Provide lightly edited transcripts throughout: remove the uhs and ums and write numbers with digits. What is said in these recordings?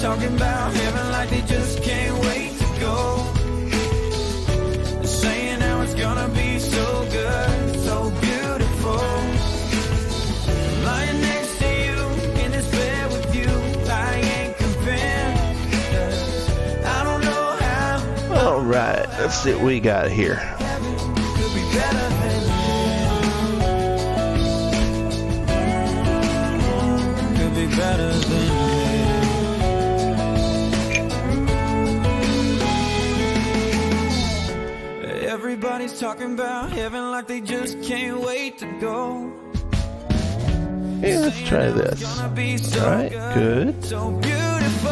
talking about heaven like they just can't wait to go. They're saying how it's gonna be so good, so beautiful. Lying next to you in this bed with you, I ain't convinced. I don't know how. All right, let's see what we got here. Heaven could be better than this. Could be better than this. Everybody's talking about heaven like they just can't wait to go. Hey, let's try this. Alright, good. So beautiful.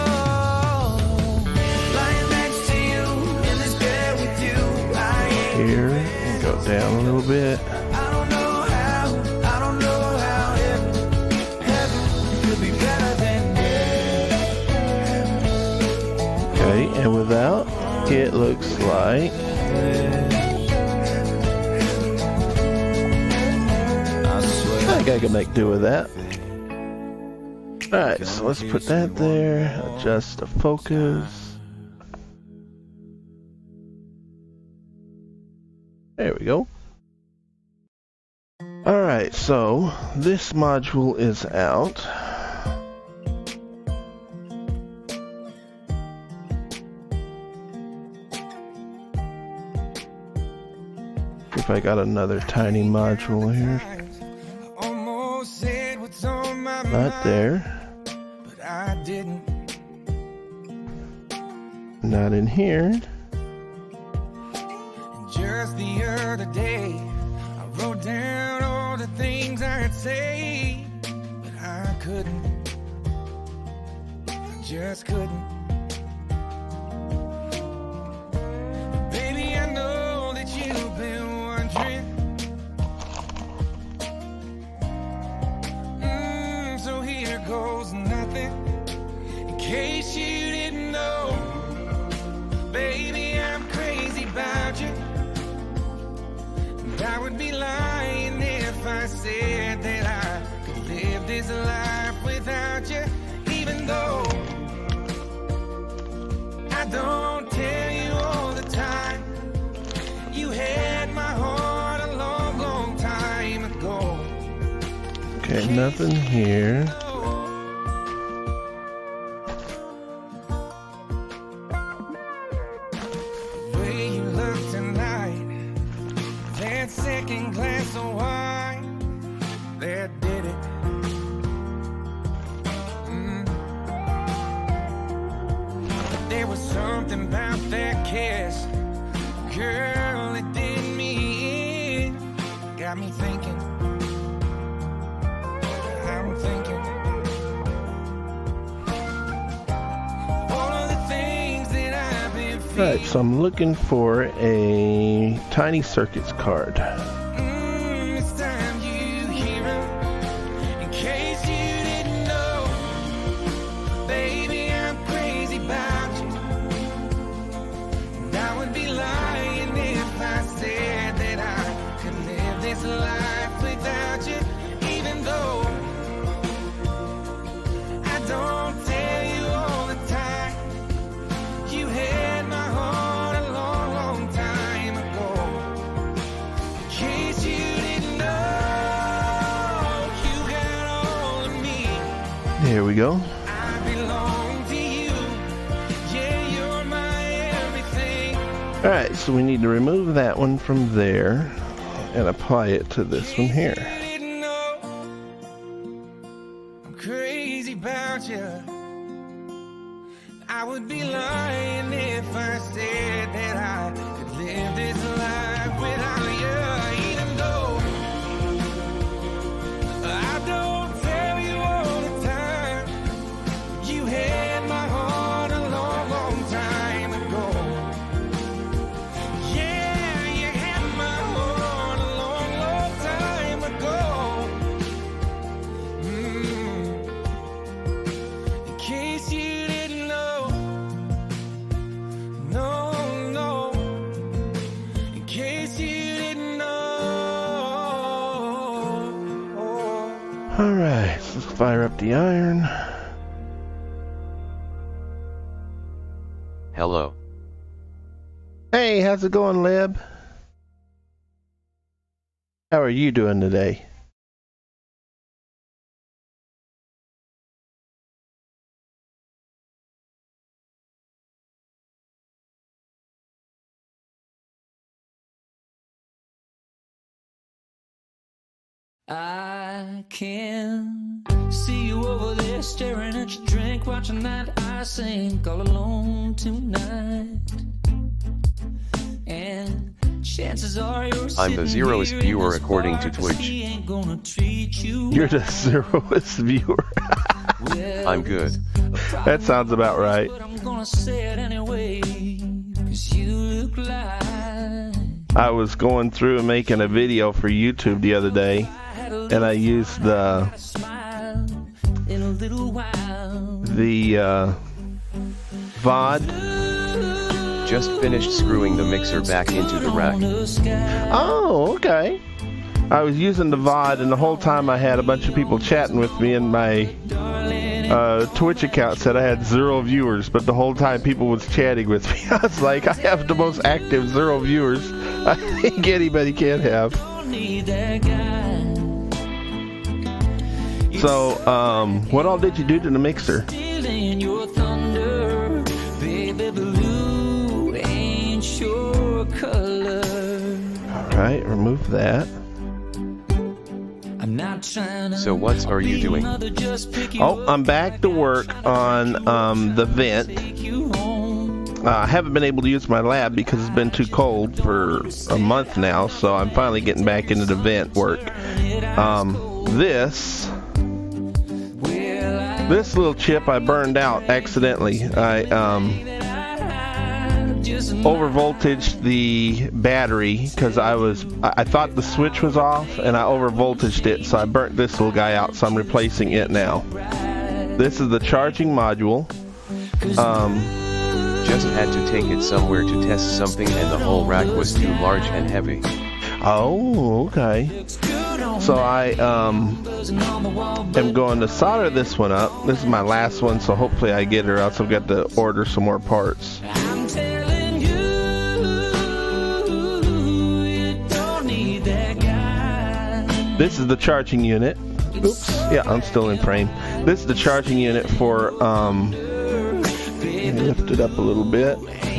Lying next to you in this bed with you. Here, and go down a little bit. I don't know how heaven could be better than this. Okay, and without, it looks like I think I can make do with that. Alright, so let's put that there, adjust the focus. There we go. Alright, so this module is out. If I got another tiny module here. Not there. But I didn't. Not in here. Just the other day, I wrote down all the things I'd say, but I couldn't. I just couldn't. Baby, I know that you've been wondering. So here goes nothing. In case you didn't know, baby, I'm crazy about you. And I would be lying if I said that I could live this life without you. Even though I don't tell you all the time, you had my heart a long, long time ago. Okay, nothing here. The way you look tonight, that second glass of wine, that did it. There was something about that kiss, girl, it did me in. Got me thinking. I'm thinking all of the things that I've been feeling. Right, so I'm looking for a tiny circuits card. It's time you hear 'em. In case you didn't know, baby, I'm crazy about you. And I would be lying if I said that I could live this life without you. Even though I don't tell you all the time, you had my heart a long, long time ago. In case you didn't know, you got all of me. Here we go. I belong to you. Yeah, you're my everything. Alright, so we need to remove that one from there and apply it to this one here. You didn't know, I'm crazy about you. I would be lying if I said that I could live this life without you. Even though I don't tell you all the time, you had my heart a long, long time ago. Yeah, you had my heart a long, long time ago. In case you didn't know, no, no. In case you didn't know. Alright, so let's fire up the iron. Hello. Hey, how's it going, Lib? How are you doing today? I can see you over there staring at your drink, watching that I sink all alone tonight. And chances are you're I'm the zeroest viewer according to Twitch. You're the zeroest viewer. I'm good. That sounds about right. But I'm gonna say it anyway, 'cause you look like I was going through and making a video for YouTube the other day, and I used the VOD. Just finished screwing the mixer back into the rack. Oh, okay. I was using the VOD, and the whole time I had a bunch of people chatting with me, and my Twitch account said I had 0 viewers, but the whole time people was chatting with me. I was like, I have the most active 0 viewers I think anybody can have. So, what all did you do to the mixer? Alright, remove that. So what are you doing? Oh, I'm back to work on the vent. I haven't been able to use my lab because it's been too cold for a month now, so I'm finally getting back into the vent work. This little chip I burned out accidentally. I overvoltaged the battery because I thought the switch was off, and I overvoltaged it, so I burnt this little guy out, so I'm replacing it now. This is the charging module. Just had to take it somewhere to test something, and the whole rack was too large and heavy. Oh, okay. So I am going to solder this one up. This is my last one, so hopefully I get her, else I've got to order some more parts. This is the charging unit. Oops, yeah, I'm still in frame. This is the charging unit for, lift it up a little bit,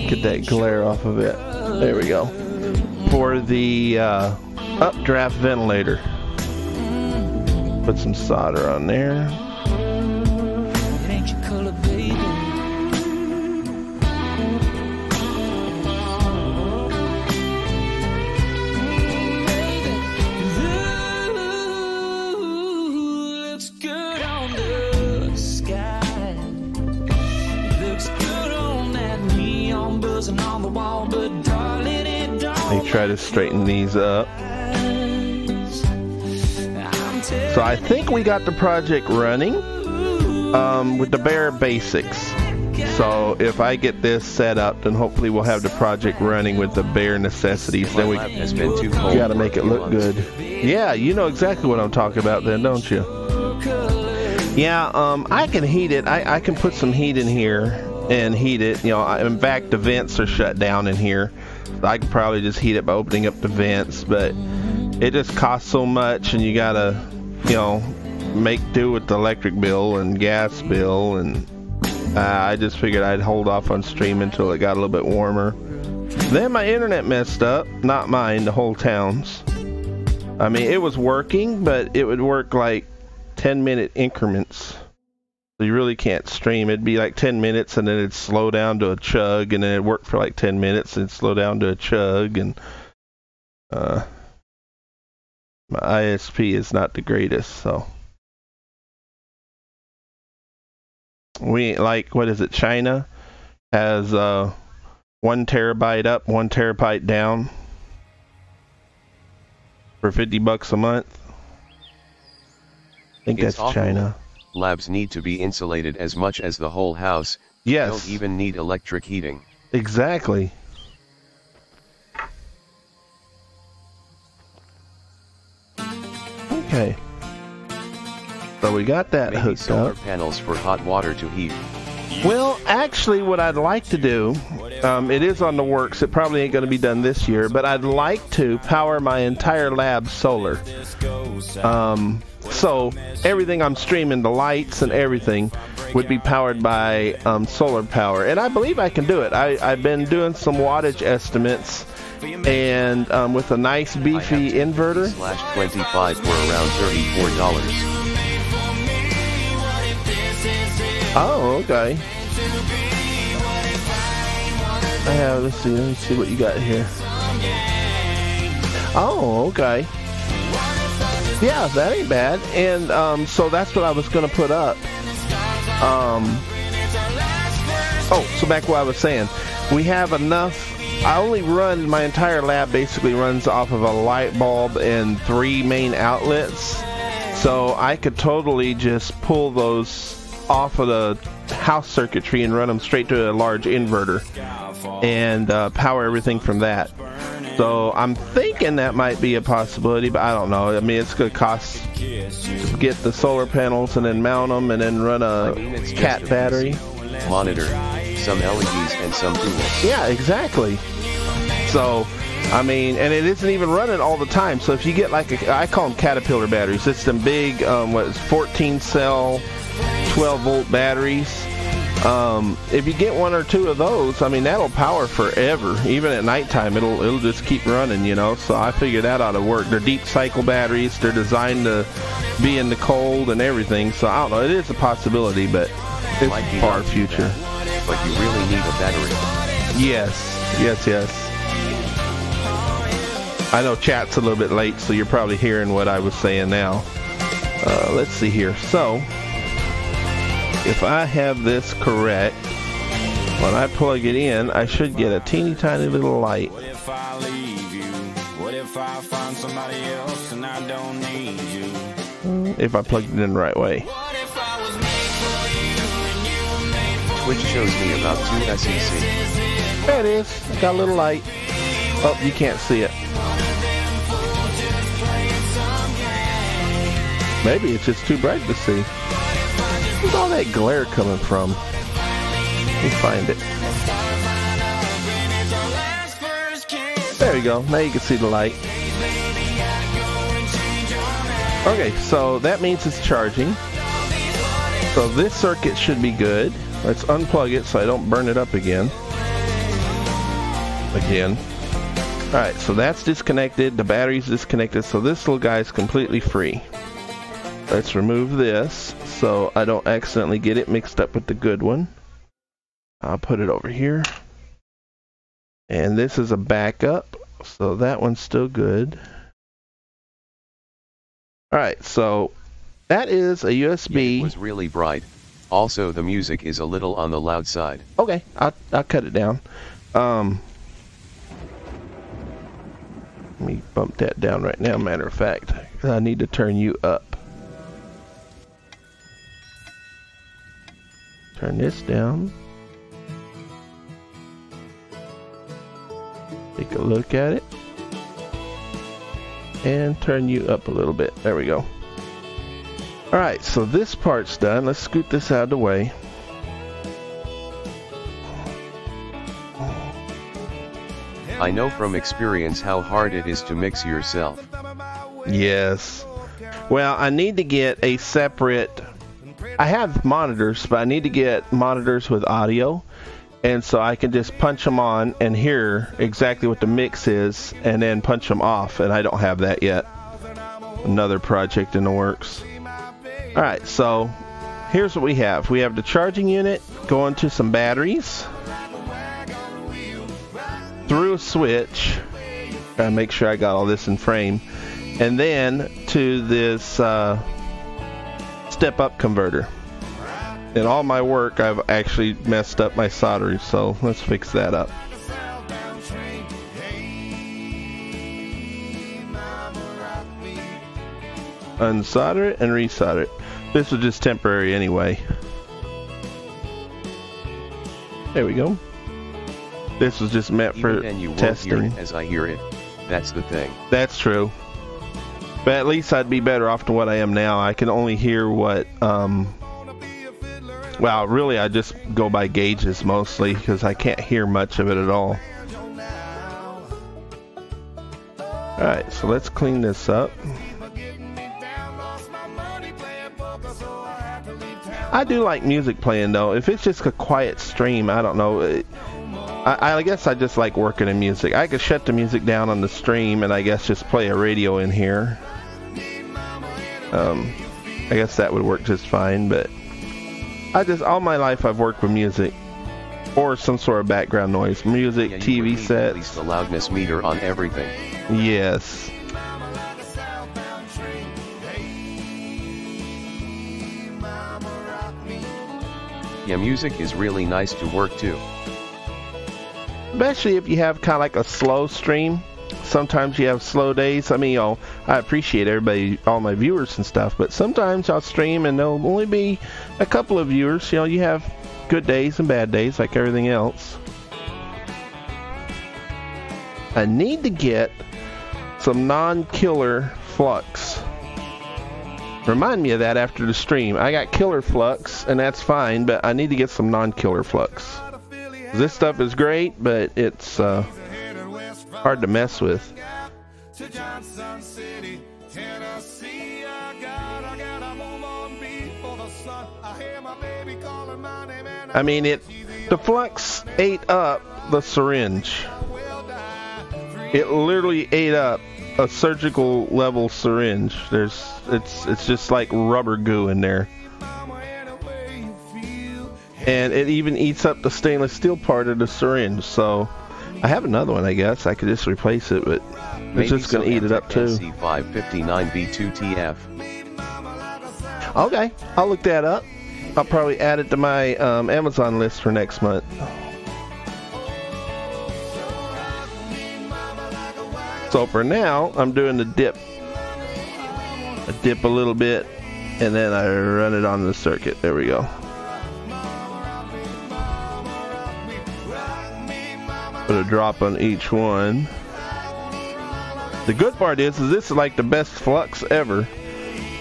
get that glare off of it. There we go. For the updraft ventilator. Put some solder on there. Let me try to straighten these up. So I think we got the project running with the bare basics. So if I get this set up, then hopefully we'll have the project running with the bare necessities. Then we gotta make it look good. Yeah, you know exactly what I'm talking about then, don't you? Yeah, I can heat it. I can put some heat in here and heat it. You know, in fact, the vents are shut down in here. I could probably just heat it by opening up the vents, but it just costs so much, and you gotta, you know, make do with the electric bill and gas bill, and I just figured I'd hold off on streaming until it got a little bit warmer. Then my internet messed up. Not mine, the whole town's. I mean, it was working, but it would work like 10-minute increments. So you really can't stream. It'd be like 10 minutes, and then it'd slow down to a chug, and then it'd work for like 10 minutes, and slow down to a chug, and my ISP is not the greatest, so. We like, what is it, China has 1 terabyte up, 1 terabyte down for $50 a month. I think that's awful. China. Labs need to be insulated as much as the whole house. Yes. Don't even need electric heating. Exactly. Okay. So we got that Maybe hooked solar up. panels for hot water to heat. Well, actually, what I'd like to do, it is on the works. It probably ain't going to be done this year, but I'd like to power my entire lab solar. So everything I'm streaming, the lights and everything, would be powered by solar power. And I believe I can do it. I've been doing some wattage estimates, and with a nice beefy inverter. /25 for around $34. Oh, okay. Let me see what you got here. Oh, okay. Yeah, that ain't bad. And so that's what I was going to put up. So back to what I was saying. We have enough. I only run, my entire lab basically runs off of a light bulb and 3 main outlets. So I could totally just pull those off of the house circuitry and run them straight to a large inverter and power everything from that. So I'm thinking that might be a possibility, but I don't know. I mean, it's going to cost to get the solar panels and then mount them and then run a cat battery. Monitor, some LEDs and some tools. Yeah, exactly. So, I mean, and it isn't even running all the time. So if you get like I call them Caterpillar batteries. It's them big, 14 cell, 12 volt batteries. If you get 1 or 2 of those, I mean, that'll power forever. Even at nighttime, it'll just keep running, you know. So I figure that ought to work. They're deep cycle batteries. They're designed to be in the cold and everything. So I don't know. It is a possibility, but it's far future. But you really need a battery. Yes. I know chat's a little bit late, so you're probably hearing what I was saying now. Let's see here. So, if I have this correct, when I plug it in, I should get a teeny tiny little light. What if I leave you? What if I find somebody else and I don't need you? If I plugged it in the right way. Twitch shows me about 2 SEC. There it is. Got a little light. Oh, you can't see it. Maybe it's just too bright to see. Where's all that glare coming from? Let me find it. There you go. Now you can see the light. Okay, so that means it's charging. So this circuit should be good. Let's unplug it so I don't burn it up again. Alright, so that's disconnected. The battery's disconnected. So this little guy's completely free. Let's remove this so I don't accidentally get it mixed up with the good one. I'll put it over here. And this is a backup. So that one's still good. Alright, so that is a USB. Yeah, it was really bright. Also, the music is a little on the loud side. Okay, I'll cut it down. Let me bump that down right now, matter of fact. I need to turn you up. Turn this down. Take a look at it. And turn you up a little bit. There we go. Alright, so this part's done. Let's scoot this out of the way. I know from experience how hard it is to mix yourself. Yes. Well, I need to get a separate... I have monitors, but I need to get monitors with audio. And so I can just punch them on and hear exactly what the mix is and then punch them off. And I don't have that yet. Another project in the works. Alright, so here's what we have. We have the charging unit going to some batteries. Through a switch. Gotta make sure I got all this in frame. And then to this step-up converter. In all my work, I've actually messed up my soldering, so let's fix that up. Unsolder it and resolder it. This was just temporary anyway. There we go. This was just meant for testing. Won't hear it as I hear it. That's the thing. That's true. But at least I'd be better off than what I am now. I can only hear what Well, really, I just go by gauges mostly because I can't hear much of it at all. Alright, so let's clean this up. I do like music playing though. If it's just a quiet stream, I don't know. I guess I just like working in music. I could shut the music down on the stream and I guess just play a radio in here. I guess that would work just fine, but all my life I've worked with music or some sort of background noise. Music, yeah, TV sets. At least the loudness meter on everything. Yes. Yeah, music is really nice to work too. Especially if you have kind of like a slow stream. Sometimes you have slow days. I mean, I appreciate everybody, all my viewers and stuff, but sometimes I'll stream and there'll only be a couple of viewers. You have good days and bad days like everything else. I need to get some non-killer flux. Remind me of that after the stream. I got killer flux, and that's fine, but I need to get some non-killer flux. This stuff is great, but it's hard to mess with. I mean, the flux ate up the syringe. It literally ate up a surgical level syringe. It's just like rubber goo in there. And it even eats up the stainless steel part of the syringe. So I have another one, I guess. I could just replace it, but it's just going to eat it up too. C559B2TF. Okay, I'll look that up. I'll probably add it to my Amazon list for next month. So for now, I'm doing the dip. I dip a little bit, and then I run it on the circuit. There we go. Put a drop on each one. The good part is this is like the best flux ever.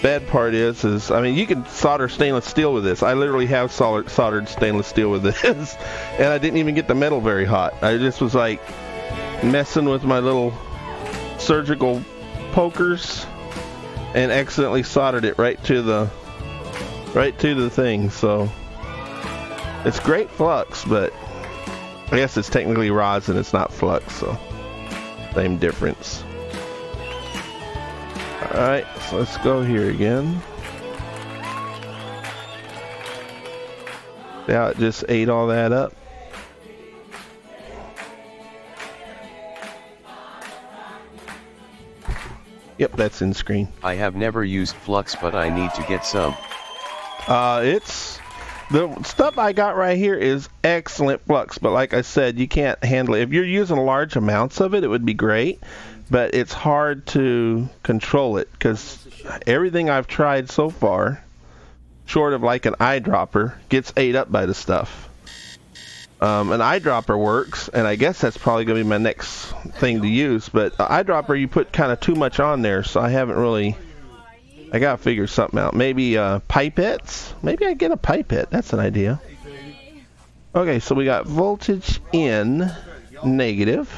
Bad part is I mean, you can solder stainless steel with this. I literally have soldered stainless steel with this, and I didn't even get the metal very hot. I just was like messing with my little surgical pokers and accidentally soldered it right to the thing. So it's great flux, but I guess it's technically rosin, it's not flux, so same difference. Alright, so let's go here again. Now it just ate all that up. Yep, that's in screen. I have never used flux, but I need to get some. It's the stuff I got right here is excellent flux, but like I said, you can't handle it. If you're using large amounts of it, it would be great, but it's hard to control it because everything I've tried so far, short of like an eyedropper, gets ate up by the stuff. An eyedropper works, and I guess that's probably going to be my next thing to use, but the eyedropper, you put kind of too much on there, so I haven't really... I got to figure something out. Maybe pipettes? Maybe I get a pipette. That's an idea. Okay, so we got voltage in, negative.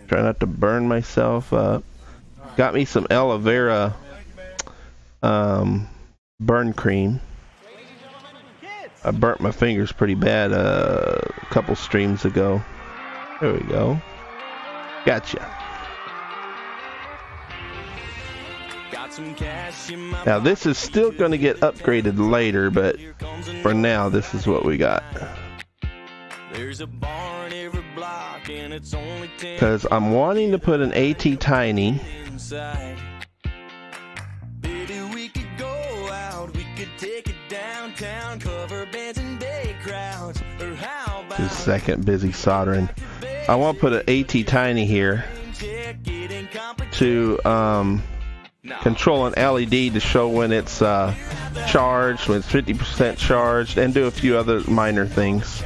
Try not to burn myself up. Got me some aloe vera burn cream. I burnt my fingers pretty bad a couple streams ago. There we go. Gotcha. Now this is still going to get upgraded later, but for now this is what we got. Because I'm wanting to put an AT Tiny. Just a second, busy soldering. I want to put an AT Tiny here to control an LED to show when it's charged, when it's 50% charged, and do a few other minor things.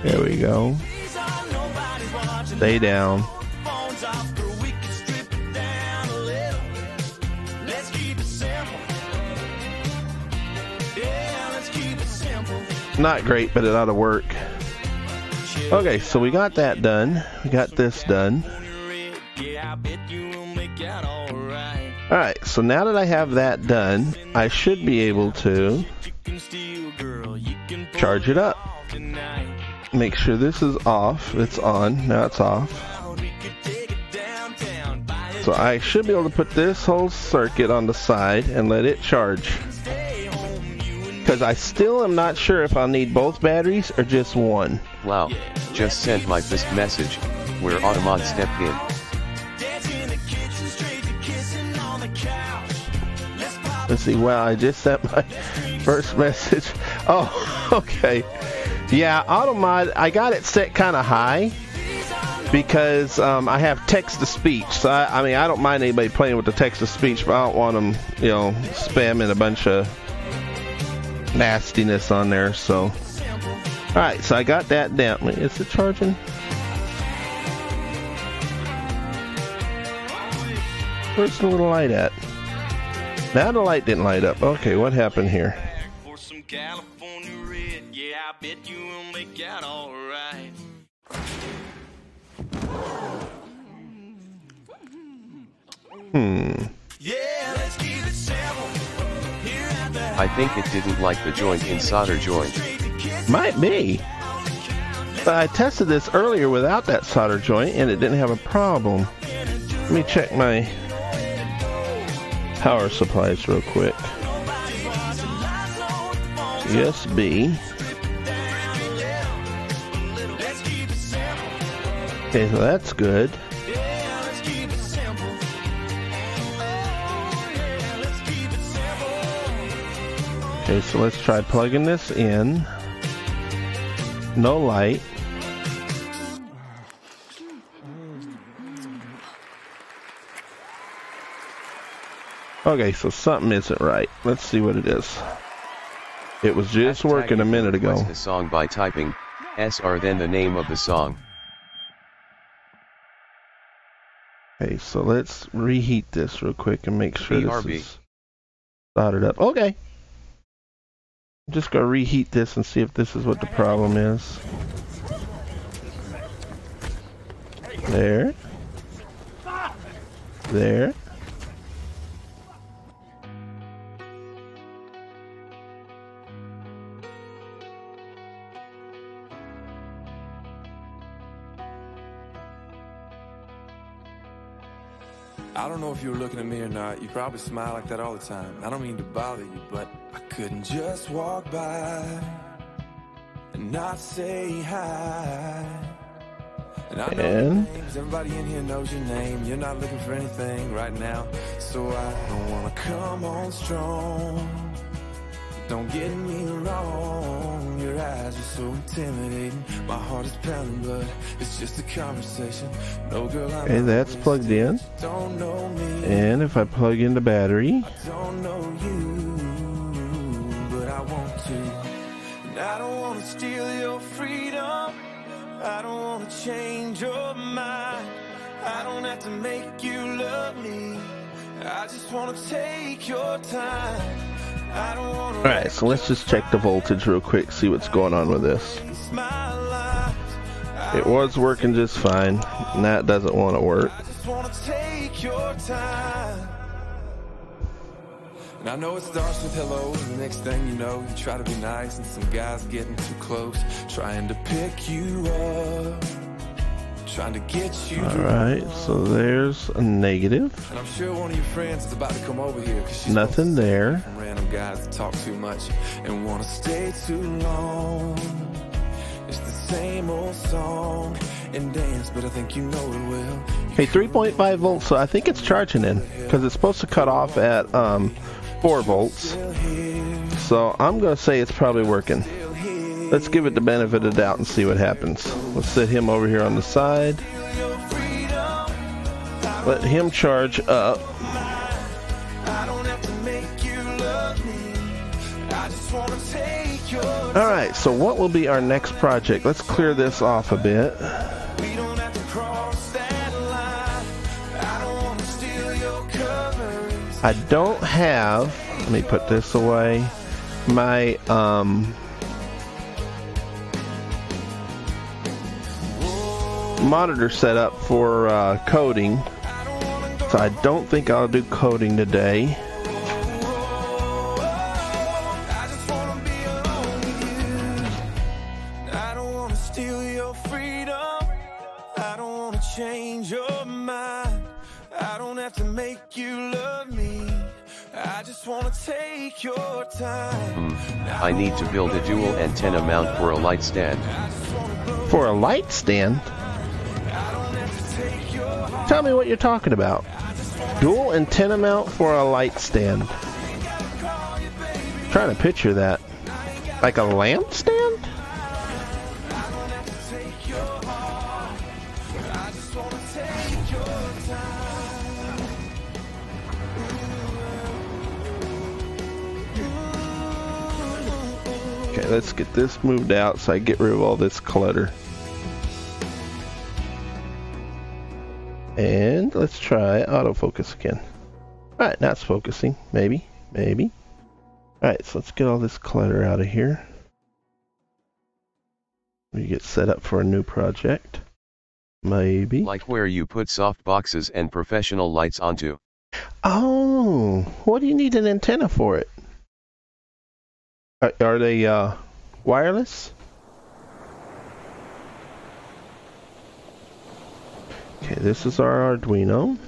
There we go. Stay down. Not great, but it ought to work. Okay, so we got that done. We got this done. Alright, so now that I have that done, I should be able to charge it up. Make sure this is off. It's on. Now it's off. So I should be able to put this whole circuit on the side and let it charge. Because I still am not sure if I'll need both batteries or just one. Wow, just sent my first message, where Automod stepped in. Let's see, wow, I just sent my first message. Oh, okay. Yeah, Automod, I got it set kind of high because I have text-to-speech. So, I mean, I don't mind anybody playing with the text-to-speech, but I don't want them, you know, spamming a bunch of nastiness on there. So alright, so I got that down. Is it charging? Where's the little light at? Now the light didn't light up. Okay, what happened here? I think it didn't like the joint in solder joint. Might be. But I tested this earlier without that solder joint and it didn't have a problem. Let me check my power supplies real quick. USB. Okay, so that's good. Okay, so let's try plugging this in. No light. Okay, so something isn't right. Let's see what it is. It was just working a minute ago. The song by typing SR then the name of the song. Okay, so let's reheat this real quick and make sure this is soldered up. Okay. I'm just going to reheat this and see if this is what the problem is. There. There. I don't know if you were looking at me or not. You probably smile like that all the time. I don't mean to bother you, but I couldn't just walk by and not say hi. And I know your names. Everybody in here knows your name. You're not looking for anything right now, so I don't wanna come on strong. Don't get me wrong, your eyes are so intimidating. My heart is pounding, but it's just a conversation. No girl, okay, that's plugged in. Don't know me. And if I plug in the battery, I don't know you, but I want to. And I don't want to steal your freedom. I don't want to change your mind. I don't have to make you love me. I just want to take your time. Alright, so let's just check the voltage real quick, see what's going on with this. It was working just fine, and that doesn't want to work. And I know it starts with hello, and the next thing you know, you try to be nice, and some guy's getting too close, trying to pick you up. Trying to get you. Alright, so there's a negative. And I'm sure one of your friends is about to come over here because she's nothing there. Random guys that talk too much and want to stay too long. It's the same old song and dance, but I think you know it will. Okay, 3.5 volts, so I think it's charging in because it's supposed to cut off at 4 volts. So I'm going to say it's probably working. Let's give it the benefit of the doubt and see what happens. Let's set him over here on the side. Let him charge up. Alright, so what will be our next project? Let's clear this off a bit. I don't have, let me put this away, my monitor set up for coding, so I don't think I'll do coding today. I don't want to steal your freedom. I don't want to change your mind. I don't have to make you love me. I just want to take your time. I need to build a dual antenna mount for a light stand. For a light stand? Tell me what you're talking about. Dual antenna mount for a light stand. Trying to picture that. Like a lamp stand? Okay, let's get this moved out so I get rid of all this clutter. And let's try autofocus again. Alright, now it's focusing. Maybe. Alright, so let's get all this clutter out of here. We get set up for a new project. Maybe. Like where you put soft boxes and professional lights onto. Oh, what do you need an antenna for it? Are they wireless? Okay, this is our Arduino.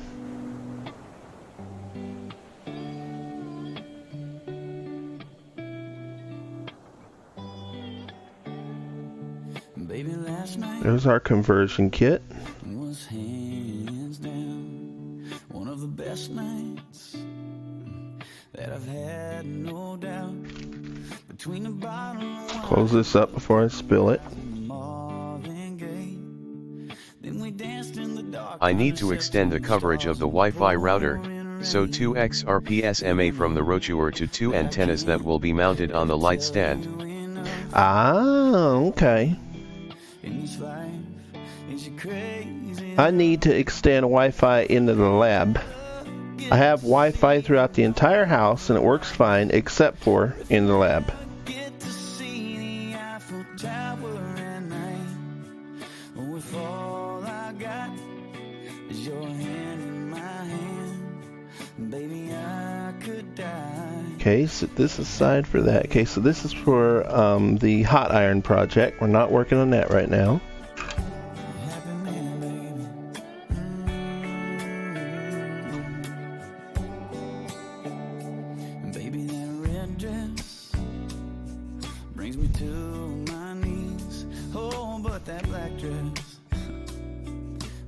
Baby, last night There's our conversion kit. was hands down one of the best nights that I've had, no doubt. Between the bottle of wine Close this up before I spill it. and Marvin Gaye, then we danced in the dark. I need to extend the coverage of the Wi-Fi router, so 2 XRP SMA from the rotor to 2 antennas that will be mounted on the light stand. Ah, okay. I need to extend Wi-Fi into the lab. I have Wi-Fi throughout the entire house and it works fine except for in the lab. Get to see the Eiffel Tower at night. With all I got is your hand in my hand. Baby, I could die. Okay, so this aside for that. Okay, so this is for the hot iron project. We're not working on that right now. Happy man, baby. Baby, that red dress brings me to my knees. Oh, but that black dress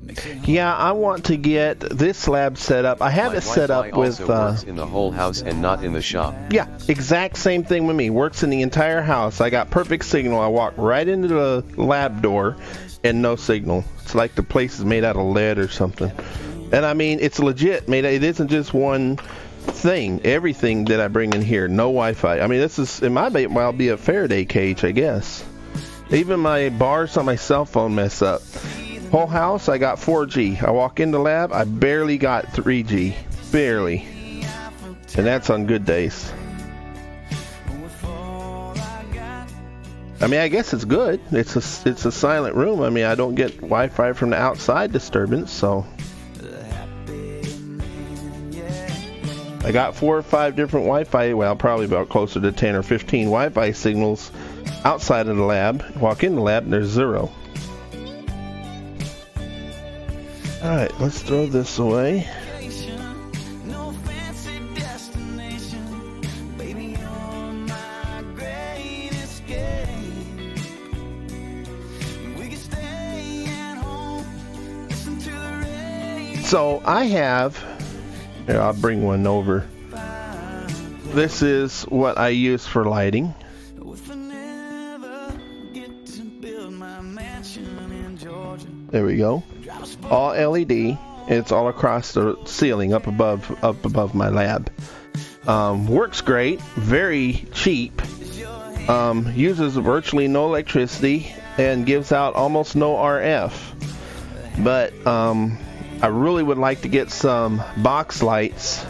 makes it Yeah, I want to get this lab set up. I have My it set up Wi-Fi with also works in the whole house and not in the shop. yeah, exact same thing with me. Works in the entire house. I got perfect signal. I walk right into the lab door and no signal. It's like the place is made out of lead or something. And I mean, it's legit. It isn't just one thing. Everything that I bring in here, no Wi-Fi. I mean, this is, it might well be a Faraday cage, I guess. Even my bars on my cell phone mess up. Whole house, I got 4G. I walk in the lab, I barely got 3G. Barely. And that's on good days. I mean, I guess it's good. It's a silent room. I mean, I don't get Wi-Fi from the outside disturbance, so. I got 4 or 5 different Wi-Fi, well, probably about closer to 10 or 15 Wi-Fi signals outside of the lab. Walk in the lab and there's 0. Alright, let's throw this away. no fancy destination. Baby, you're my great escape. We can stay at home, listen to the radio. So I have, here, I'll bring one over. This is what I use for lighting. If I never get to build my mansion in Georgia, There we go. All LED. It's all across the ceiling up above my lab. Works great. Very cheap. Uses virtually no electricity and gives out almost no RF. But I really would like to get some box lights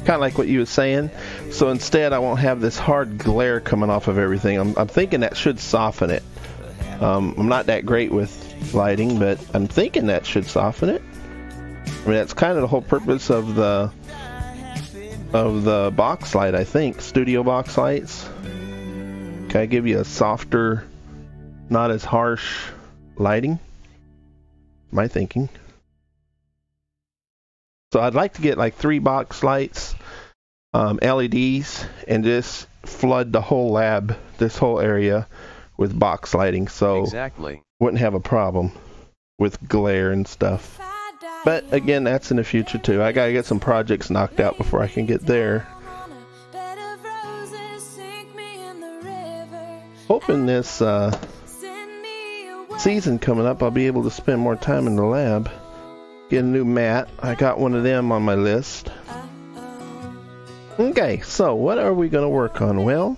kind of like what you were saying. So instead, I won't have this hard glare coming off of everything. I'm thinking that should soften it. I'm not that great with lighting, but I'm thinking that should soften it. I mean, that's kind of the whole purpose of the box light, I think. Studio box lights. Can I give you a softer, not as harsh lighting? My thinking. So I'd like to get like 3 box lights, LEDs, and just flood the whole lab, this whole area, with box lighting. So exactly. Wouldn't have a problem with glare and stuff. But again, that's in the future too. I gotta get some projects knocked out before I can get there. Hoping this season coming up, I'll be able to spend more time in the lab. Get a new mat. I got one of them on my list. Okay, so what are we gonna work on? Well,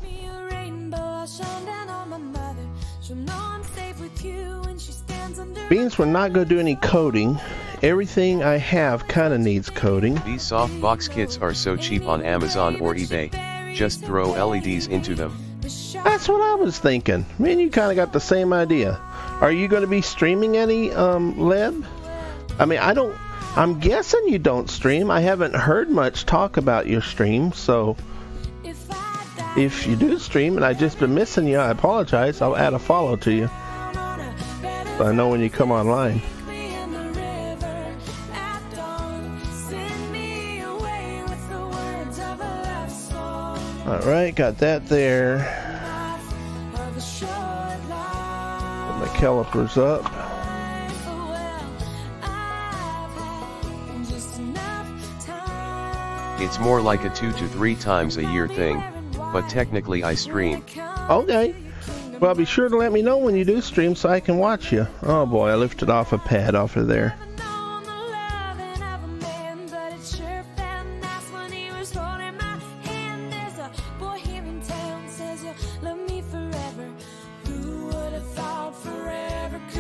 beans, we're not gonna do any coding. Everything I have kind of needs coding. These soft box kits are so cheap on Amazon or eBay. Just throw LEDs into them. That's what I was thinking. Man, you kind of got the same idea. Are you going to be streaming any Leb? I mean, I'm guessing you don't stream. I haven't heard much talk about your stream, so if you do stream and I've just been missing you, I apologize. I'll add a follow to you, so I know when you come online. Alright, got that there. Put my calipers up. It's more like a 2 to 3 times a year thing, but technically I stream. Okay. Well, be sure to let me know when you do stream so I can watch you. Oh boy, I lifted off a pad off of there.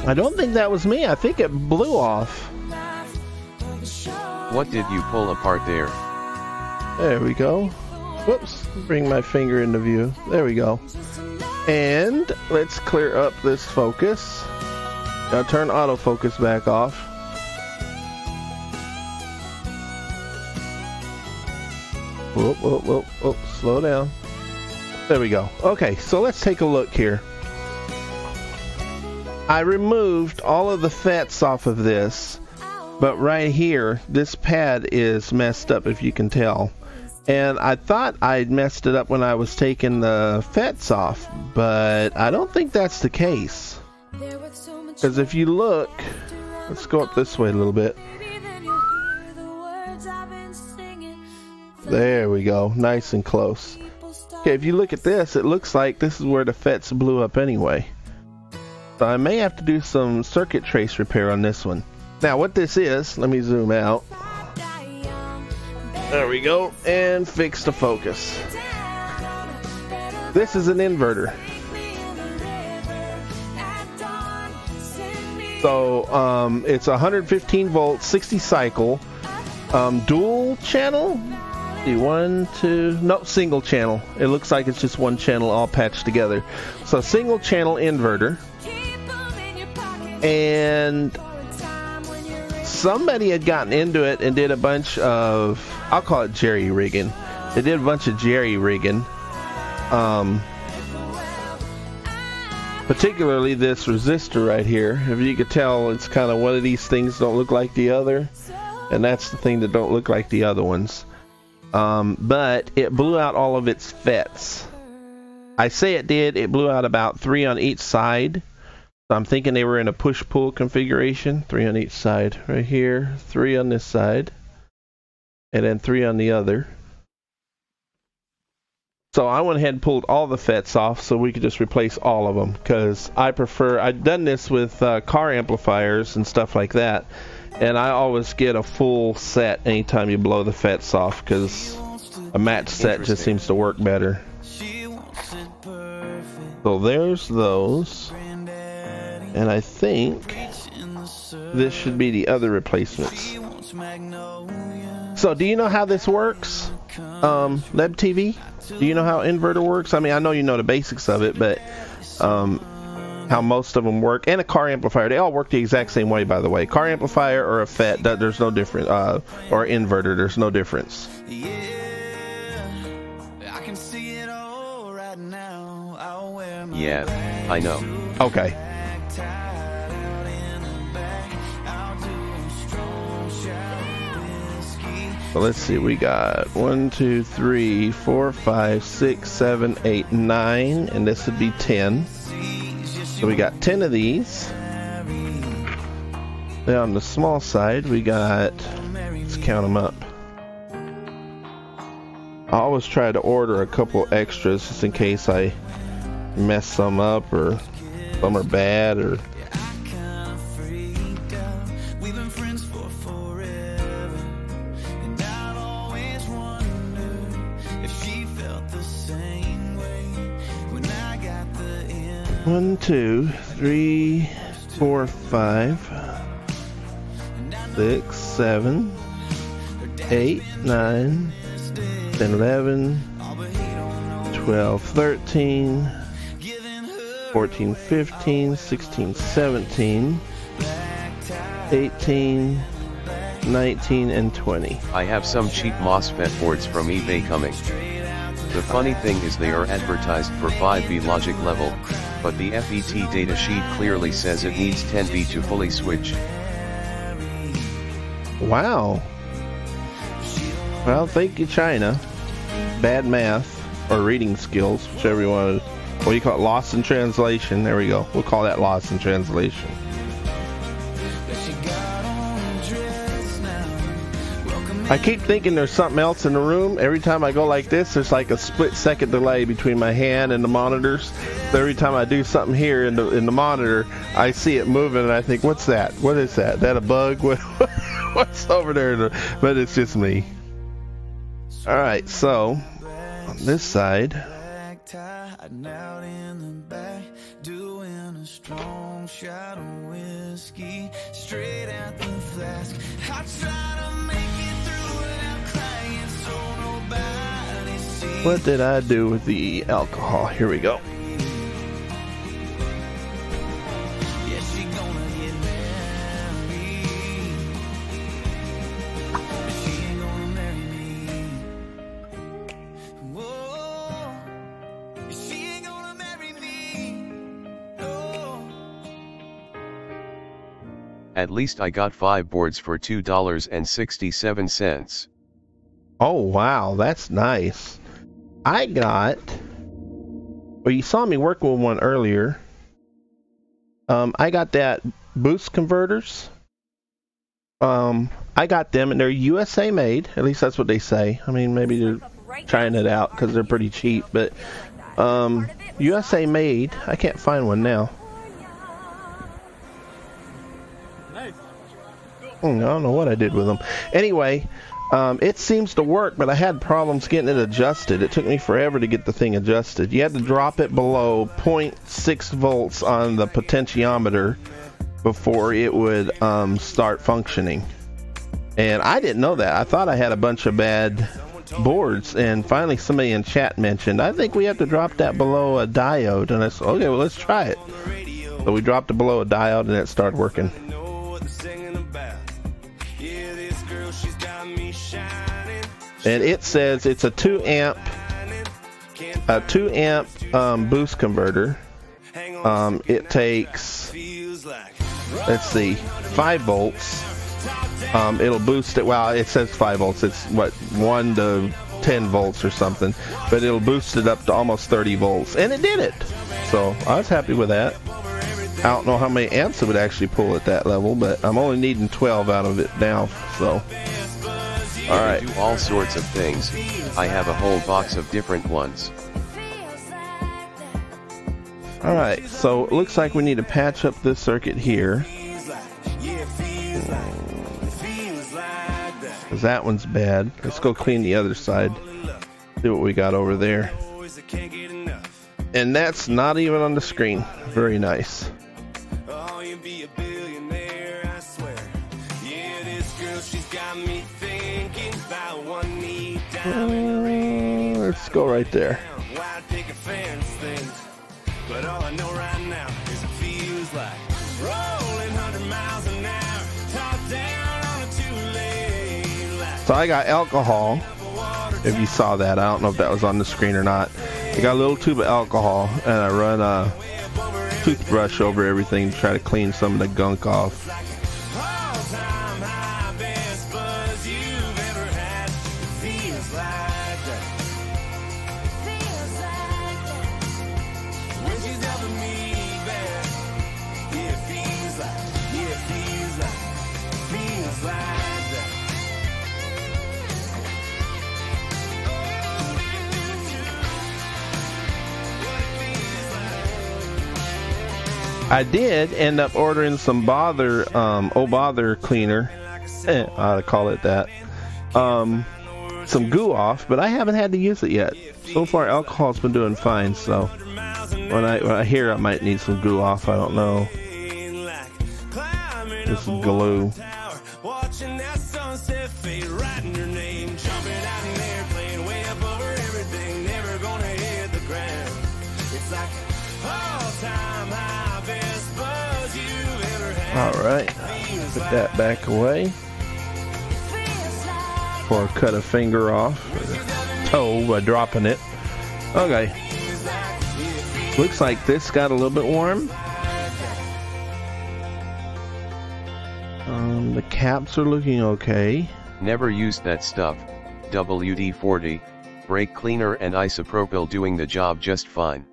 I don't think that was me. I think it blew off. What did you pull apart there? There we go. Whoops. Bring my finger into view. There we go. And let's clear up this focus. Now turn autofocus back off. Whoop, whoop, whoop, whoop. Slow down. There we go. Okay, so let's take a look here. I removed all of the fets off of this, but right here, this pad is messed up, if you can tell. And I thought I'd messed it up when I was taking the fets off, but I don't think that's the case. Because if you look, let's go up this way a little bit. There we go, nice and close. Okay, if you look at this, it looks like this is where the fets blew up anyway. So I may have to do some circuit trace repair on this one. Now what this is, let me zoom out. There we go, and fix the focus. This is an inverter. So it's 115 volt, 60 cycle, dual channel. Single channel. It looks like it's just one channel all patched together. So single channel inverter. And somebody had gotten into it and did a bunch of, I'll call it jerry rigging. They did a bunch of jerry rigging. Particularly this resistor right here. If you could tell, it's kind of one of these things don't look like the other. And that's the thing that don't look like the other ones. But it blew out all of its fets. I say it did. It blew out about 3 on each side. So I'm thinking they were in a push-pull configuration. 3 on each side. Right here. 3 on this side. And then 3 on the other. So I went ahead and pulled all the fets off so we could just replace all of them. Because I prefer... I've done this with car amplifiers and stuff like that. And I always get a full set anytime you blow the fets off. Because a match set just seems to work better. So there's those. And I think this should be the other replacements. So do you know how this works? Leb TV? Do you know how inverter works? I mean, I know you know the basics of it, but how most of them work, and a car amplifier, they all work the exact same way, by the way. Car amplifier or a FET, there's no difference, or inverter, there's no difference. Yeah, I know. Okay. So let's see, we got 1, 2, 3, 4, 5, 6, 7, 8, 9, and this would be 10. So we got 10 of these. Then on the small side, we got, let's count them up. I always try to order a couple extras just in case I mess some up or some are bad or. One, 2, 3, 4, 5, 6, 7, 8, 9, 10, 11, 12, 13, 14, 15, 16, 17, 18, 19, and 20. I have some cheap MOSFET boards from eBay coming. The funny thing is they are advertised for 5V logic level, but the FET data sheet clearly says it needs 10V to fully switch. Wow. Well, thank you, China. Bad math, or reading skills, whichever you want to, what do you call it, lost in translation. There we go. We'll call that lost in translation. I keep thinking there's something else in the room. Every time I go like this, there's like a split-second delay between my hand and the monitors. So every time I do something here in the monitor, I see it moving, and I think, what's that? What is that? Is that a bug? What's over there? But it's just me. All right, so on this side, what did I do with the alcohol? Here we go. At least I got 5 boards for $2.67. Oh, wow, that's nice. I got, well, you saw me work with one earlier. I got that boost converters. I got them, and they're USA made. At least that's what they say. I mean, maybe they're trying it out because they're pretty cheap, but USA made. I can't find one now. I don't know what I did with them. Anyway, it seems to work, but I had problems getting it adjusted. It took me forever to get the thing adjusted. You had to drop it below 0.6 volts on the potentiometer before it would start functioning. And I didn't know that. I thought I had a bunch of bad boards, and finally somebody in chat mentioned, I think we have to drop that below a diode. And I said, okay, well, let's try it. So we dropped it below a diode, and it started working. And it says it's a 2 amp boost converter. It takes, let's see, 5 volts. It'll boost it. Well, it says 5 volts. It's what, 1 to 10 volts or something, but it'll boost it up to almost 30 volts, and it did it. So I was happy with that. I don't know how many amps it would actually pull at that level, but I'm only needing 12 out of it now. So. You can do all sorts of things. I have a whole box of different ones. Alright, so it looks like we need to patch up this circuit here. Because that one's bad. Let's go clean the other side. See what we got over there. And that's not even on the screen. Very nice. Let's go right there. Wide picket fence things. But all I know right now is it feels like rolling 100 miles an hour, top down on a two-lane line. So I got alcohol. If you saw that, I don't know if that was on the screen or not. I got a little tube of alcohol, and I run a toothbrush over everything to try to clean some of the gunk off. All-time high, best buzz you've ever had. It feels like that. When she's helping me back. Yeah, it feels like that. I did end up ordering some bother cleaner. I ought to call it that. Some goo off, but I haven't had to use it yet. So far, alcohol's been doing fine. So when I hear I might need some goo off, I don't know. This is glue. Watching that sunset fade, writing your name, jumping out in an airplane, way up over everything, never gonna hit the ground. It's like all-time high, best buzz you've ever had. All right, put that back away. Or cut a finger off, or toe by dropping it. Okay. Looks like this got a little bit warm. The caps are looking okay. Never used that stuff. WD-40, brake cleaner and isopropyl doing the job just fine.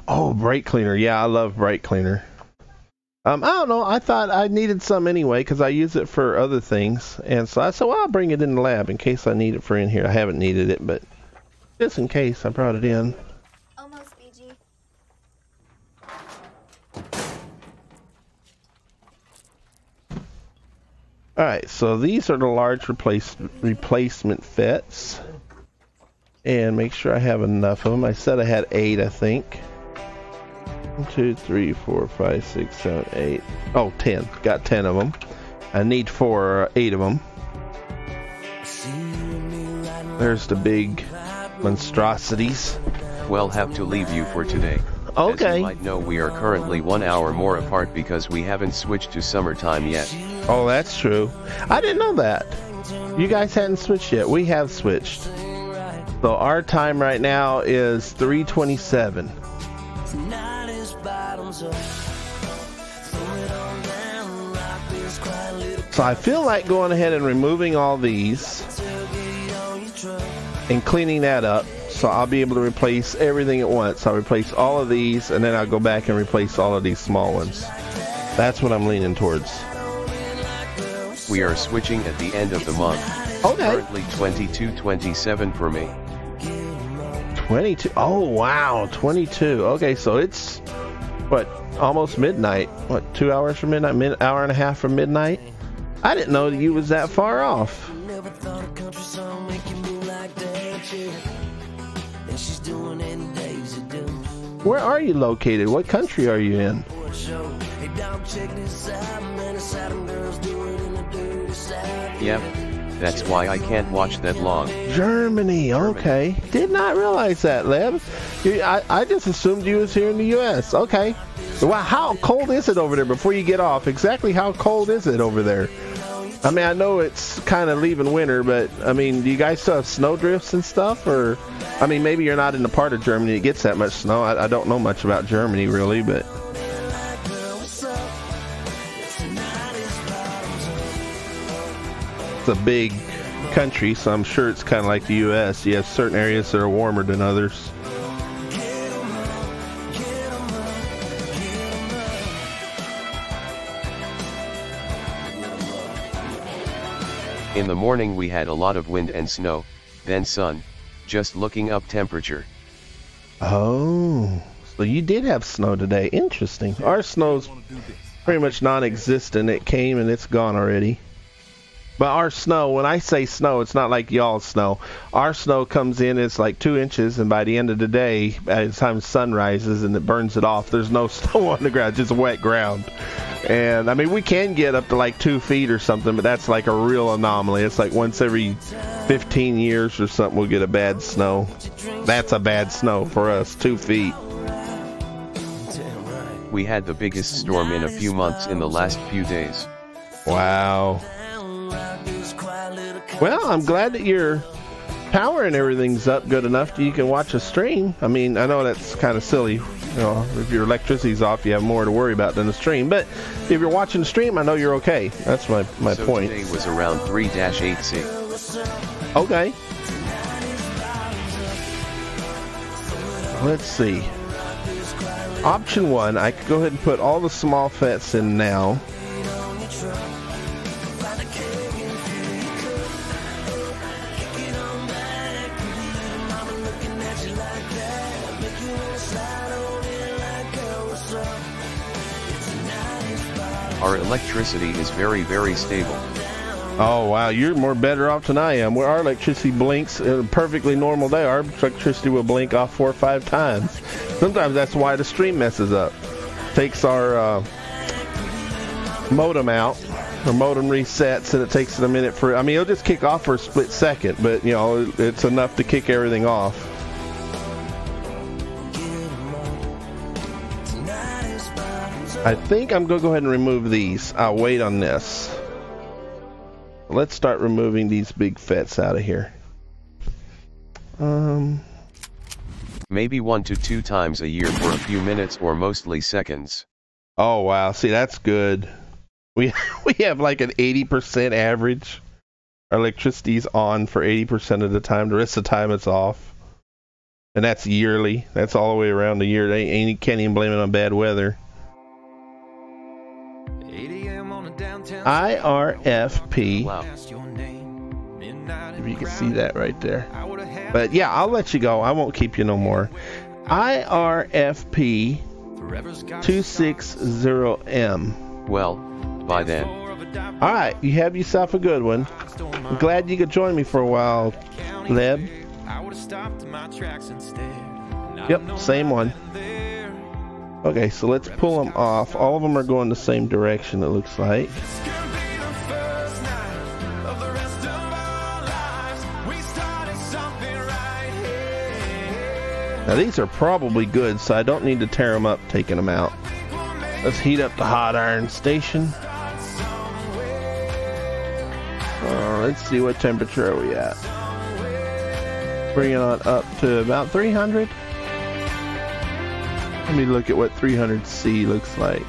Oh, brake cleaner. Yeah, I love brake cleaner. I don't know. I thought I needed some anyway because I use it for other things. And so I said, well, I'll bring it in the lab in case I need it for in here. I haven't needed it, but just in case, I brought it in. Almost, BG. Alright, so these are the large replacement fits. And make sure I have enough of them. I said I had 8, I think. 1, 2, 3, 4, 5, 6, 7, 8. Oh, 10. Got 10 of them. I need 8 of them. There's the big monstrosities. Well, have to leave you for today. Okay. As you might know, we are currently 1 hour more apart because we haven't switched to summertime yet. Oh, that's true. I didn't know that. You guys hadn't switched yet. We have switched. So our time right now is 3:27. So I feel like going ahead and removing all these and cleaning that up. So I'll be able to replace everything at once. I'll replace all of these and then I'll go back and replace all of these small ones. That's what I'm leaning towards. We are switching at the end of the month. Okay. Currently 22:27 for me. 22. Oh, wow. 22. Okay, so it's, what, almost midnight. What, 2 hours from midnight? Hour and a half from midnight? I didn't know that you was that far off. Where are you located? What country are you in? Yep, that's why I can't watch that long. Germany, okay. Did not realize that, Leb. I just assumed you was here in the U.S. Okay. Well, how cold is it over there before you get off? Exactly how cold is it over there? I mean, I know it's kind of leaving winter, but, I mean, do you guys still have snow drifts and stuff? Or, I mean, maybe you're not in the part of Germany that gets that much snow. I don't know much about Germany, really, but... It's a big country, so I'm sure it's kind of like the U.S. You have certain areas that are warmer than others. In the morning we had a lot of wind and snow, then sun, just looking up temperature. Oh, so you did have snow today. Interesting. Our snow's pretty much non-existent. It came and it's gone already. But our snow, when I say snow, it's not like y'all's snow. Our snow comes in, it's like 2 inches, and by the end of the day, by the time the sun rises and it burns it off, there's no snow on the ground, just wet ground. And, I mean, we can get up to like 2 feet or something, but that's like a real anomaly. It's like once every 15 years or something, we'll get a bad snow. That's a bad snow for us, 2 feet. We had the biggest storm in a few months in the last few days. Wow. Well, I'm glad that your power and everything's up good enough that you can watch a stream. I mean, I know that's kind of silly. You know, if your electricity's off, you have more to worry about than the stream. But if you're watching the stream, I know you're okay. That's my point. Today was around 3-8C. Okay. Let's see. Option 1, I could go ahead and put all the small FETs in now. Our electricity is very, very stable. Oh wow, you're more better off than I am. Where our electricity blinks in a perfectly normal day, our electricity will blink off 4 or 5 times. Sometimes that's why the stream messes up. Takes our modem out, our modem resets, and it takes it a minute for. I mean, it'll just kick off for a split second, but you know, it's enough to kick everything off. I think I'm going to go ahead and remove these. I'll wait on this. Let's start removing these big FETs out of here. Maybe 1 to 2 times a year for a few minutes or mostly seconds. Oh wow, see that's good. We have like an 80% average. Our electricity's on for 80% of the time. The rest of the time it's off. And that's yearly. That's all the way around the year. You can't even blame it on bad weather. IRFP. Wow. If you can see that right there. But yeah, I'll let you go. I won't keep you no more. IRFP 260M. Well, by then. All right, you have yourself a good one. I'm glad you could join me for a while, Leb. Yep, same one. Okay, so let's pull them off. All of them are going the same direction, it looks like. Now these are probably good, so I don't need to tear them up taking them out. Let's heat up the hot iron station. Let's see, what temperature are we at? Bring it on up to about 300. Let me look at what 300C looks like.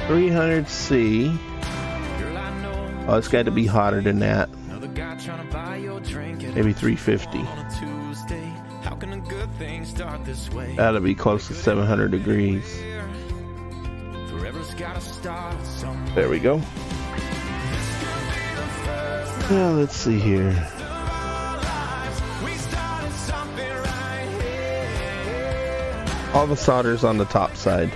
300C. Oh, it's got to be hotter than that. Maybe 350. That'll be close to 700 degrees. There we go. Now let's see here. All the solder's on the top side.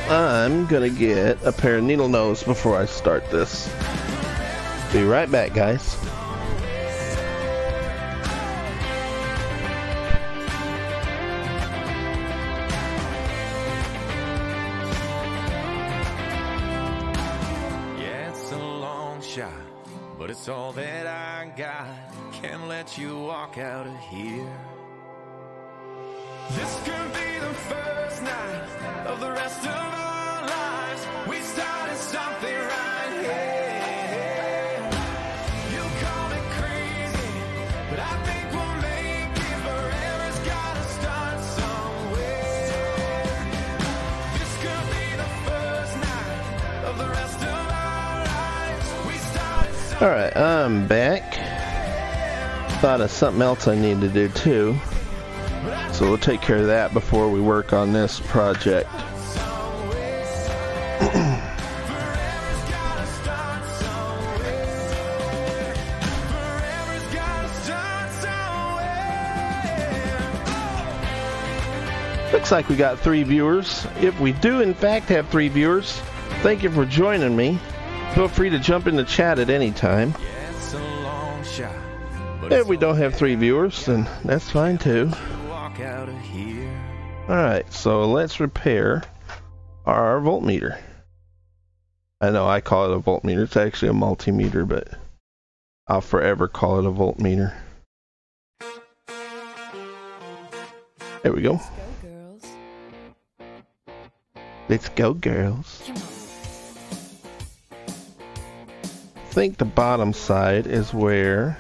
I'm gonna get a pair of needle nose before I start this. Be right back, guys. Yeah, it's a long shot, but it's all that I got. Can't let you walk out of here. This could be the first night of the rest of our lives. We started something right here. You call me crazy, but I think we'll make it. Forever's gotta start somewhere. This could be the first night of the rest of our lives. We started something. Alright, I'm back. Thought of something else I need to do too. So we'll take care of that before we work on this project. Looks like we got 3 viewers. If we do in fact have 3 viewers, thank you for joining me. Feel free to jump in the chat at any time. If we don't have 3 viewers, then that's fine too. Alright, so let's repair our voltmeter. I know I call it a voltmeter. It's actually a multimeter, but I'll forever call it a voltmeter. There we go. Let's go, girls. I think the bottom side is where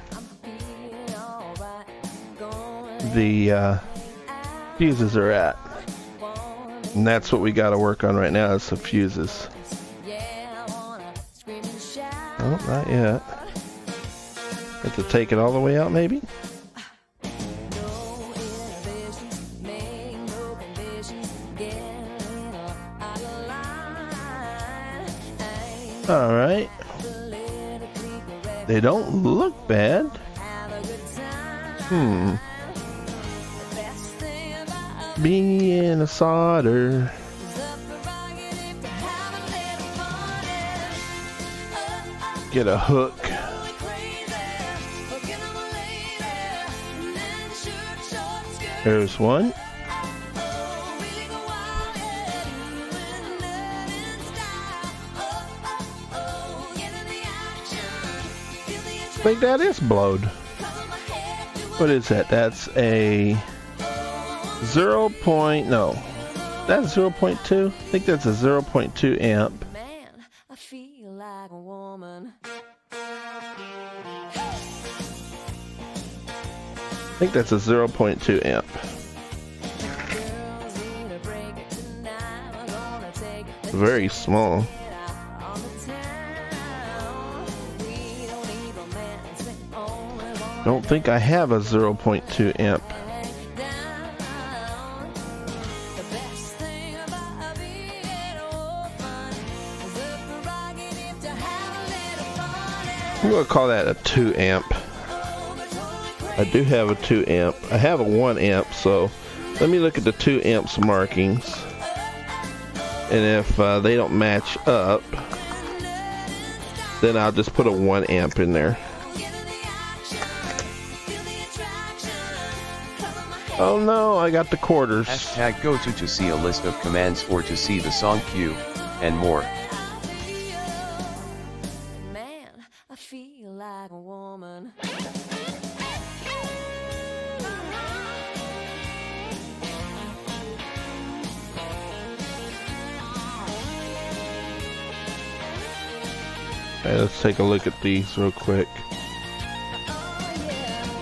the fuses are at. And that's what we got to work on right now is the fuses. Oh, not yet. Have to take it all the way out, maybe? Alright. They don't look bad. Being a solder. Get a hook. There's one. I think that is blowed. What is that? That's a 0. No, that's 0.2. I think that's a 0.2 amp. Man, I feel like a woman. I think that's a 0.2 amp. Very small. Don't think I have a 0.2 amp. I'm going to call that a 2 amp. I do have a 2 amp. I have a 1 amp, so let me look at the 2 amps markings. And if they don't match up, then I'll just put a 1 amp in there. Oh no, I got the quarters. Hashtag go to see a list of commands or to see the song queue, and more. Man, I feel like a woman. Okay, let's take a look at these real quick.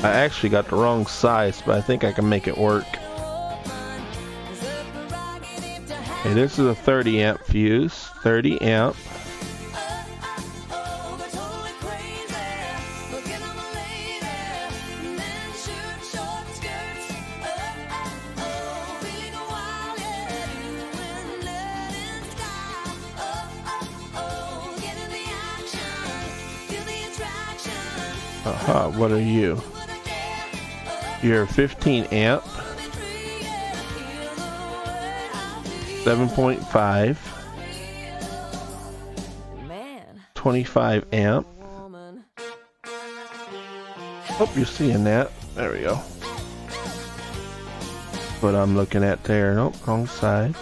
I actually got the wrong size, but I think I can make it work. Okay, this is a 30 amp fuse. 30 amp. Aha, what are you? You're 15 amp, 7.5, 25 amp. Hope you're seeing that. There we go. What I'm looking at there. Nope, wrong side.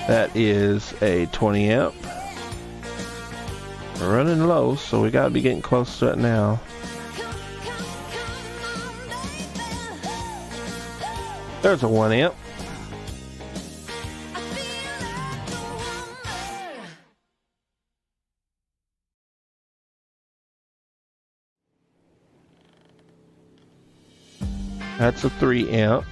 That is a 20 amp. We're running low, so we gotta be getting close to it now. There's a 1 amp. That's a 3 amp.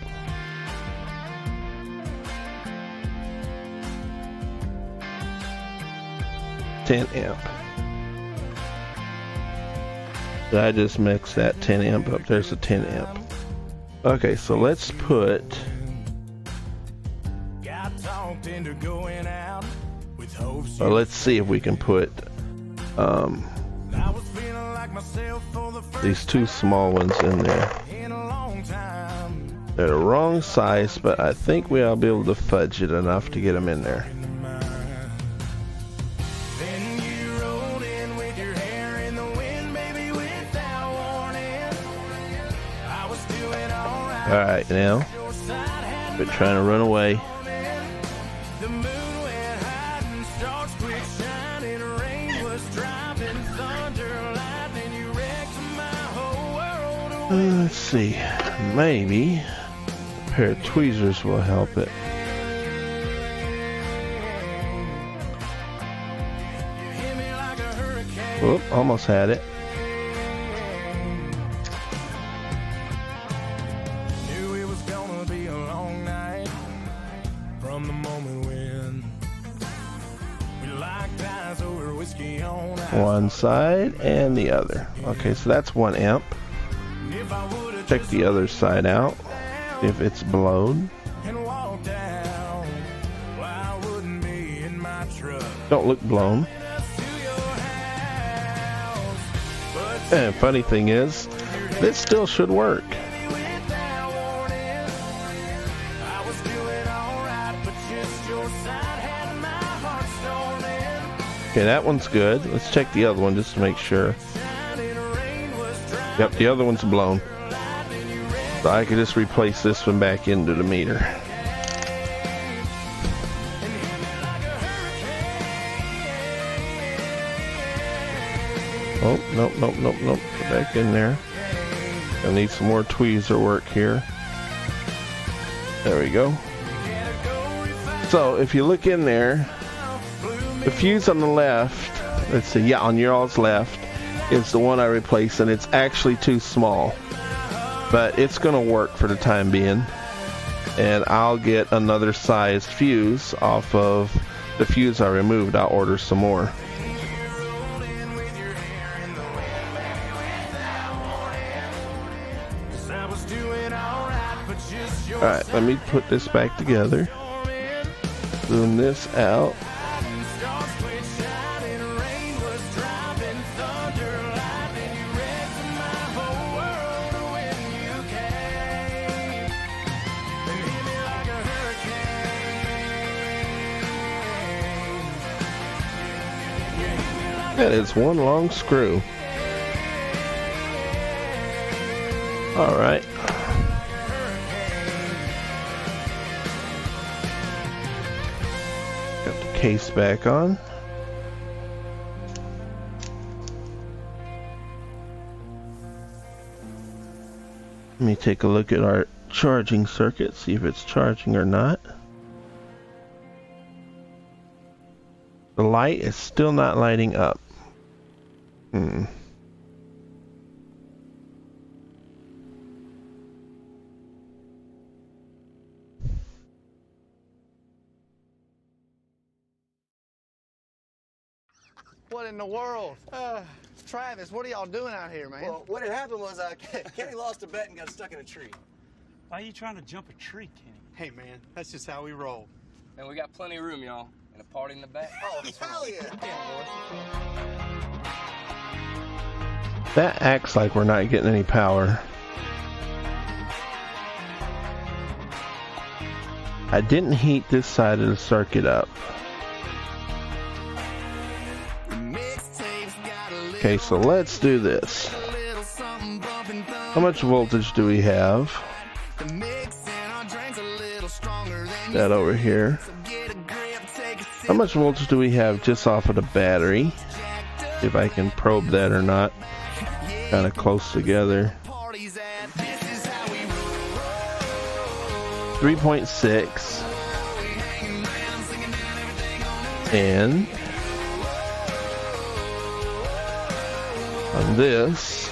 $10 amp. Did I just mix that 10 amp up? There's a 10 amp. Okay, so let's put let's see if we can put these 2 small ones in there. They're the wrong size, but I think we'll be able to fudge it enough to get them in there. Alright, now we're trying to run away. shining, rain was dropping, thunder, lightning, you wrecked my whole world. Let's see. Maybe a pair of tweezers will help it. Oop, almost had it. Knew it was gonna be a long night from the moment when we locked eyes over whiskey on ice. One side and the other. Okay, so that's 1 amp. If I would've Check the other side out. If it's blown. and walked down, well, I wouldn't be in my truck. Don't look blown. And funny thing is, this still should work. Okay, that one's good. Let's check the other one just to make sure. Yep, the other one's blown. So I could just replace this one back into the meter. Oh, nope. Put back in there. I need some more tweezer work here. There we go. So if you look in there, the fuse on the left, let's see, yeah, on your all's left, is the one I replaced, and it's actually too small. But it's gonna work for the time being. And I'll get another size fuse off of the fuse I removed. I'll order some more. Alright, let me put this back together. Zoom this out. That is one long screw. Alright. Got the case back on. Let me take a look at our charging circuit, see if it's charging or not. The light is still not lighting up. What in the world? Travis, what are y'all doing out here, man? Well, what had happened was Kenny lost a bet and got stuck in a tree. Why are you trying to jump a tree, Kenny? Hey, man, that's just how we roll. And we got plenty of room, y'all. And a party in the back. Oh, hell yeah. That acts like we're not getting any power. I didn't heat this side of the circuit up. Okay, so let's do this. How much voltage do we have? That over here. How much voltage do we have just off of the battery? See if I can probe that or not. Kind of close together. 3.6. And on this,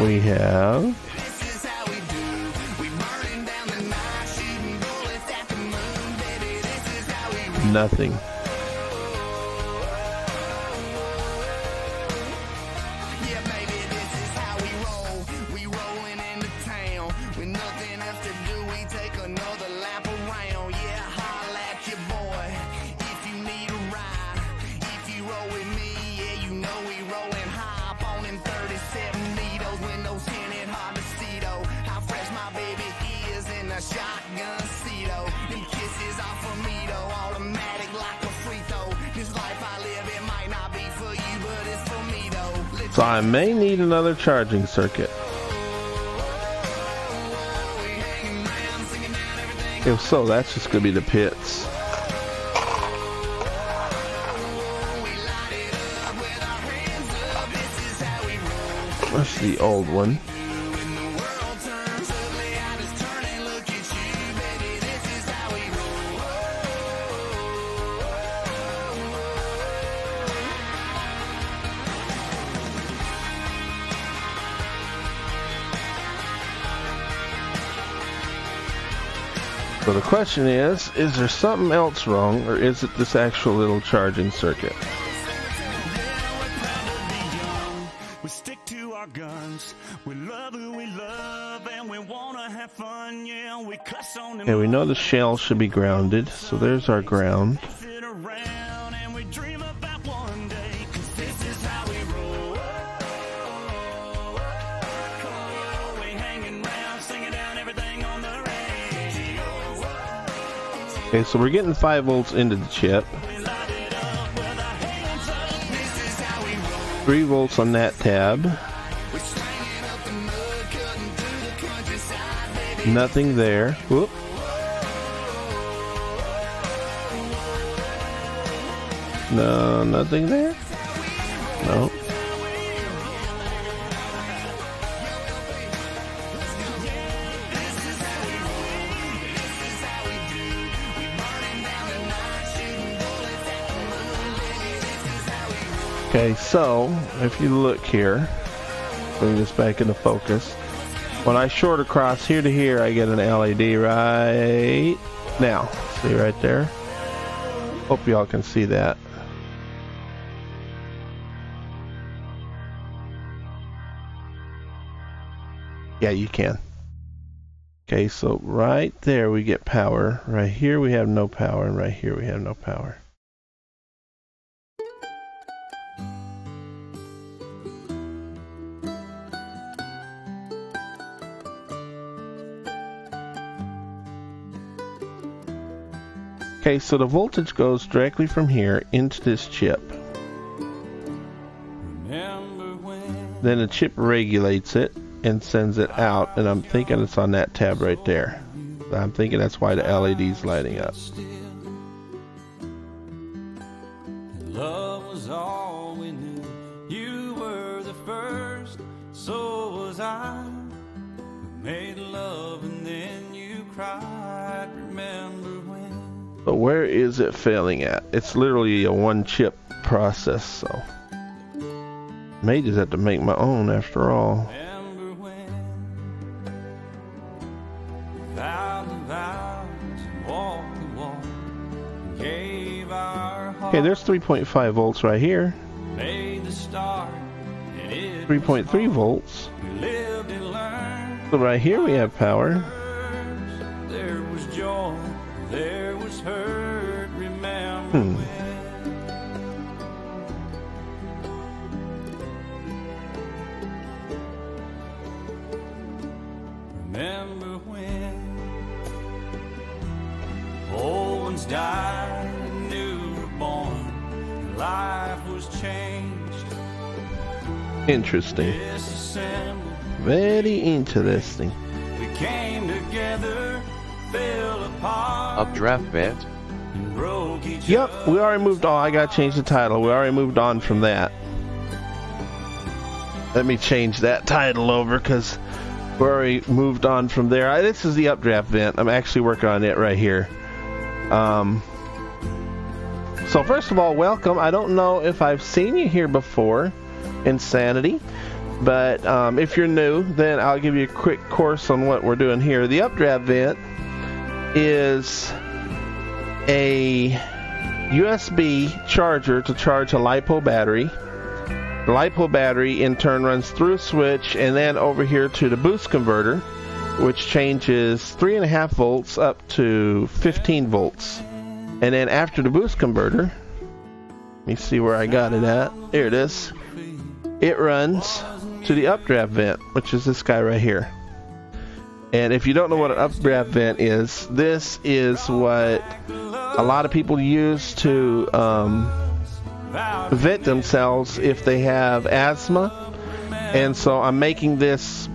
we have nothing. So I may need another charging circuit. If so, that's just going to be the pits. That's the old one. So the question is there something else wrong, or is it this actual little charging circuit? We stick to our guns. We love who we love, and we wanna have fun. Yeah, we cuss on them. Okay, we know the shell should be grounded, so there's our ground. Sit around and we dream about one day, 'cause this is how we roll. We hanging round, singing down everything on the radio. Okay, so we're getting 5 volts into the chip. 3 volts on that tab. Nothing there. Whoop. No, nothing there. No. Okay, so if you look here, bring this back into focus. When I short across here to here, I get an LED right now. See right there? Hope y'all can see that. Yeah, you can. Okay, so right there we get power. Right here we have no power, and right here we have no power. Okay, so the voltage goes directly from here into this chip. Then the chip regulates it and sends it out, and I'm thinking it's on that tab right there. I'm thinking that's why the LED's lighting up. Love was all we knew. You were the first, so was I. We made love and then you cried. Remember when? But where is it failing at? It's literally a one chip process, so may just have to make my own after all. Remember when? Vowed the vows and walked the walk, gave our heart. Okay, there's 3.5 volts right here. Made the start, and it 3.3 volts. we lived and learned. So right here we have power. There was joy, there was hurt. Remember when? Remember when old ones died and new were born, life was changed. Interesting. Disassembled, Very interesting. we came together, fell apart, Updraft vent. and broke each Yep, other. we already moved on. I gotta change the title. We already moved on from that. Let me change that title over because we already moved on from there. This is the updraft vent. I'm actually working on it right here. So first of all, welcome. I don't know if I've seen you here before, Insanity, but if you're new, then I'll give you a quick course on what we're doing here. The updraft vent is a USB charger to charge a LiPo battery. The LiPo battery in turn runs through a switch and then over here to the boost converter, which changes 3.5 volts up to 15 volts. And then after the boost converter, let me see where I got it at. Here it is. It runs to the updraft vent, which is this guy right here. And if you don't know what an updraft vent is, this is what a lot of people use to vent themselves if they have asthma. And so I'm making this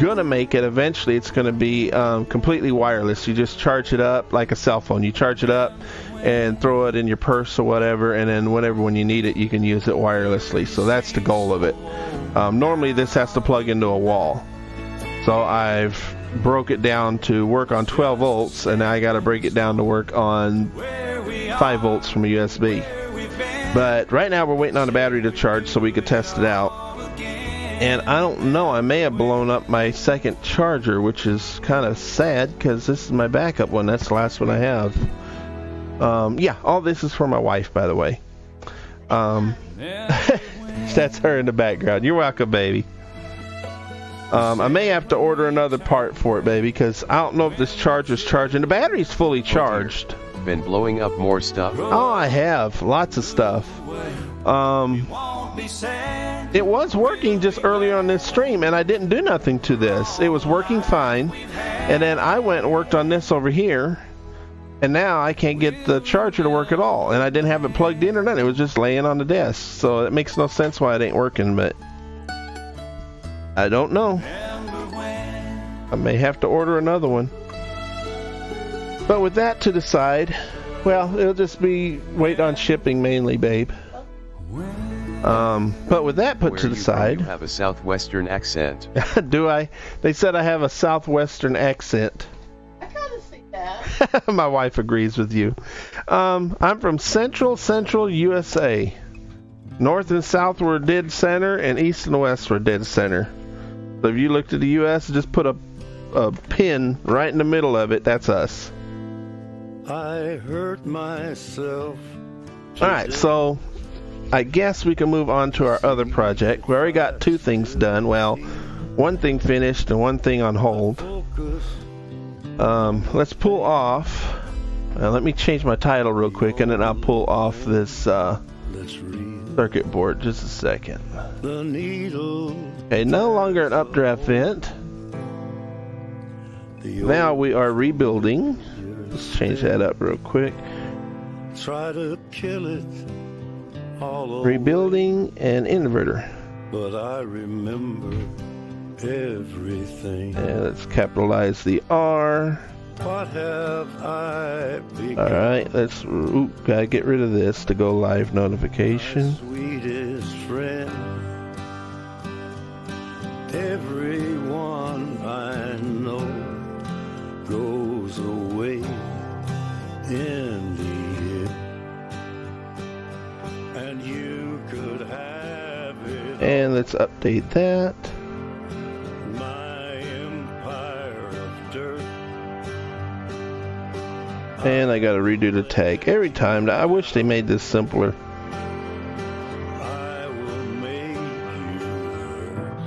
gonna make it eventually, it's gonna be completely wireless. You just charge it up like a cell phone. You charge it up and throw it in your purse or whatever, and then when you need it, you can use it wirelessly. So that's the goal of it. Normally this has to plug into a wall, so I've broke it down to work on 12 volts, and now I got to break it down to work on 5 volts from a USB. But right now we're waiting on the battery to charge so we could test it out. And I don't know, I may have blown up my second charger, which is kind of sad because this is my backup one. That's the last one I have. Yeah, all this is for my wife, by the way. That's her in the background. You're welcome, baby. I may have to order another part for it, baby, because I don't know if this charger's charging. The battery's fully charged. Been blowing up more stuff? Oh, I have. Lots of stuff. It was working just earlier on this stream, and I didn't do nothing to this. It was working fine. And then I went and worked on this over here, and now I can't get the charger to work at all. And I didn't have it plugged in or nothing. It was just laying on the desk. So it makes no sense why it ain't working, but I don't know. I may have to order another one. But with that to the side, well, it'll just be wait on shipping mainly, babe. But with that put to the side, you have a southwestern accent. do I? They said I have a southwestern accent. I kind of see that. My wife agrees with you. I'm from central USA. North and south were dead center, and east and west were dead center. So if you looked at the U.S., just put a pin right in the middle of it. That's us. I hurt myself. All right, so I guess we can move on to our other project. We already got 2 things done. Well, one thing finished and one thing on hold. Let's pull off. Let me change my title real quick, and then I'll pull off this circuit board. Just a second. Okay, no longer an updraft vent. Now we are rebuilding. Let's change that up real quick. Try to kill it all rebuilding an inverter. But I remember everything. And let's capitalize the R. What have I become? Alright, let's gotta get rid of this to go live notification. Sweetest friend. Everyone I know goes away in the end, and you could have it. And let's update that. My empire of dirt. And I gotta redo the tag every time. I wish they made this simpler. I will make you hurt.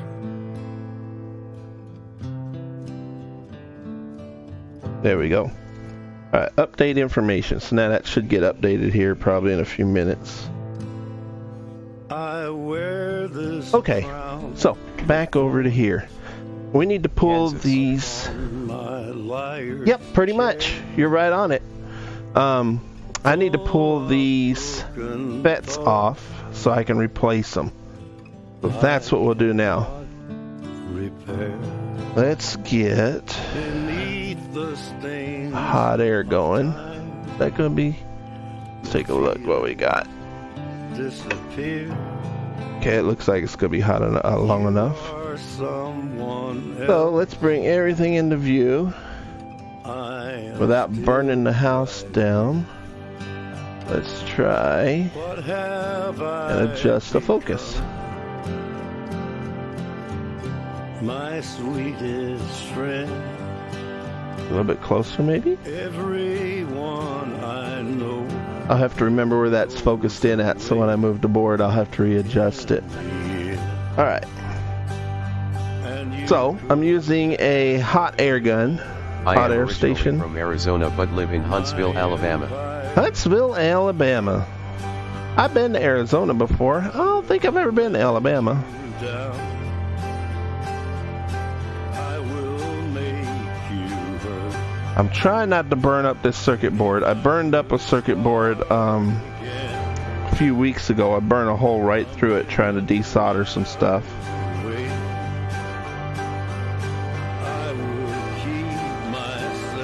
There we go. Alright, update information. So now that should get updated here probably in a few minutes. I wear this Okay, crown. so back over to here. We need to pull these. Yep, pretty much. You're right on it. I need to pull these FETs off so I can replace them. So that's what we'll do now. Let's get hot air going. Is that going to be? Let's take a look what we got. Okay, it looks like it's going to be hot long enough. So let's bring everything into view without burning the house down. Let's try and adjust the focus. My sweetest friend. A little bit closer maybe? Everyone I know. I'll have to remember where that's focused in at, so when I move the board I'll have to readjust it. Alright. So, I'm using a hot air gun. Hot air station. From Arizona but live in Huntsville, Alabama. Huntsville, Alabama. I've been to Arizona before. I don't think I've ever been to Alabama. I'm trying not to burn up this circuit board. I burned up a circuit board a few weeks ago. I burned a hole right through it trying to desolder some stuff.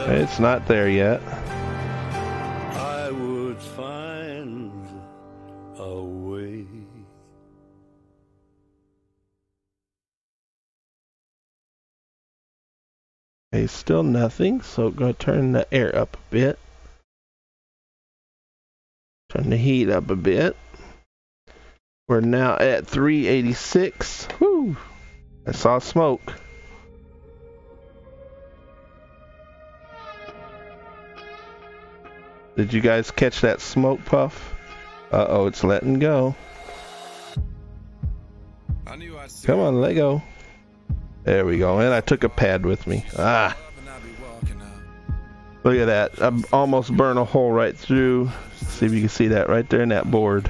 It's not there yet. I would find a way. Okay, still nothing, so go turn the air up a bit. Turn the heat up a bit. We're now at 386. Whew! I saw smoke. Did you guys catch that smoke puff? Uh-oh, it's letting go. Come on, let go. There we go. And I took a pad with me. Ah! Look at that. I almost burned a hole right through. See if you can see that right there in that board.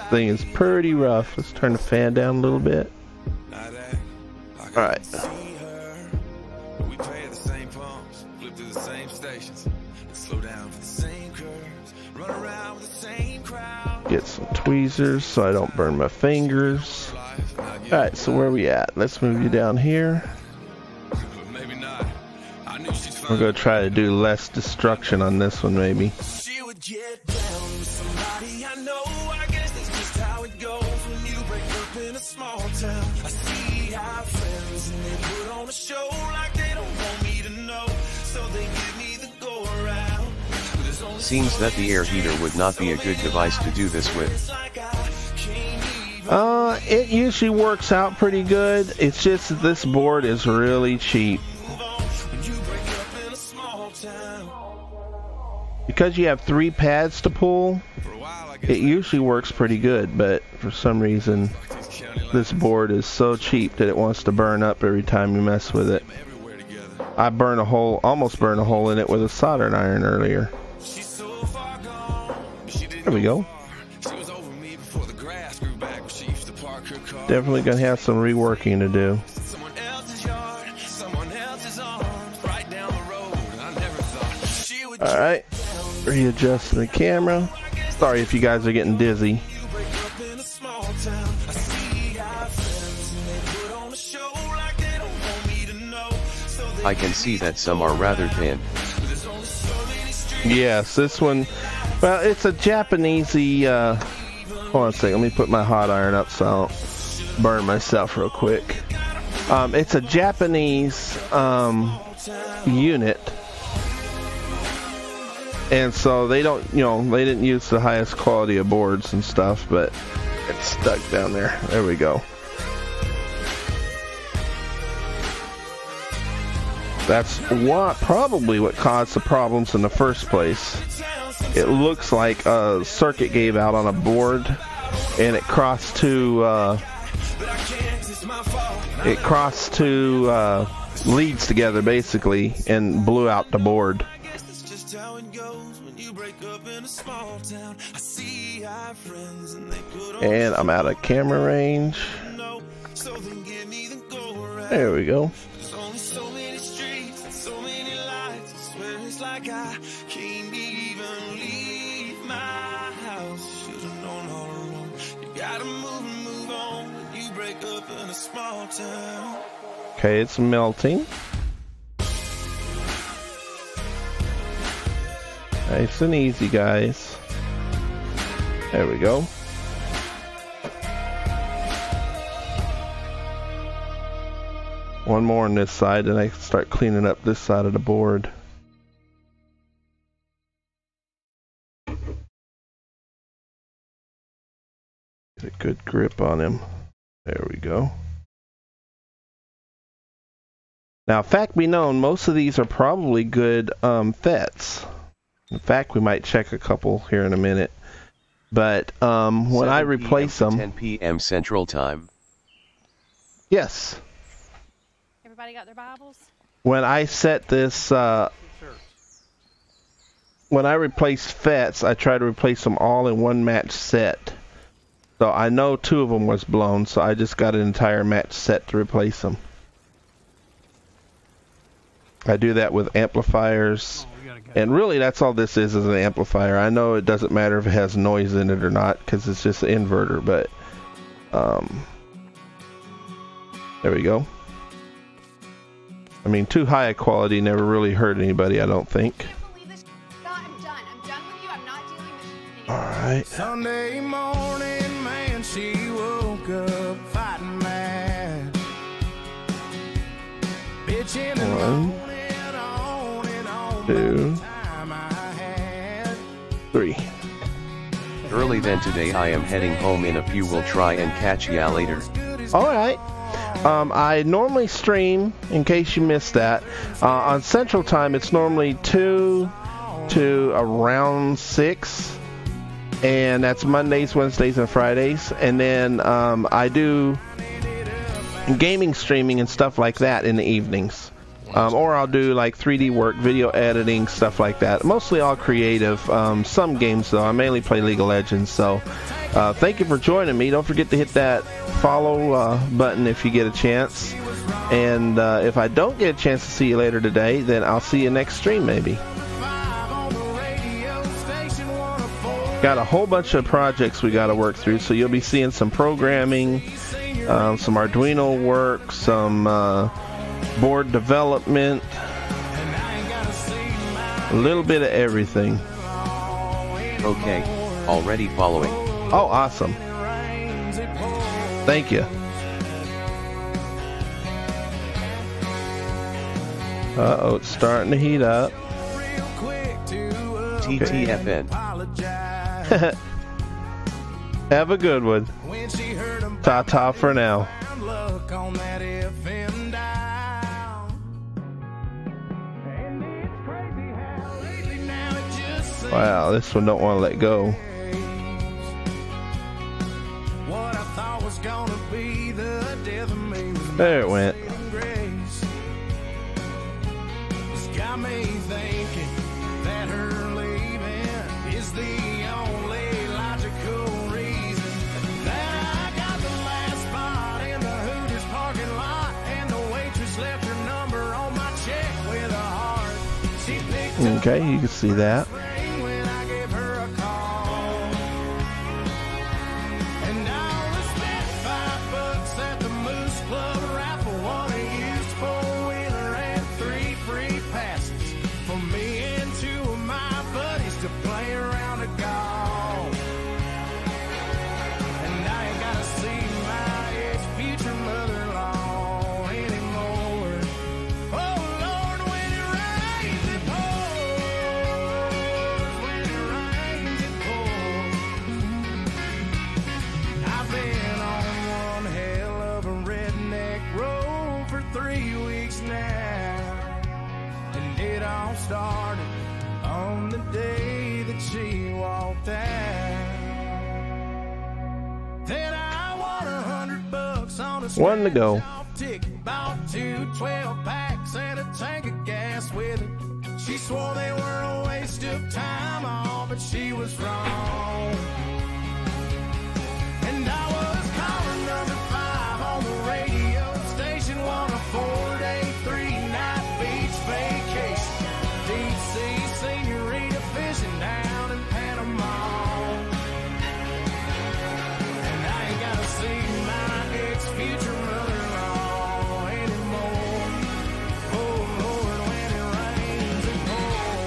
Thing is pretty rough. Let's turn the fan down a little bit. Alright. Get some tweezers so I don't burn my fingers. Alright, so where are we at? Let's move you down here. We're going to try to do less destruction on this one, maybe. Seems that the air heater would not be a good device to do this with. It usually works out pretty good. It's just that this board is really cheap. Because you have 3 pads to pull, it usually works pretty good, but for some reason this board is so cheap that it wants to burn up every time you mess with it. I burned a hole, almost burned a hole in it with a soldering iron earlier. There we go. Definitely gonna have some reworking to do. Alright, readjusting the camera. Sorry if you guys are getting dizzy. I can see that some are rather thin. Yes, this one, well, it's a Japanesey, hold on a second, let me put my hot iron up so I don't burn myself real quick. It's a Japanese unit, and so they don't, they didn't use the highest quality of boards and stuff, but it's stuck down there. There we go. That's probably what caused the problems in the first place. It looks like a circuit gave out on a board, and it crossed two leads together basically, and blew out the board. And I'm out of camera range. There we go. I can't even leave my house. Should've known all along. You gotta move on when you break up in a small town. Okay, it's melting. Nice and easy, guys. There we go. One more on this side, and I can start cleaning up this side of the board. Get a good grip on him. There we go. Now, fact be known, most of these are probably good FETs. In fact, we might check a couple here in a minute. But when I replace them... 10 p.m. Central Time. Yes. Everybody got their Bibles? When I set this... when I replace FETs, I try to replace them all in one match set. So I know 2 of them was blown, so I just got an entire match set to replace them. I do that with amplifiers, and really that's all this is an amplifier. I know it doesn't matter if it has noise in it or not, because it's just an inverter, but there we go. I mean, too high a quality never really hurt anybody, I don't think. I'm done. I'm done with you. I'm not dealing with you All right. Sunday morning, man, she woke up fighting mad. Bitching and moaning on 2, 3. Early then today I am heading home in a few. Will try and catch ya later. All right. I normally stream, in case you missed that, on Central Time. It's normally 2 to around 6, and that's Mondays, Wednesdays, and Fridays. And then I do gaming streaming and stuff like that in the evenings. Or I'll do like 3D work, video editing, stuff like that. Mostly all creative. Some games, though. I mainly play League of Legends. So thank you for joining me. Don't forget to hit that follow button if you get a chance. And if I don't get a chance to see you later today, then I'll see you next stream maybe. Got a whole bunch of projects we got to work through. So you'll be seeing some programming, some Arduino work, some board development, a little bit of everything. Okay, already following. Oh, awesome. Thank you. Uh-oh, it's starting to heat up. TTFN. Have a good one. Ta-ta for now. Wow, this one don't want to let go. There it went. Got me thinking that her leaving is the only logical reason that I got the last spot in the Hooters parking lot, and the waitress left her number on my check with a heart. She picked up. Okay, you can see that. Started on the day that she walked out. Then I won $100 on a one to go. Ticket, bought 2 12-packs and a tank of gas with it. She swore they were a waste of time, all but she was wrong. And I was caller number 5 on the radio station, won a 4-day, 3-night beach vacation. Deep-sea senorita fishing down in Panama. And I ain't gotta see my ex-future mother-in-law anymore. Oh, Lord, when it rains it pours.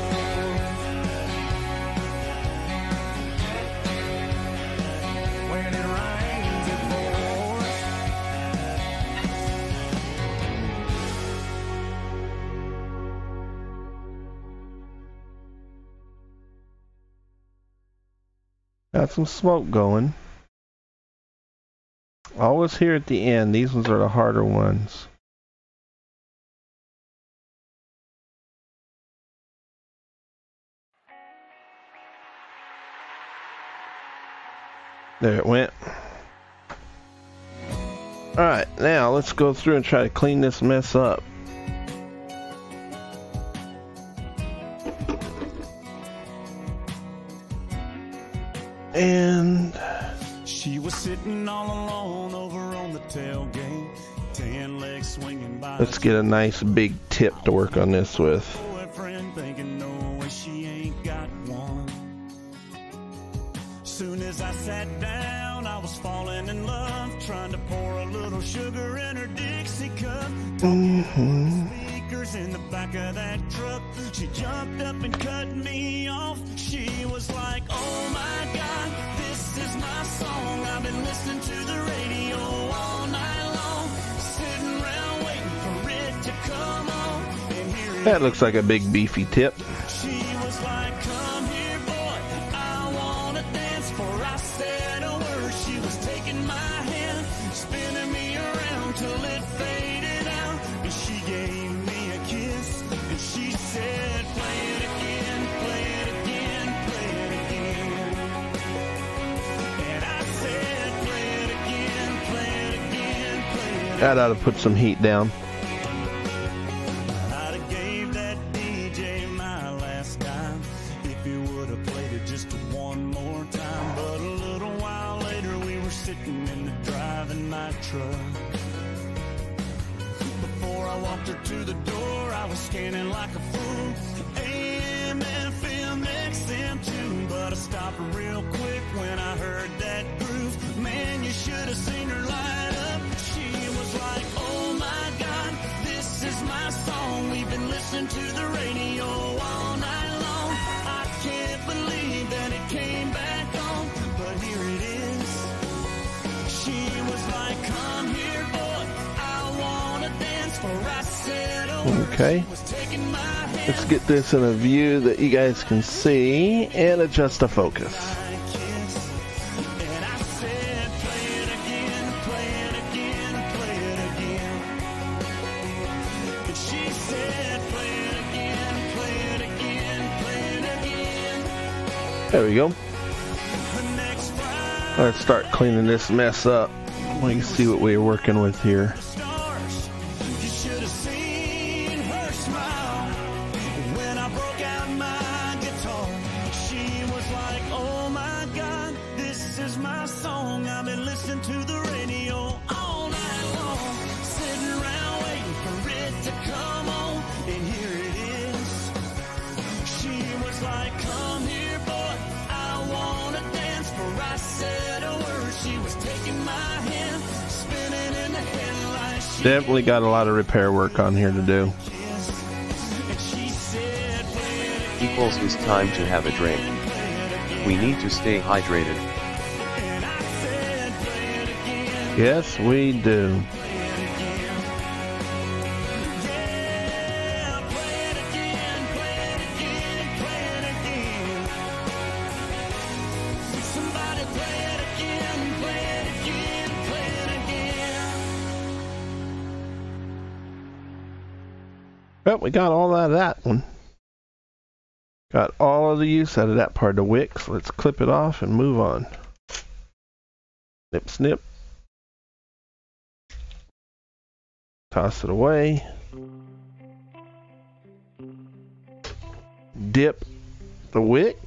When it rains it pours. Got some smoke going. Always here at the end. These ones are the harder ones. There it went. Alright, now let's go through and try to clean this mess up. And she was sitting all alone over on the tailgate, 10 legs swinging by. Let's get a nice big tip to work on this with. Boyfriend thinking no way she ain't got one. Soon as I sat down, I was falling in love, trying to pour a little sugar in her Dixie cup. Speaker was in the back of that truck. She jumped up and cut me off. She was like, oh my God, this is my song. I've been listening to the radio all night long, sitting around waiting for it to come on. And here it That looks like a big beefy tip. She was like, come here, boy, I wanna dance. For I said a word. She was taking my hand, spinning me around till it faded out. And she gave me a kiss, and she said, play it again, play it again, play it again. And I said, play it again, play it again, play it again. That ought to put some heat down. I'd have gave that DJ my last dime if he would have played it just one more time. But a little while later we were sitting in the driving my truck. Before I walked her to the door, I was scanning like a fool. AM, FM, XM too. But I stopped real quick when I heard that groove. Man, you should have seen her light up. She was like, oh my God, this is my song. We've been listening to the radio all night long. I can't believe that it came back on, but here it is. She was like, come here, boy, I wanna dance. For I said a word. Okay. She was taking my hand. Let's get this in a view that you guys can see and adjust the focus. And I said, play it again, play it again, play it again. And she said, play it again, play it again, play it again. There we go. The next Friday, Let's start cleaning this mess up. We can see what we're working with here. stars, you should have seen her smile when I broke out my guitar. She was like, oh my God, this is my song. I've been listening to the radio all night long, sitting around waiting for it to come on. And here it is. She was like, come here, boy, I wanna dance. For I said a word. She was taking my hand, spinning in the headlights. She Definitely got a lot of repair work on here to do. kissed, and she said, play it again, Equals it's time to have a drink. We need to stay hydrated. and I said, play it again, Yes, we do. yeah, play it again, play it again, play it again. Somebody play it again, play it again, play it again. Well, we got all out of that one. Got all of the use out of that part of the wick, so let's clip it off and move on. Snip, snip. Toss it away. Dip the wick.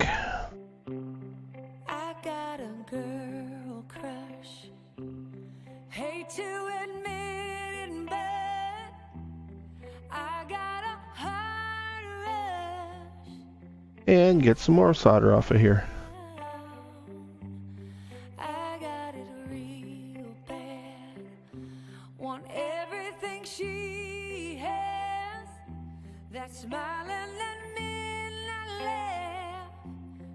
I got a girl crush. Hate to admit it, but I got a heart rush. And get some more solder off of here. I got it real bad. Want everything she has. That smiling and midnight laugh.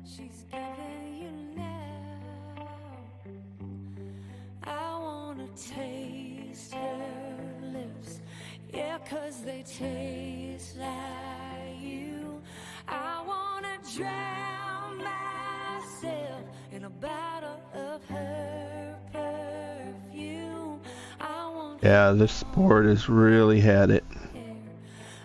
She's giving you now. I wanna taste her lips. Yeah, 'cause they taste like you. I wanna drown myself in a bottle of her perfume. I want Yeah, this sport has really had it. her.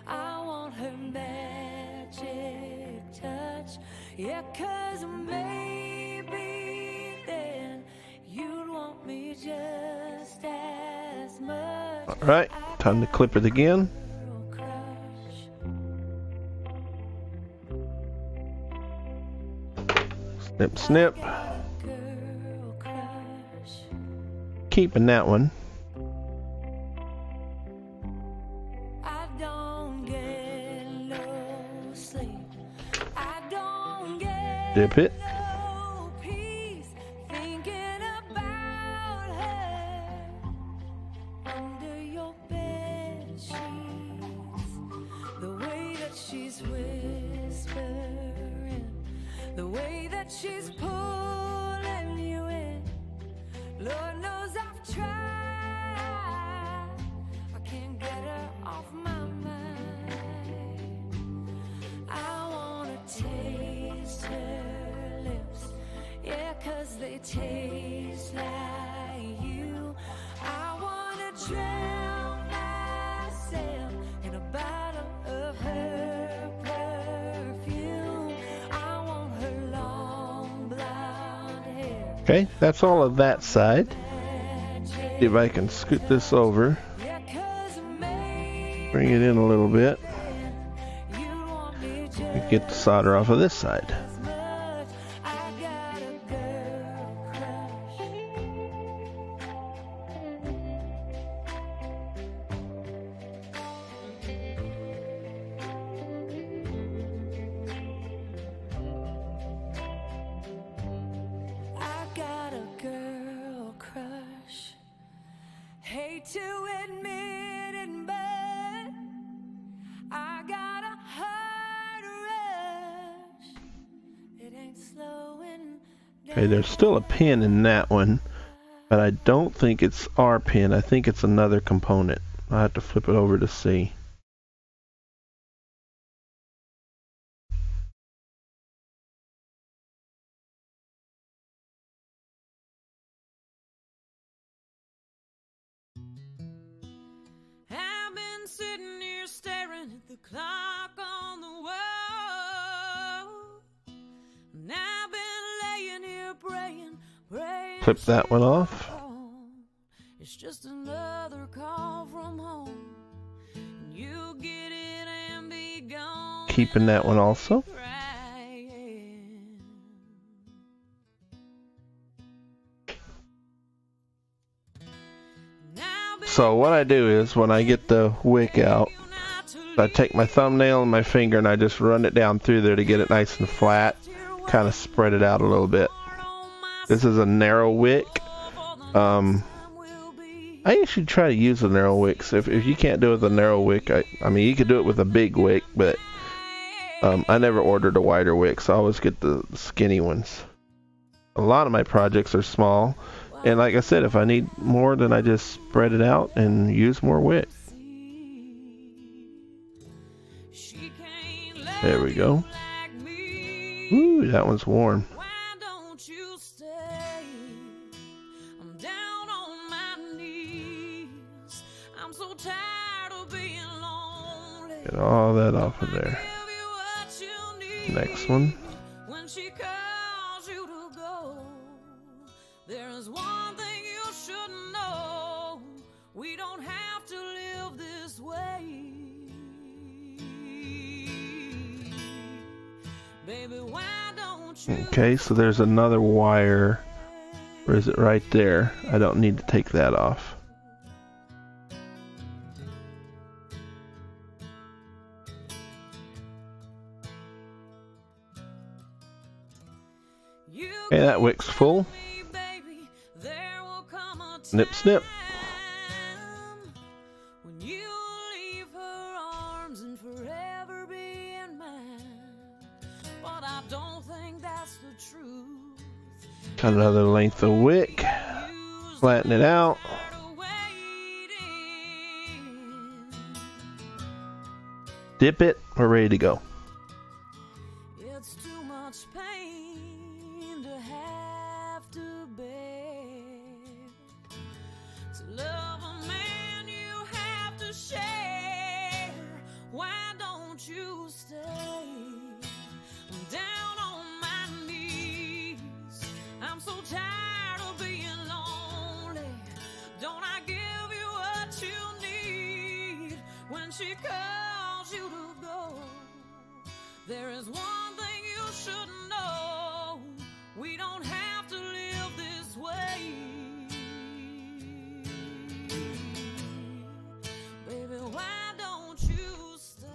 I want her magic touch. Yeah, 'cause maybe then you'd want me just as much. Alright, time to clip it again. Girl crush. Snip, snip. Girl crush. Keeping that one. I don't get no sleep. I don't get Dip it. no peace thinking about her under your bed sheets. they taste like you. I wanna drown myself in a bottle of her perfume. I want her long blonde hair. Okay, that's all of that side. See if I can scoot this over. Bring it in a little bit. Get the solder off of this side. I got a girl crush. Hate to admit it, but I got a heart rush. It ain't slowing down. Okay, there's still a pin in that one, but I don't think it's our pin. I think it's another component. I'll have to flip it over to see. I've been sitting here staring at the clock on the wall. And I've been laying here praying. Clip that one off. It's just another call from home. And you get it and be gone. Keeping that one also. So what I do is, when I get the wick out, I take my thumbnail and my finger and I just run it down through there to get it nice and flat. Kind of spread it out a little bit. This is a narrow wick. I usually try to use the narrow wicks. If you can't do it with a narrow wick, I mean, you could do it with a big wick, but I never ordered a wider wick, so I always get the skinny ones. A lot of my projects are small. And like I said, if I need more, then I just spread it out and use more wick. There we go. Ooh, that one's warm. Get all that off of there. Next one. There's one thing you should know. We don't have to live this way. Baby, why don't you? Okay, so there's another wire. Or is it right there? I don't need to take that off. Okay, that wick's full. Snip, snip. When you leave her arms and forever be in mine. But I don't think that's the truth. Got another length of wick. Flatten it out. Dip it. We're ready to go. It's too much pain to have to bear. To love a man you have to share. Why don't you stay? I'm down on my knees. I'm so tired of being lonely. Don't I give you what you need when she calls you to go? There is one thing you should know. We don't have to live this way. Baby, why don't you stay?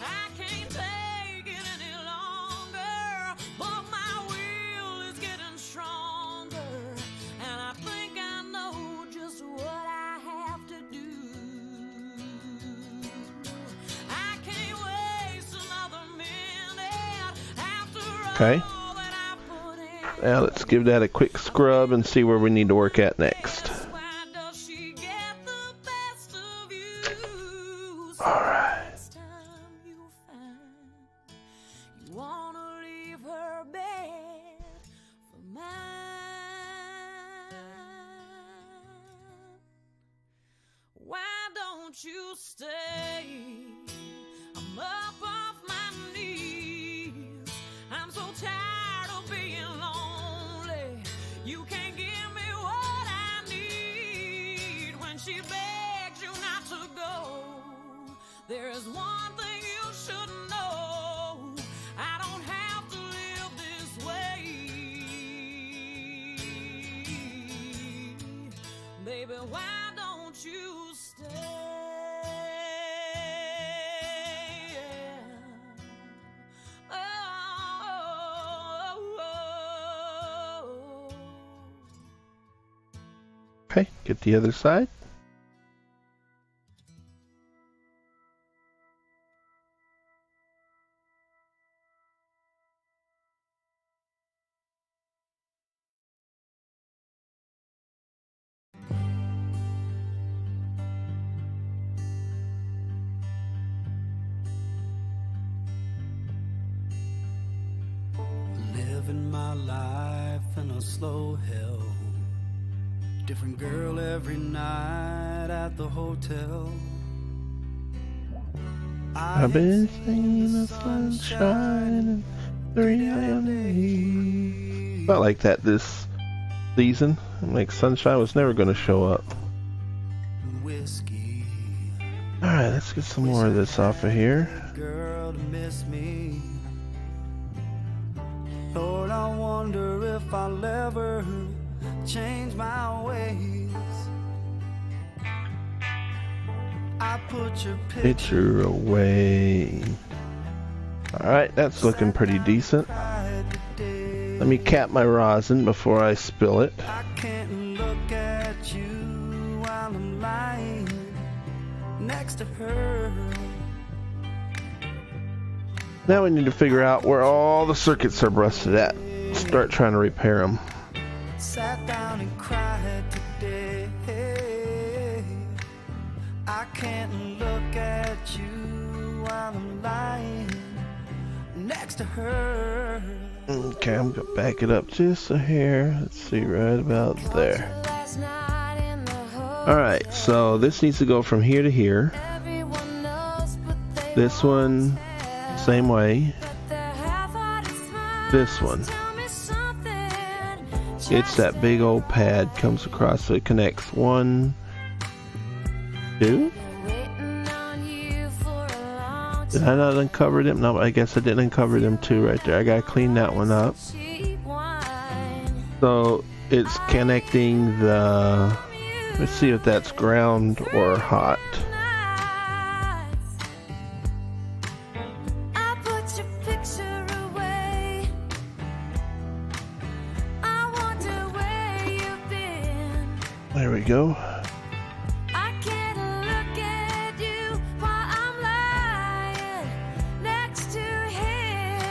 I can't take it any longer, but my will is getting stronger. And I think I know just what I have to do. I can't waste another minute after Okay. all that I put in. Now let's give that a quick scrub and see where we need to work at next. Why does she get the best of you? All right. Next time you find you wanna leave her bed. you stay? I'm up off my knees. I'm so tired of being lonely. You can't give me what I need. When she begs you not to go, there is one thing you should know. I don't have to live this way. Baby, why don't you stay? Okay, get the other side. Living my life in a slow hell. Different girl every night at the hotel. I've been singing the sunshine and 3 a.m. Not like that this season. Like sunshine was never going to show up. Whiskey. Alright, let's get some more of this off of here. Girl to miss me. Lord, I wonder if I'll ever change my ways. I put your Picture away. Alright, that's looking pretty decent. Let me cap my rosin before I spill it. I can't look at you while I'm lying next to her. Now we need to figure out where all the circuits are busted at. Start trying to repair them. Sat down and cried today. I can't look at you while I'm lying next to her. Okay, I'm gonna back it up just a hair. Let's see, right about there. Alright, so this needs to go from here to here. This one, same way. This one. It's that big old pad, comes across, so it connects 1, 2. Did I not uncover them? No, I guess I didn't uncover them too right there. I gotta clean that one up. So it's connecting the, let's see if that's ground or hot. There we go.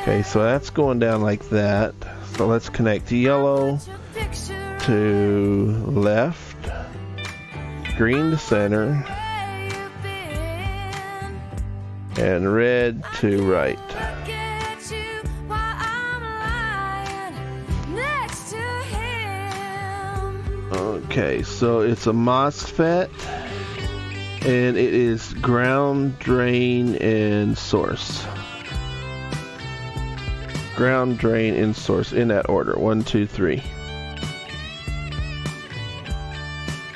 Okay, so that's going down like that. So let's connect yellow to left, green to center, and red to right. Okay, so it's a MOSFET, and it is ground, drain, and source. Ground, drain, and source in that order. 1, 2, 3.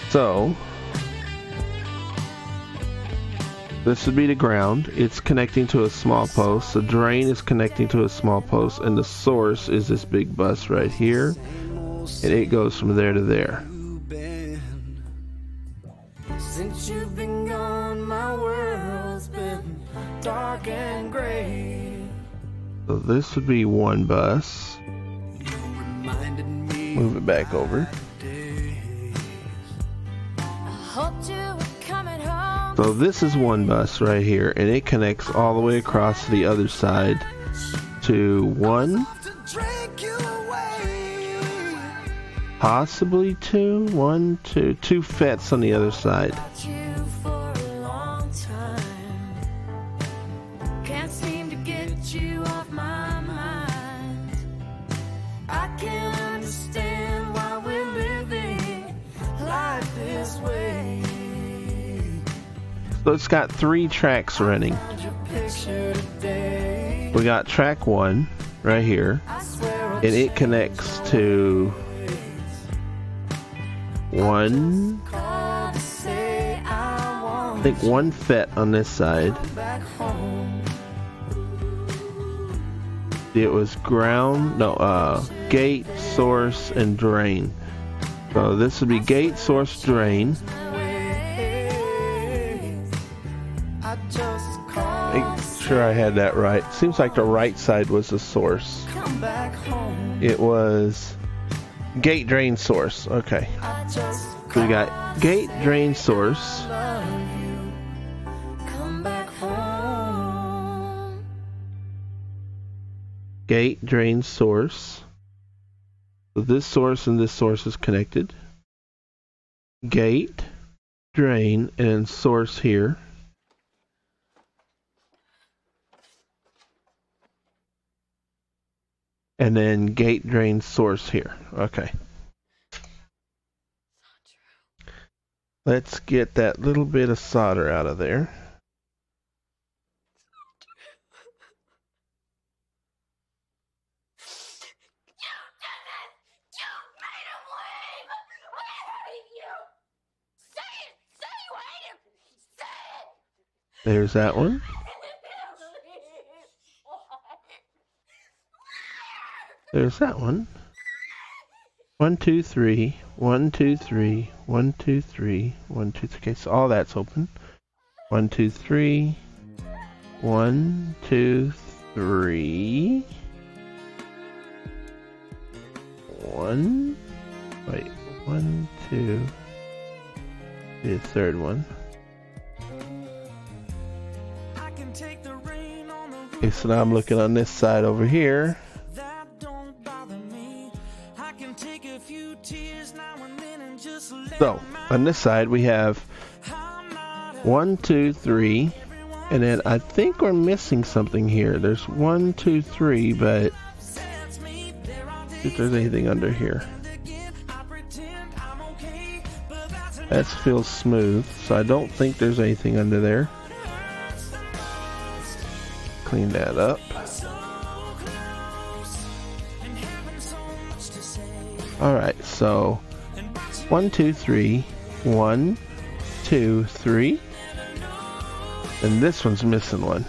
So this would be the ground. It's connecting to a small post. The drain is connecting to a small post, and the source is this big bus right here, and it goes from there to there. Since you've been gone, my world's been dark and gray. So this would be one bus. Move it back over. So this is one bus right here, and it connects all the way across to the other side to 1, possibly 2, 1, 2, 2 FETs on the other side. So it's got 3 tracks running. We got track 1 right here, and it connects to one, I think one FET on this side. It was ground, no, gate, source, and drain. So this would be gate, source, drain. Make sure I had that right. Seems like the right side was the source. It was gate, drain, source. Okay. So we got gate, drain, source. Gate, drain, source. So this source and this source is connected. Gate, drain, and then source here. And then gate, drain, source here. Okay. Let's get that little bit of solder out of there. There's that one. There's that one. 1, 2, 3. 1, 2, 3. 1, 2, 3. 1, 2, 3. Okay, so all that's open. 1, 2, 3. 1, 2, 3. 1. Wait. 1, 2. The third one. Okay, so now I'm looking on this side over here. So on this side we have 1, 2, 3, and then I think we're missing something here. There's 1, 2, 3, but if there's anything under here. That feels smooth, so I don't think there's anything under there. Clean that up. Alright, so 1, 2, 3. 1, 2, 3. And this one's missing one.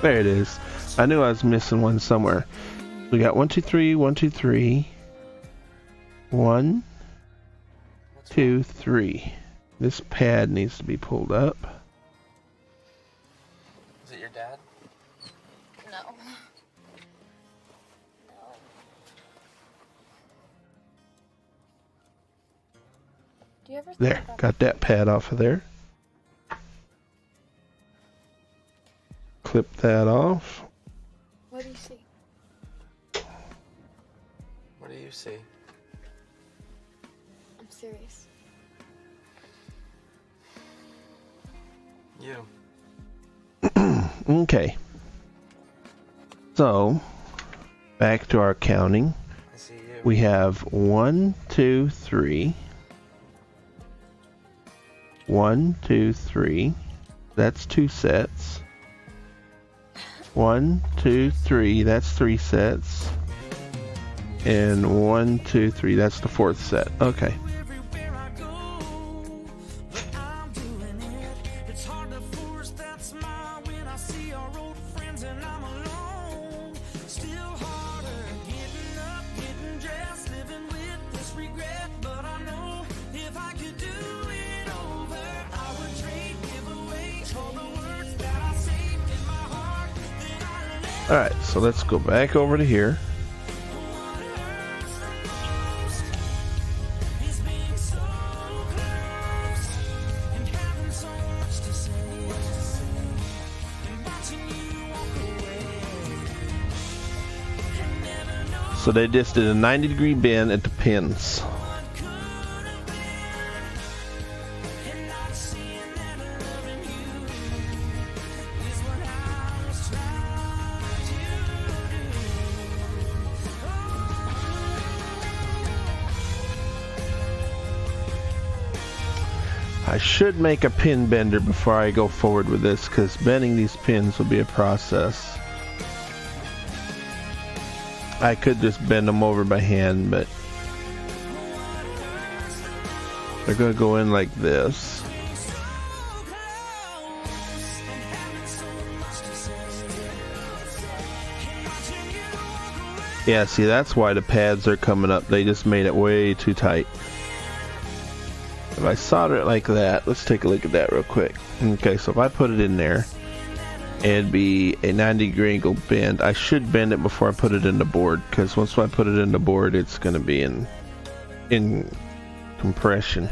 There it is. I knew I was missing one somewhere. We got 1, 2, 3, 1, 2, 3. 1, 2, 3. This pad needs to be pulled up. Is it your dad? No. No. Do you ever There, got that pad off of there. Clip that off. What do you see? What do you see? I'm serious. You. Okay. So, back to our counting. I see you. We have 1, 2, 3. 1, 2, 3. That's 2 sets. 1, 2, 3. That's 3 sets. And 1, 2, 3. That's the 4th set. Okay. Alright, so let's go back over to here. So they just did a 90-degree bend at the pins. I should make a pin bender before I go forward with this, because bending these pins will be a process. I could just bend them over by hand, but they're going to go in like this. Yeah, see, that's why the pads are coming up. They just made it way too tight. If I solder it like that, let's take a look at that real quick. Okay, so if I put it in there, it'd be a 90-degree angle bend. I should bend it before I put it in the board, because once I put it in the board, it's going to be in compression.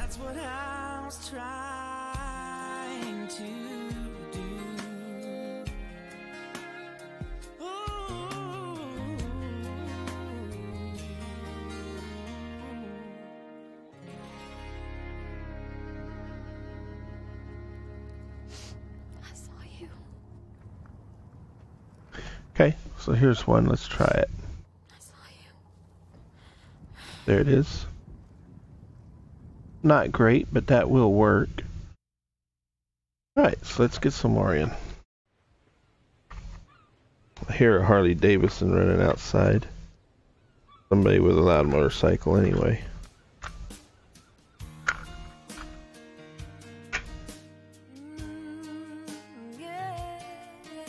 Okay, so here's one. Let's try it. There it is. Not great, but that will work. Alright, so let's get some more in. I hear a Harley Davidson running outside. Somebody with a loud motorcycle anyway.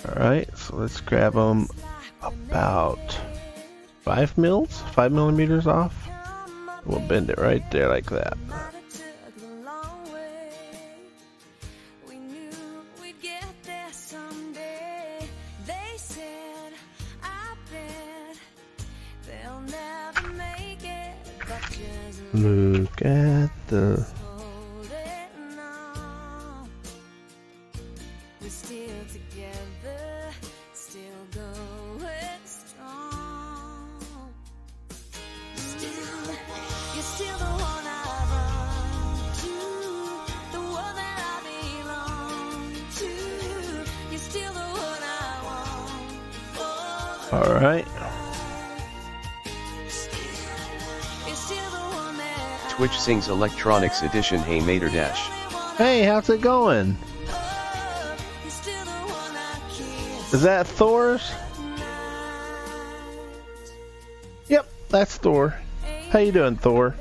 Alright, so let's grab them about 5 millimeters off. We'll bend it right there like that. Look at the... Alright. Twitch sings Electronics Edition. Hey Mater Dash. Hey, how's it going? Is that Thor's? Yep, that's Thor. How you doing, Thor?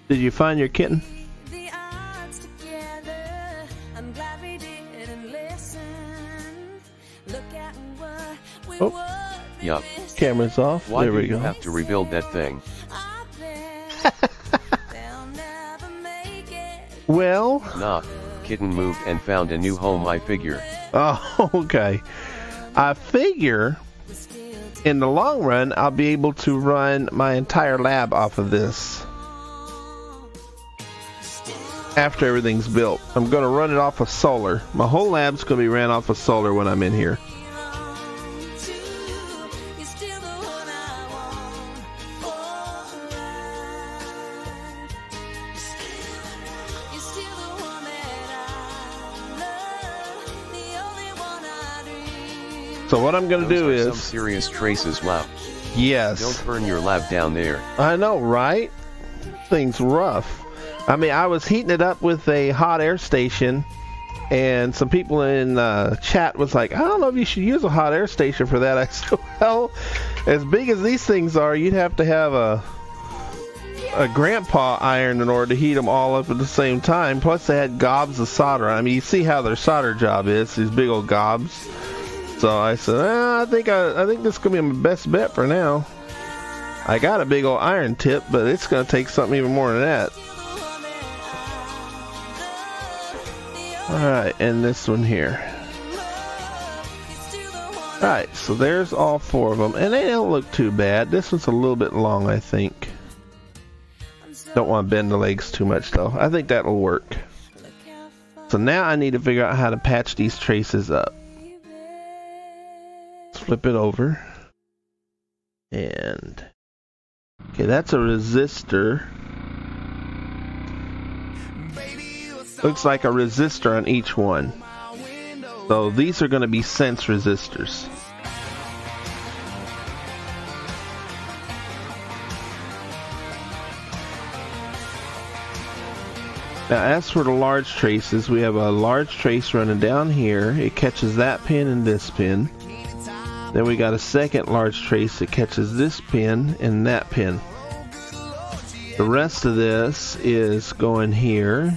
Did you find your kitten? Oh, yup. Camera's off. Why there we do you go. have to rebuild that thing? Well, Nah, kitten moved and found a new home, I figure. oh, okay. I figure in the long run I'll be able to run my entire lab off of this. After everything's built, I'm going to run it off of solar. My whole lab's going to be ran off of solar when I'm in here. So what I'm going to do is... some serious traces, wow. Yes. Don't burn your lab down there. I know, right? Thing's rough. I mean, I was heating it up with a hot air station, and some people in chat was like, I don't know if you should use a hot air station for that. I said, well, as big as these things are, you'd have to have a grandpa iron in order to heat them all up at the same time. Plus, they had gobs of solder. I mean, you see how their solder job is, these big old gobs. So I said, I think this is going to be my best bet for now. I got a big old iron tip, but it's going to take something even more than that. Alright, and this one here. Alright, so there's all 4 of them. And they don't look too bad. This one's a little bit long, I think. Don't want to bend the legs too much, though. I think that'll work. So now I need to figure out how to patch these traces up. Let's flip it over. And... okay, that's a resistor. Looks like a resistor on each one. So these are going to be sense resistors. Now as for the large traces, we have a large trace running down here. It catches that pin and this pin. Then we got a second large trace that catches this pin and that pin. The rest of this is going here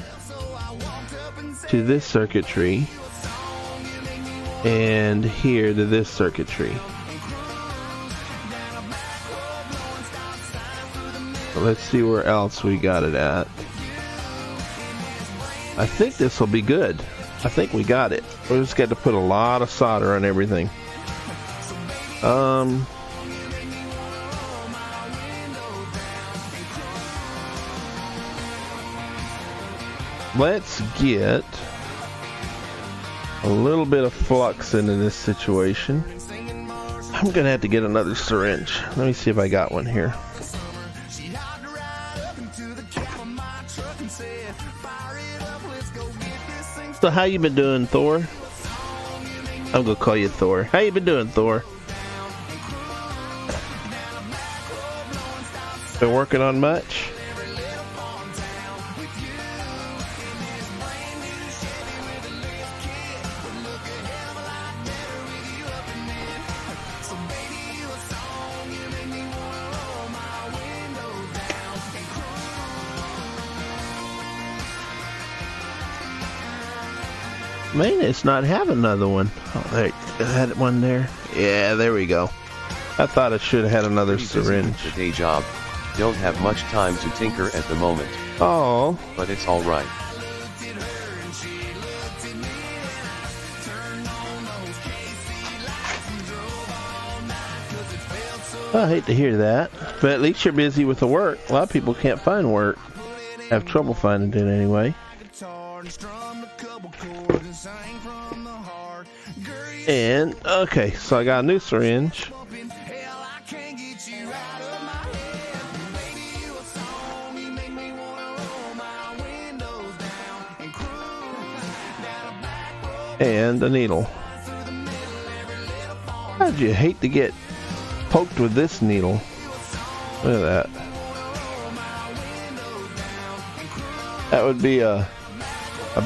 to this circuitry and here to this circuitry. So let's see where else we got it at. I think this will be good. I think we got it. We just got to put a lot of solder on everything. Let's get a little bit of flux into this situation. I'm gonna have to get another syringe. Let me see if I got one here. So how you been doing, Thor? I'm gonna call you Thor. How you been doing, Thor? Been working on much? Man, it's not having another one. Oh, there, I had one there. Yeah, there we go. I thought I should have had another syringe. The day job. Don't have much time to tinker at the moment. Oh. But it's all right. I hate to hear that, but at least you're busy with the work. A lot of people can't find work. Have trouble finding it anyway. And, okay, so I got a new syringe. And a needle. How'd you hate to get poked with this needle? Look at that. That would be a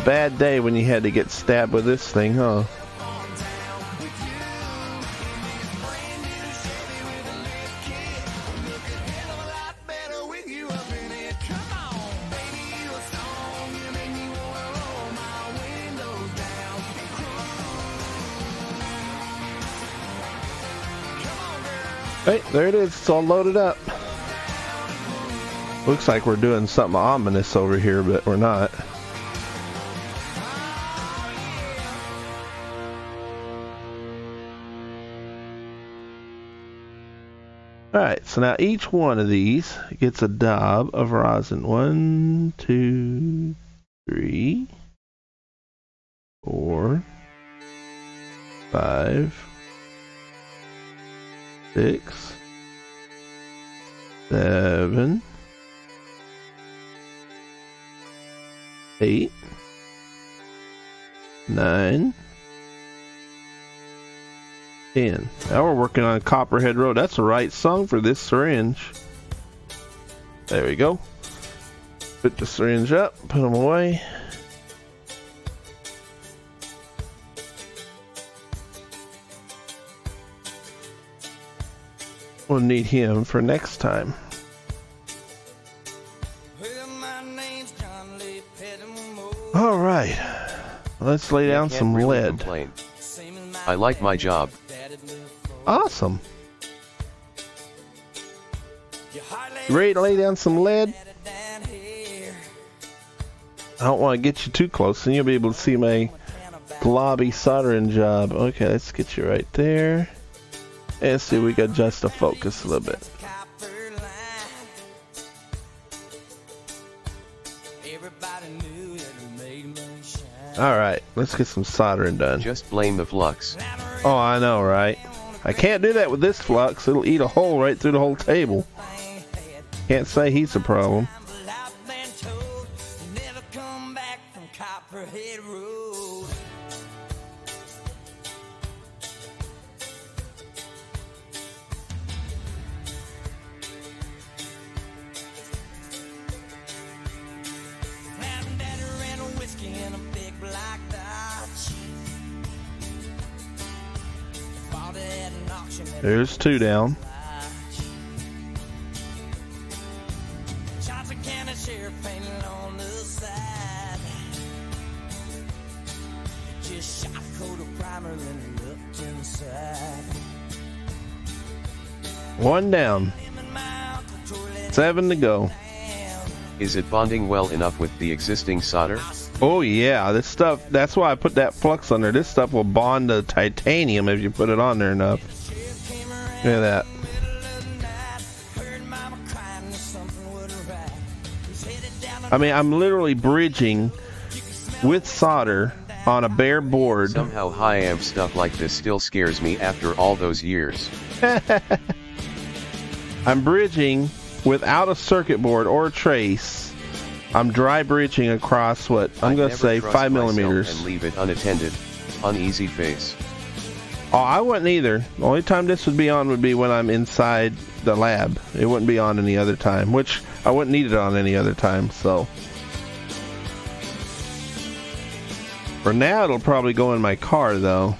bad day when you had to get stabbed with this thing, huh? Right, there it is. It's all loaded up. Looks like we're doing something ominous over here, but we're not. Alright, so now each one of these gets a daub of rosin. 1, 2, 3, 4, 5, 6, 7, 8, 9, 10. Now we're working on Copperhead Road. That's the right song for this syringe. There we go. Put the syringe up, put them away. We'll need him for next time. All right, let's lay down some lead. Complain. I like my job. Awesome. You ready to lay down some lead? I don't want to get you too close, and you'll be able to see my globby soldering job. Okay, let's get you right there. And see, we got just to focus a little bit. Alright, let's get some soldering done. Just blame the flux. Oh, I know, right? I can't do that with this flux. It'll eat a hole right through the whole table. Can't say he's a problem. There's 2 down. One down. 7 to go. Is it bonding well enough with the existing solder? Oh yeah, this stuff, that's why I put that flux on there. This stuff will bond to titanium if you put it on there enough. Look at that. I mean, I'm literally bridging with solder on a bare board. Somehow high amp stuff like this still scares me after all those years. I'm bridging without a circuit board or a trace. I'm dry bridging across what I'm going to say 5 millimeters. And leave it unattended. Uneasy face. Oh, I wouldn't either. The only time this would be on would be when I'm inside the lab. It wouldn't be on any other time, which I wouldn't need it on any other time, so. For now, it'll probably go in my car, though.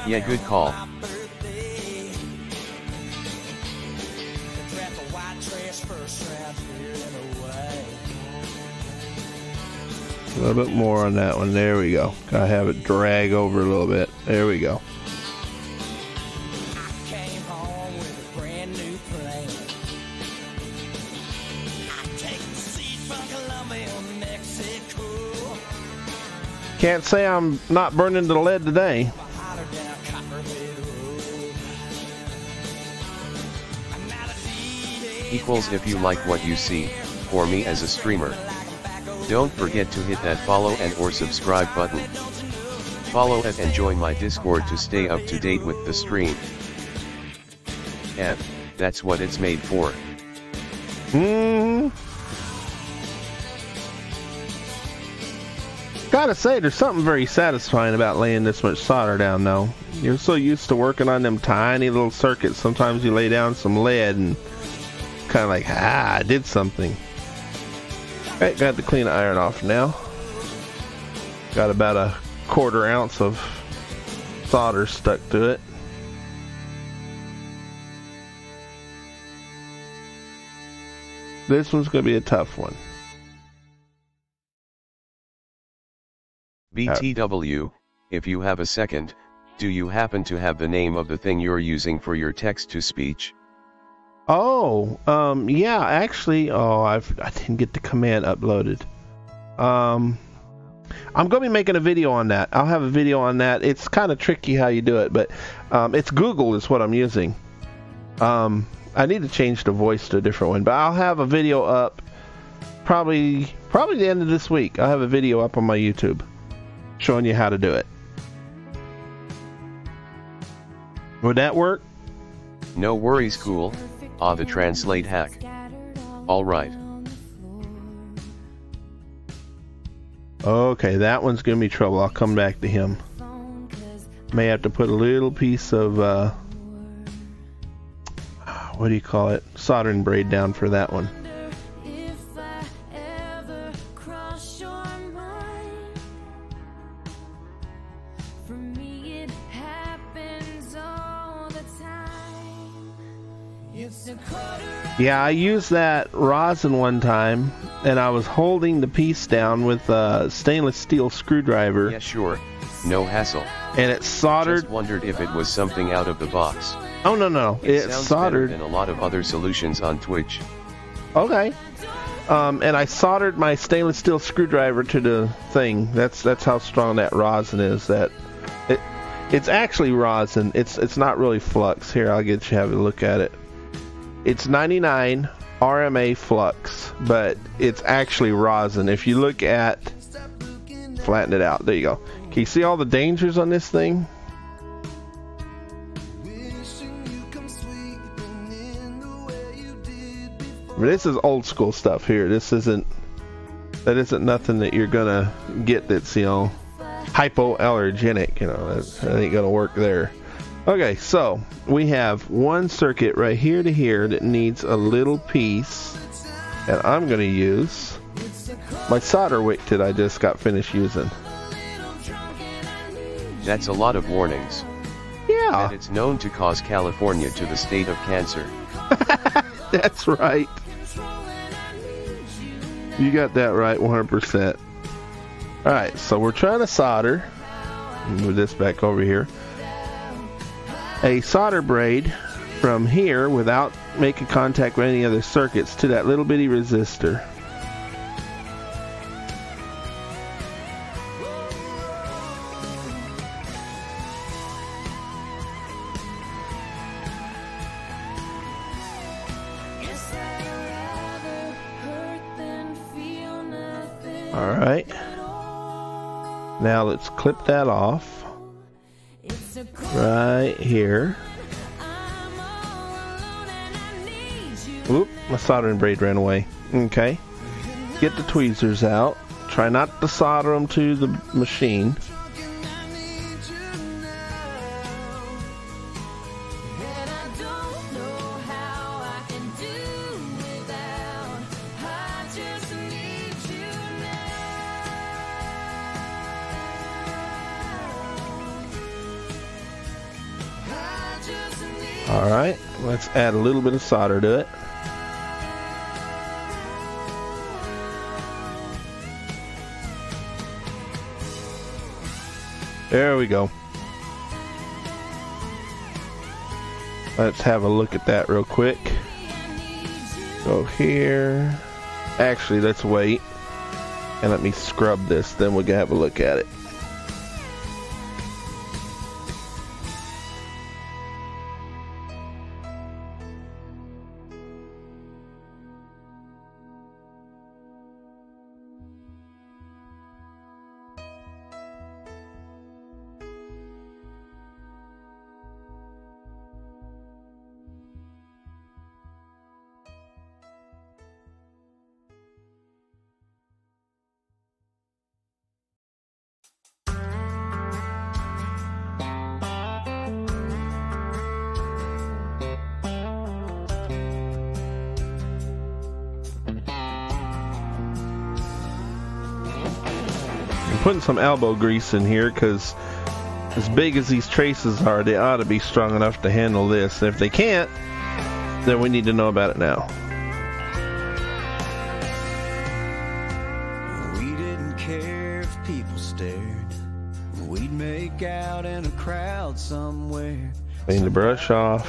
Yeah, good call. A little bit more on that one. There we go. Gotta have it drag over a little bit. There we go. Can't say I'm not burning the lead today. Equals if you like what you see, for me as a streamer. Don't forget to hit that follow and or subscribe button. Follow and join my Discord to stay up to date with the stream. That's what it's made for. Gotta say, there's something very satisfying about laying this much solder down, though. You're so used to working on them tiny little circuits. Sometimes you lay down some lead and kind of like, I did something. Alright, got the clean iron off now. Got about a 1/4 ounce of solder stuck to it. This one's going to be a tough one. BTW, if you have a second, do you happen to have the name of the thing you're using for your text-to-speech? Oh, yeah, actually, I didn't get the command uploaded. I'm going to be making a video on that. I'll have a video on that. It's kind of tricky how you do it, but it's Google is what I'm using. I need to change the voice to a different one, but I'll have a video up probably the end of this week. I'll have a video up on my YouTube showing you how to do it. Would that work? No worries, cool. The translate hack. Alright. Okay, that one's gonna be trouble. I'll come back to him. May have to put a little piece of what do you call it? Soldering braid down for that one. Yeah, I used that rosin one time, and I was holding the piece down with a stainless steel screwdriver. Yeah, sure. No hassle. And it soldered. Just wondered if it was something out of the box. Oh, no. It sounds soldered. better than a lot of other solutions on Twitch. Okay. And I soldered my stainless steel screwdriver to the thing. That's how strong that rosin is. It's actually rosin. It's not really flux. Here, I'll get you to have a look at it. It's 99 RMA flux, but it's actually rosin. If you look at, flatten it out. There you go. Can you see all the dangers on this thing? This is old school stuff here. That isn't nothing that you're gonna get that's, hypoallergenic. That ain't gonna work there. Okay, so we have one circuit right here to here that needs a little piece, and I'm going to use my solder wick that I just got finished using. That's a lot of warnings. Yeah. And it's known to cause California to the state of cancer. That's right. You got that right 100%. Alright, so we're trying to solder. Move this back over here. A solder braid from here without making contact with any other circuits to that little bitty resistor. Alright. Now let's clip that off. Right here. Oop, my soldering braid ran away. Okay. Get the tweezers out. Try not to solder them to the machine. Alright, let's add a little bit of solder to it. There we go. Let's have a look at that real quick. Go here. Actually, let's wait. And let me scrub this, then we'll have a look at it. Putting some elbow grease in here because as big as these traces are, they ought to be strong enough to handle this. And if they can't, then we need to know about it now. We didn't care if people stared. We'd make out in a crowd somewhere. Clean the brush off.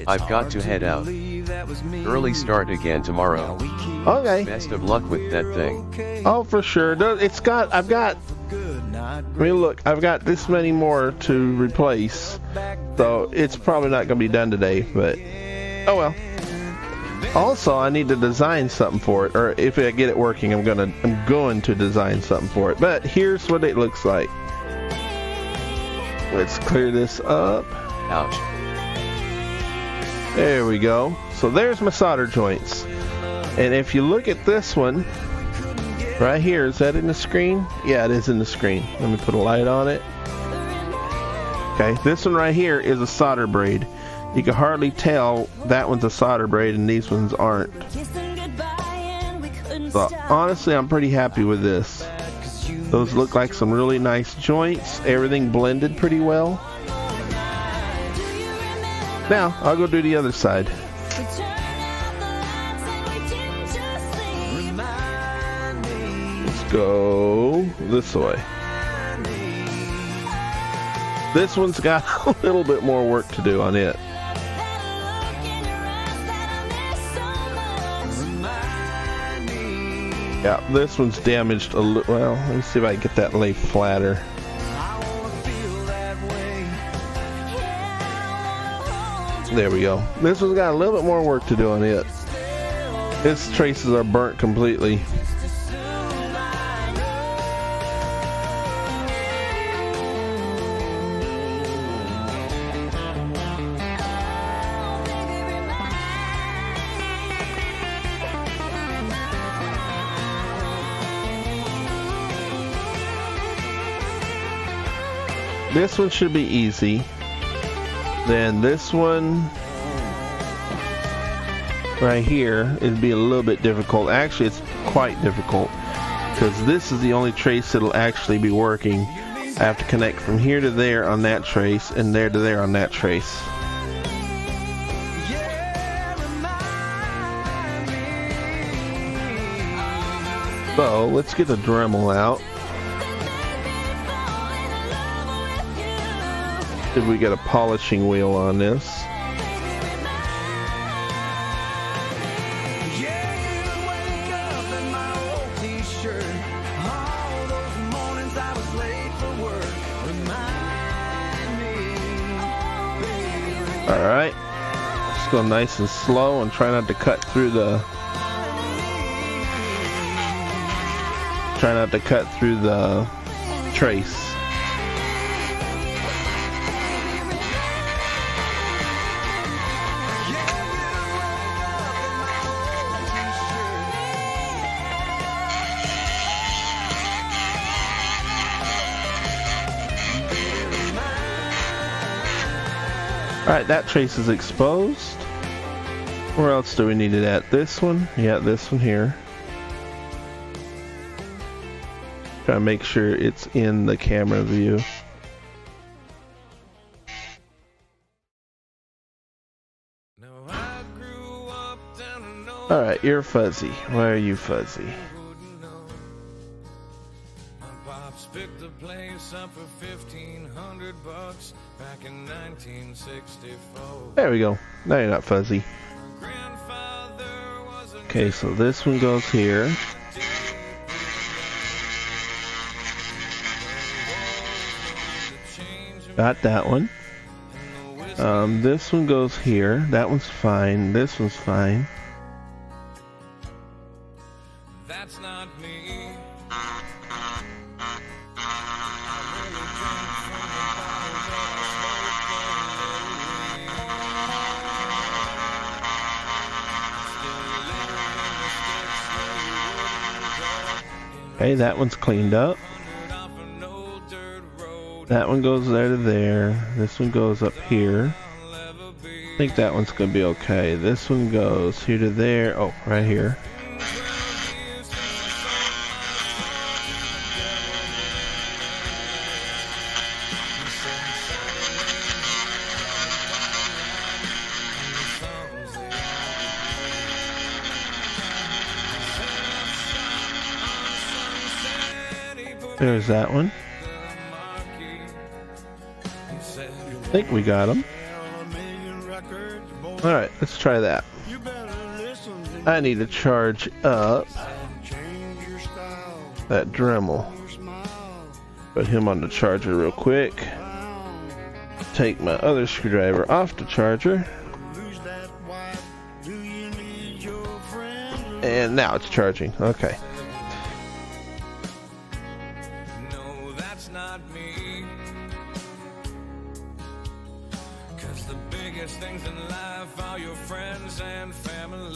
I've got to head out. Early start again tomorrow. Okay. Best of luck with that thing. Oh, for sure. It's got, I've got, I mean, look, I've got this many more to replace. So it's probably not going to be done today, but oh well. Also, I need to design something for it, or if I get it working, I'm going to design something for it. But here's what it looks like. Let's clear this up. Ouch. There we go. So there's my solder joints. And if you look at this one, right here, is that in the screen? Yeah, it is in the screen. Let me put a light on it. Okay, this one right here is a solder braid. You can hardly tell that one's a solder braid and these ones aren't. So honestly, I'm pretty happy with this. Those look like some really nice joints. Everything blended pretty well. Now, I'll go do the other side. Let's go this way. This one's got a little bit more work to do on it. Yeah, this one's damaged a little. Well, let me see if I can get that lay flatter. There we go. This one's got a little bit more work to do on it. Its traces are burnt completely. This one should be easy. Then this one, right here, it'd be a little bit difficult. Actually, it's quite difficult because this is the only trace that'll actually be working. I have to connect from here to there on that trace and there to there on that trace. So let's get the Dremel out. Did we get a polishing wheel on this? Alright, just go nice and slow and try not to cut through the trace. Alright, that trace is exposed. Where else do we need it at? This one? Yeah, this one here. Try to make sure it's in the camera view. Alright, you're fuzzy. Why are you fuzzy? Picked the place up for $1,500 back in 1964. There we go. Now you're not fuzzy. Okay, so this one goes here. Got that one. This one goes here. That one's fine. This one's fine. That's not me. Okay, that one's cleaned up. That one goes there to there. This one goes up here. I think that one's gonna be okay. This one goes here to there. Oh, right here. There's that one. I think we got them. Alright, let's try that. I need to charge up that Dremel. Put him on the charger real quick. Take my other screwdriver off the charger. And now it's charging. Okay.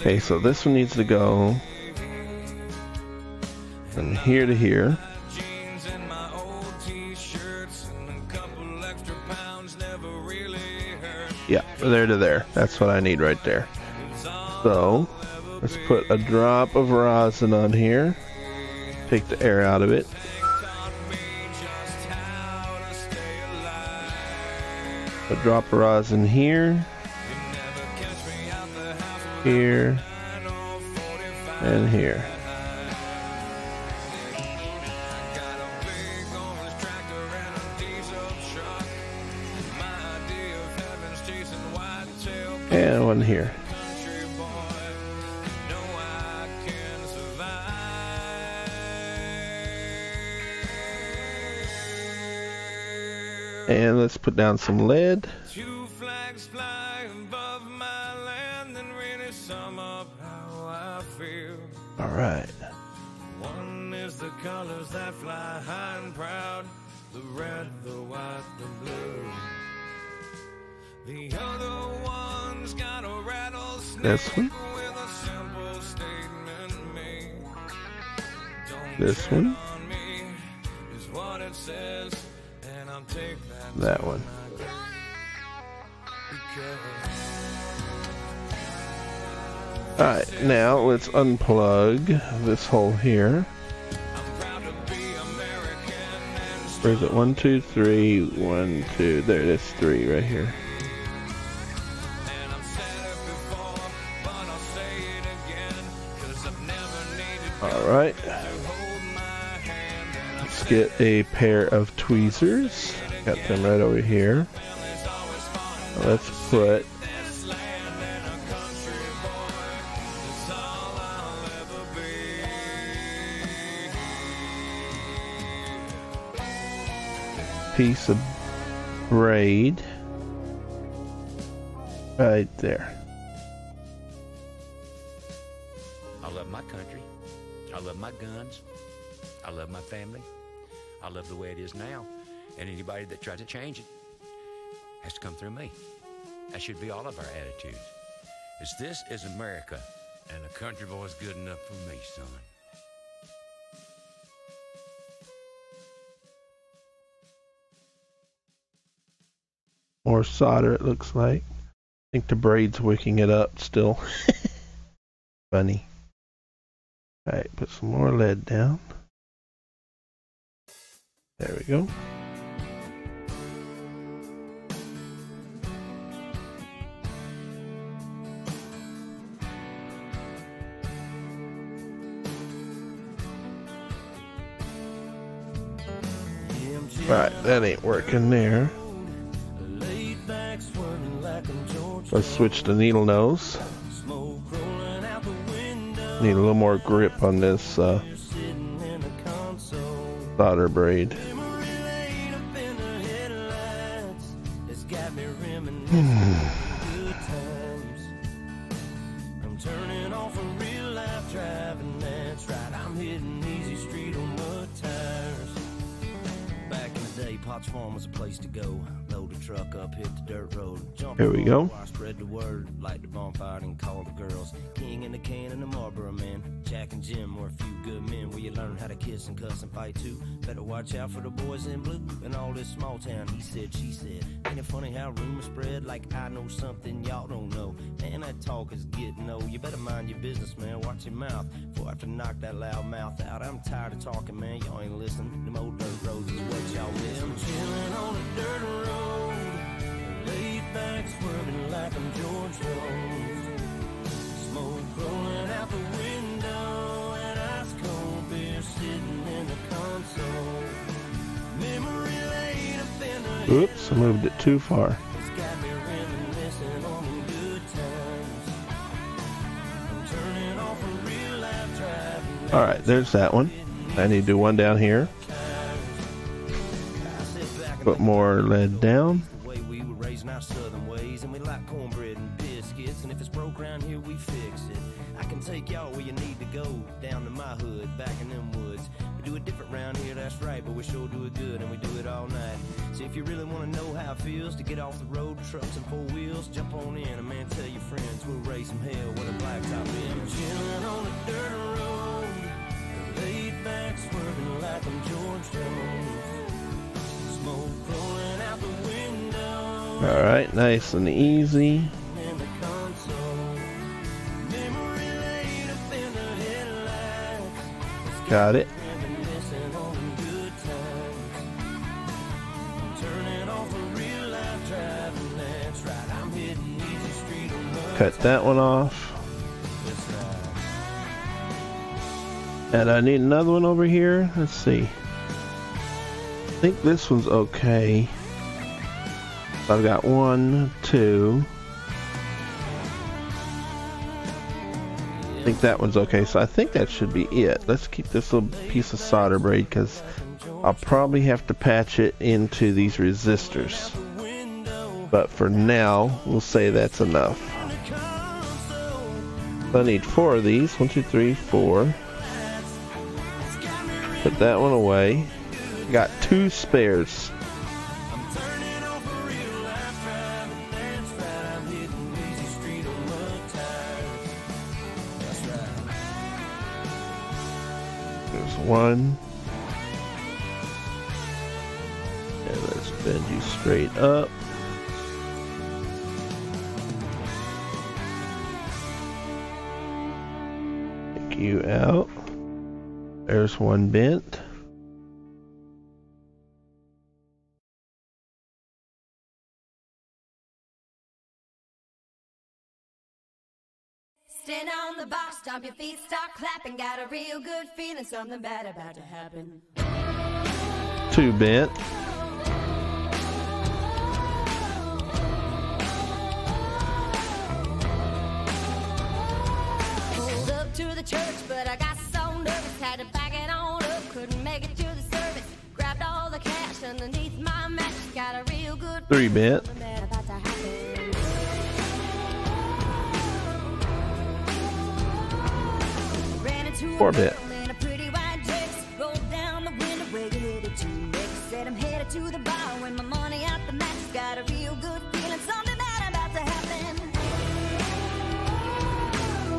Okay, so this one needs to go from here to here. Yeah, there to there. That's what I need right there. So, let's put a drop of rosin on here. Take the air out of it. A drop of rosin here. Here and here. And one here. And let's put down some lead. Two flags fly above my land and really sum up how I feel. All right. One is the colors that fly high and proud, the red, the white, the blue. The other one's got a rattlesnake This one. with a simple statement made. Don't This tread one. on me is what it says, and I'll take that. That one. Alright, now let's unplug this hole here. Where is it? 1, 2, 3, 1, 2. There it is, 3 right here. Alright. Let's get a pair of tweezers. Got them right over here. Let's put piece of braid right there. I love my country. I love my guns. I love my family. I love the way it is now. And anybody that tries to change it has to come through me. That should be all of our attitudes. Is this is America, and a country boy's good enough for me, son. More solder, it looks like. I think the braid's wicking it up still. Funny. Alright, put some more lead down. There we go. Alright, that ain't working there. Let's switch to needle nose. Need a little more grip on this solder braid. I'm turning off a real life driving, that's right. I'm hitting easy street on mud tires. Back in the day, Potts Farm was a place to go. Load the truck up, hit the dirt road. Jump Here we go. Spread the word, light the bonfire and call the girls. King in the can and the Marlboro man. Jack and Jim were a few good men where you learn how to kiss and cuss and fight too. Better watch out for the boys in blue and all this small town. He said, she said. Ain't it funny how rumors spread like I know something y'all don't know? Man, that talk is getting old. You better mind your business, man. Watch your mouth before I have to knock that loud mouth out. I'm tired of talking, man. Y'all ain't listening. Them old dirt roads is what y'all miss. I'm chilling on a dirt road, laid back swerving like I'm George Jones. Smoke rolling out the window and ice cold beer sitting in the console. Memory laid up in the Oops, I moved it too far. it's got me reminiscing on the good times. I'm turning off a real life driving. Alright, there's that one. I need to do one down here. Put more lead down. The way we were raising our southern ways, and we like cornbread and biscuits, and if it's broke around here, we fix it. I can take y'all where you need to go, down to my hood, back in them woods. We do it different round here, that's right, but we sure do it good, and we do it all night. So if you really want to know how it feels to get off the road, trucks and four wheels, jump on in, and man, tell your friends we'll raise some hell with a blacktop in. I'm chilling on a dirt road, laid back, swerving like I'm George Jones. Smoke rolling out the window. Alright, nice and easy. In the console. Memory laid up in the headlights. Got it. Reminiscing on good times. I'm turning off a real life driving, that's right. I'm hitting easy street on mud. Cut that one off. That's right. And I need another one over here. Let's see. I think this one's okay. So I've got 1, 2. I think that one's okay. So I think that should be it. Let's keep this little piece of solder braid because I'll probably have to patch it into these resistors. But for now, we'll say that's enough. So I need 4 of these. 1, 2, 3, 4. Put that one away. Got 2 spares. I'm turning off a real life driving, that's right. I'm hitting easy street on mud tires. That's right. There's 1. And let's bend you straight up. you out. There's one bent. Stand on the box, stomp your feet, start clapping. Got a real good feeling, something bad about to happen. 2 bent. Pulled up to the church, but I got so nervous, had to back it on up, couldn't make it to the service. Grabbed all the cash underneath my mattress, got a real good 3 bent. something bad about to happen. 4 bent. In a pretty white dress, rolled down the window where you headed to next. Said I'm headed to the bar when my money out the match. Got a real good feeling, something bad about to happen.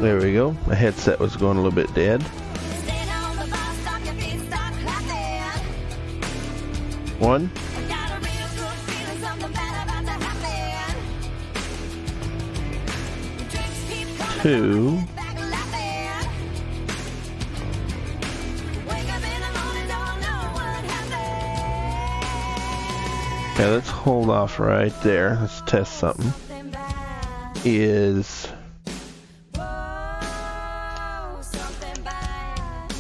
There we go. My headset was going a little bit dead. Stand on the bar, stop your feet, start clapping. 1, Got a real good feeling, something bad about to happen. Drinks keep coming, 2, back laughing. Wake up in the morning, don't know what happened. okay, let's hold off right there. Let's test something. Something bad. Is Whoa, something bad.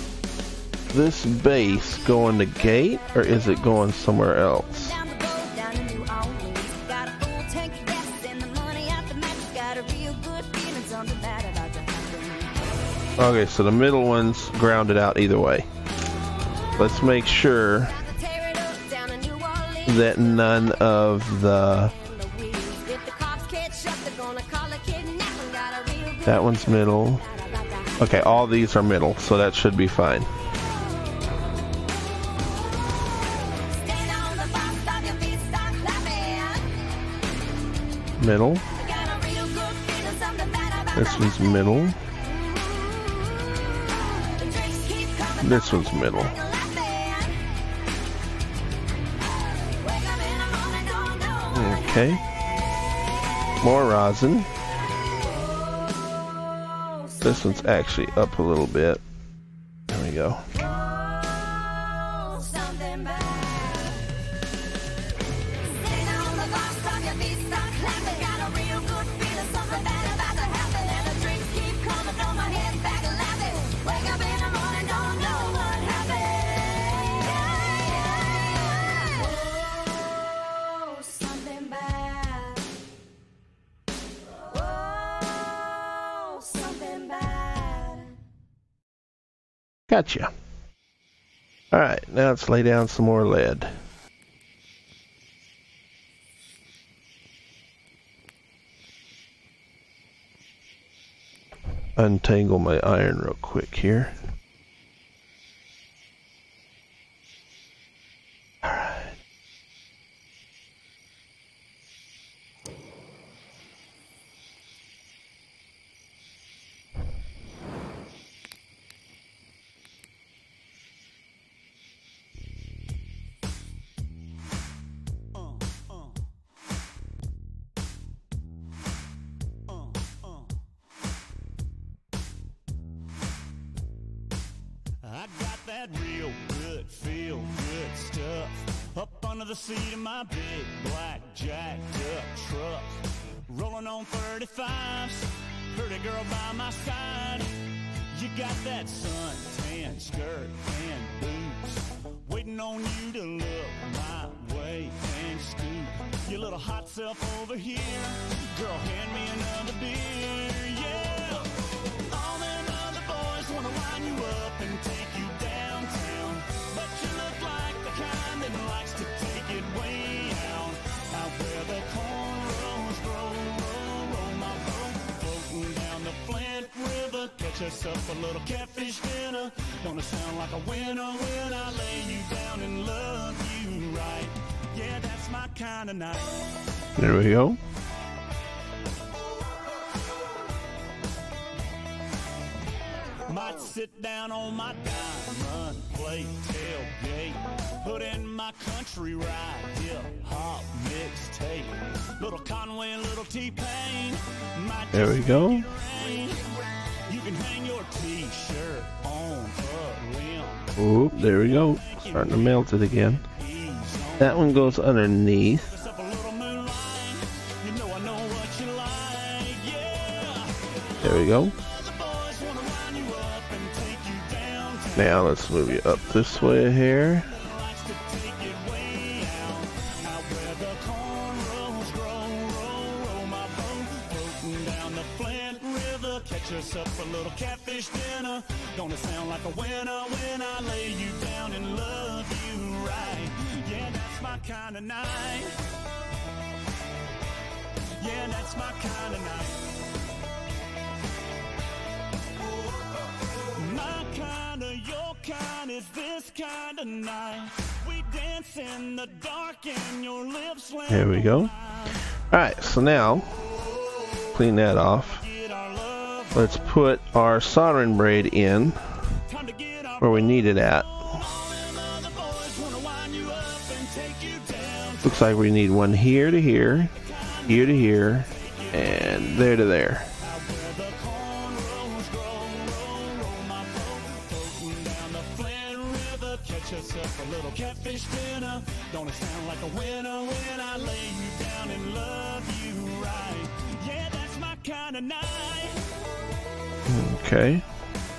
this base going to gate or is it going somewhere else? Down the road, down in New Orleans. Got a full tank of gas and the money out the match. Got a real good feeling, something bad about to happen. Okay, so the middle one's grounded out either way. Let's make sure Got to tear it up down in New Orleans. that none of the... If the cops catch up, they're gonna call a kidnapping. Got a real good That one's middle. bad about to happen. Okay, all these are middle, so that should be fine. Stand on the box, stop your feet, start clapping. Middle. Got a real good feeling, something bad about This to one's middle. The drinks keep coming, This one's middle. back laughing. Wake up in the morning, don't know what Okay. More rosin. This one's actually up a little bit. There we go. Whoa, something bad. Sitting on the box, stop your feet, start clapping. Got a real good feeling, something bad about to happen. And the drinks keep coming, throw my head back laughing. Wake up in the morning, don't know what happened. Whoa, something bad. Whoa, something bad. Gotcha. Alright, now let's lay down some more lead. Untangle my iron real quick here. Alright. I got that real good, feel good stuff up under the seat of my big black jacked up truck. Rolling on 35s, pretty girl by my side. You got that suntan skirt and boots, waiting on you to look my way and scoop your little hot self over here. Girl, hand me another beer, yeah. All them other boys wanna line you up and take you downtown, but you look like the kind that likes to take it way out where the cornrows grow. Roll my boat, floating down the Flint River, catch us up a little catfish dinner. Gonna sound like a winner when I lay you down and love you right. Yeah, that's my kind of night. There we go. Might sit down on my diamond plate tailgate, put in my country ride, hip-hop mixtape. Little Conway, little T-Pain. There we go. You can hang your t-shirt on a limb. Oh, there we go. Starting to melt it again. That one goes underneath. There we go. Now let's move you up this way here. Up a little catfish dinner. Gonna sound like a winner when I lay you down and love you right. Yeah, that's my kind of night. Yeah, that's my kind of night. My kind of, your kind is this kind of night. We dance in the dark and your lips land. There we go. Alright, so now clean that off. Let's put our soldering braid in where we need it at. Looks like we need one here to here, here to here, and there to there. Okay.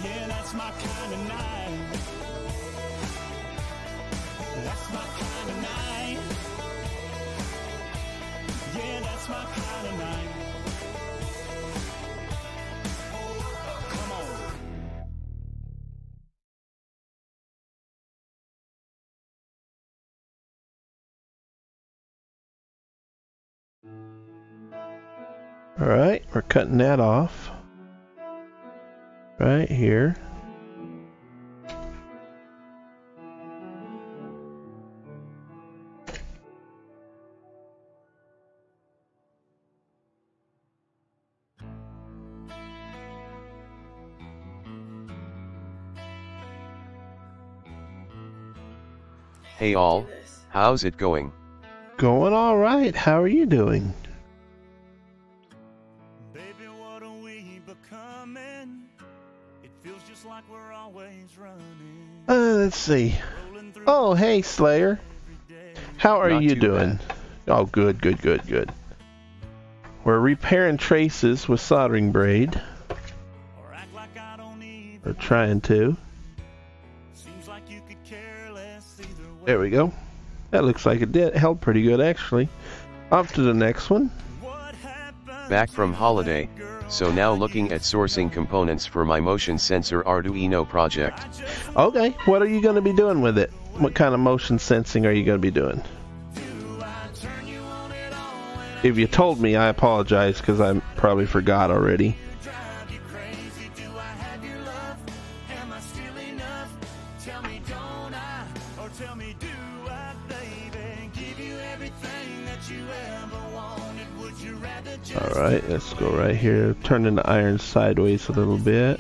Yeah, that's my kind of night. That's my kind of night. Yeah, that's my kind of night. Come on. All right, we're cutting that off. Right here. Hey all, how's it going? Going all right. How are you doing? Baby, what are we becoming? It feels just like we're always running. Let's see. Oh, hey, Slayer. How are Not you too doing? bad. Oh, good, good, good, good. We're repairing traces with soldering braid. Or act like I don't even. We're trying to. Seems like you could care less either way. There we go. That looks like it did. Held pretty good, actually. Off to the next one. Back from holiday, so now looking at sourcing components for my motion sensor Arduino project. Okay, what are you going to be doing with it? What kind of motion sensing are you going to be doing? If you told me, I apologize because I probably forgot already. Alright, let's go right here. Turning the iron sideways a little bit.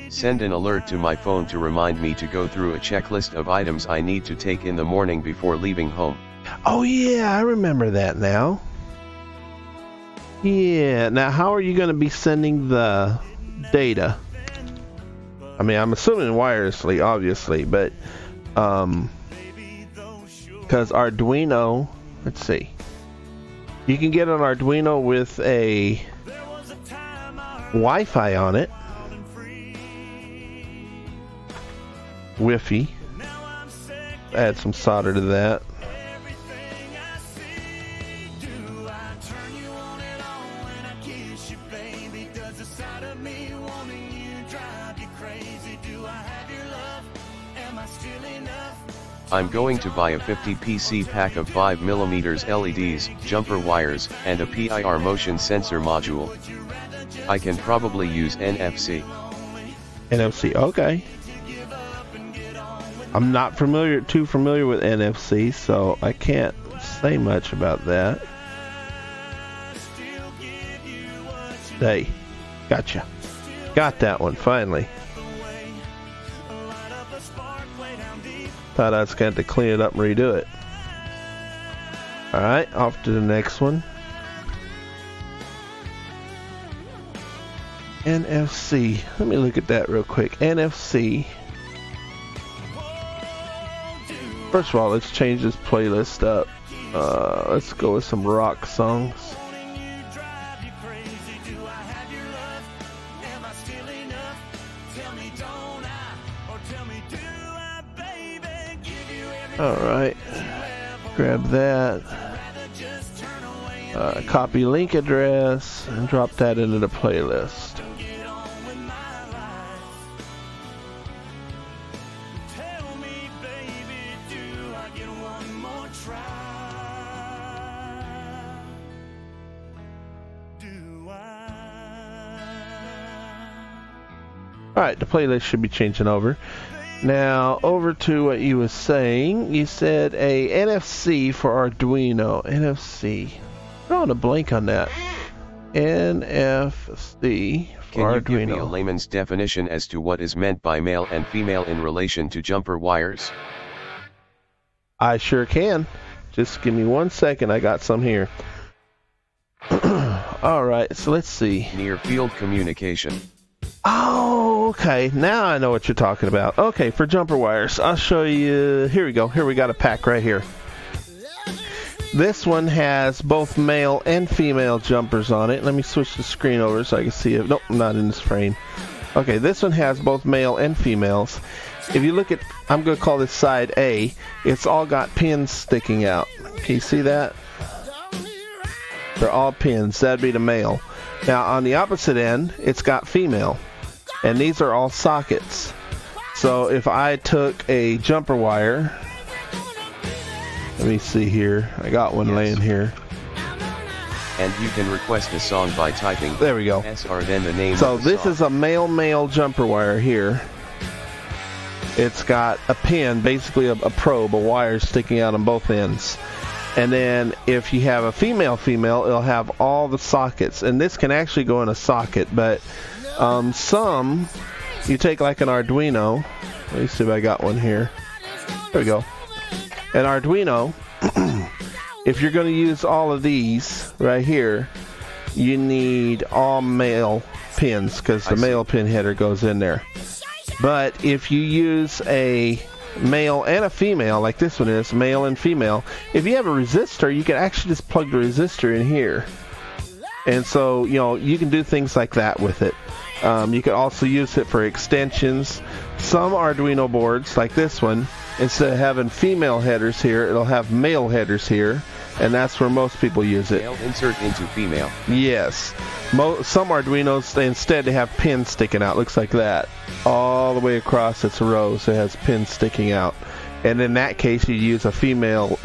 Send an alert to my phone to remind me to go through a checklist of items I need to take in the morning before leaving home. Oh yeah, I remember that now. Yeah, now how are you going to be sending the data? I mean, I'm assuming wirelessly, obviously, but because Arduino, let's see, you can get an Arduino with a Wi-Fi on it, Wi-Fi. Add some solder to that. I'm going to buy a 50 PC pack of 5mm LEDs, jumper wires, and a PIR motion sensor module. I can probably use NFC. NFC, okay. I'm not too familiar with NFC, so I can't say much about that. Hey, gotcha. Got that one, finally. Thought I was going to have to clean it up and redo it. Alright, off to the next one. NFC. Let me look at that real quick. NFC. First of all, let's change this playlist up. Let's go with some rock songs. Alright. Grab that. Copy link address and drop that into the playlist. Alright, the playlist should be changing over. Now, over to what you were saying. You said a NFC for Arduino. NFC. I'm drawing a blank on that. NFC for Can you Arduino. give me a layman's definition as to what is meant by male and female in relation to jumper wires? I sure can. Just give me 1 second. I got some here. Alright, so let's see. Near field communication. Oh, okay. Now I know what you're talking about. Okay, for jumper wires, I'll show you. Here we go. Here we got a pack right here. This one has both male and female jumpers on it. Let me switch the screen over so I can see it. Nope, not in this frame. Okay, this one has both male and females. If you look at, I'm going to call this side A, it's all got pins sticking out. Can you see that? They're all pins. That'd be the male. Now, on the opposite end, it's got female. And these are all sockets. So if I took a jumper wire, let me see here. I got one laying here. And you can request a song by typing there we go. SR then the name So of the this song. is a male jumper wire here. It's got a pin, basically a probe, a wire sticking out on both ends. And then if you have a female, it'll have all the sockets. And this can actually go in a socket, but some, you take like an Arduino. Let me see if I got one here. There we go. An Arduino, if you're going to use all of these right here, you need all male pins because the male pin header goes in there. But if you use a male and a female, like this one is, male and female, if you have a resistor, you can actually just plug the resistor in here. And so, you know, you can do things like that with it. You can also use it for extensions. Some Arduino boards, like this one, instead of having female headers here, it'll have male headers here. And that's where most people use it. Male insert into female. Yes. Some Arduinos, instead they have pins sticking out. Looks like that. All the way across its rows, it has pins sticking out. And in that case, you use a female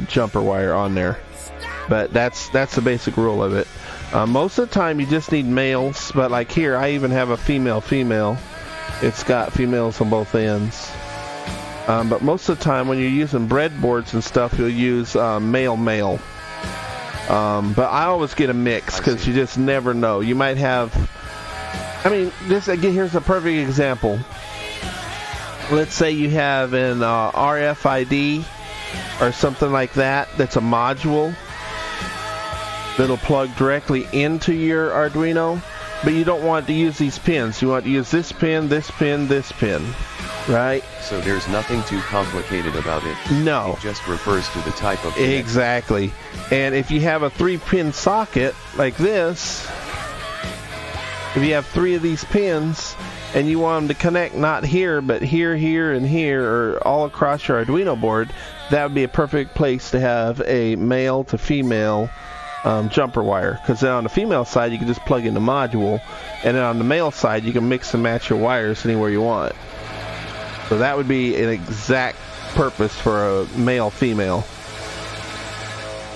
jumper wire on there. But that's the basic rule of it. Most of the time, you just need males. But like here, I even have a female. It's got females on both ends. But most of the time when you're using breadboards and stuff, you'll use male. But I always get a mix because you just never know. You might have, I mean, this again, here's a perfect example. Let's say you have an RFID or something like that that's a module that'll plug directly into your Arduino, but you don't want to use these pins. You want to use this pin, this pin, this pin. Right? So there's nothing too complicated about it. No. It just refers to the type of pin. Exactly. And if you have a 3-pin socket like this, if you have 3 of these pins and you want them to connect not here, but here, here, and here, or all across your Arduino board, that would be a perfect place to have a male to female jumper wire. Because then on the female side, you can just plug in the module, and then on the male side, you can mix and match your wires anywhere you want. So that would be an exact purpose for a male-female.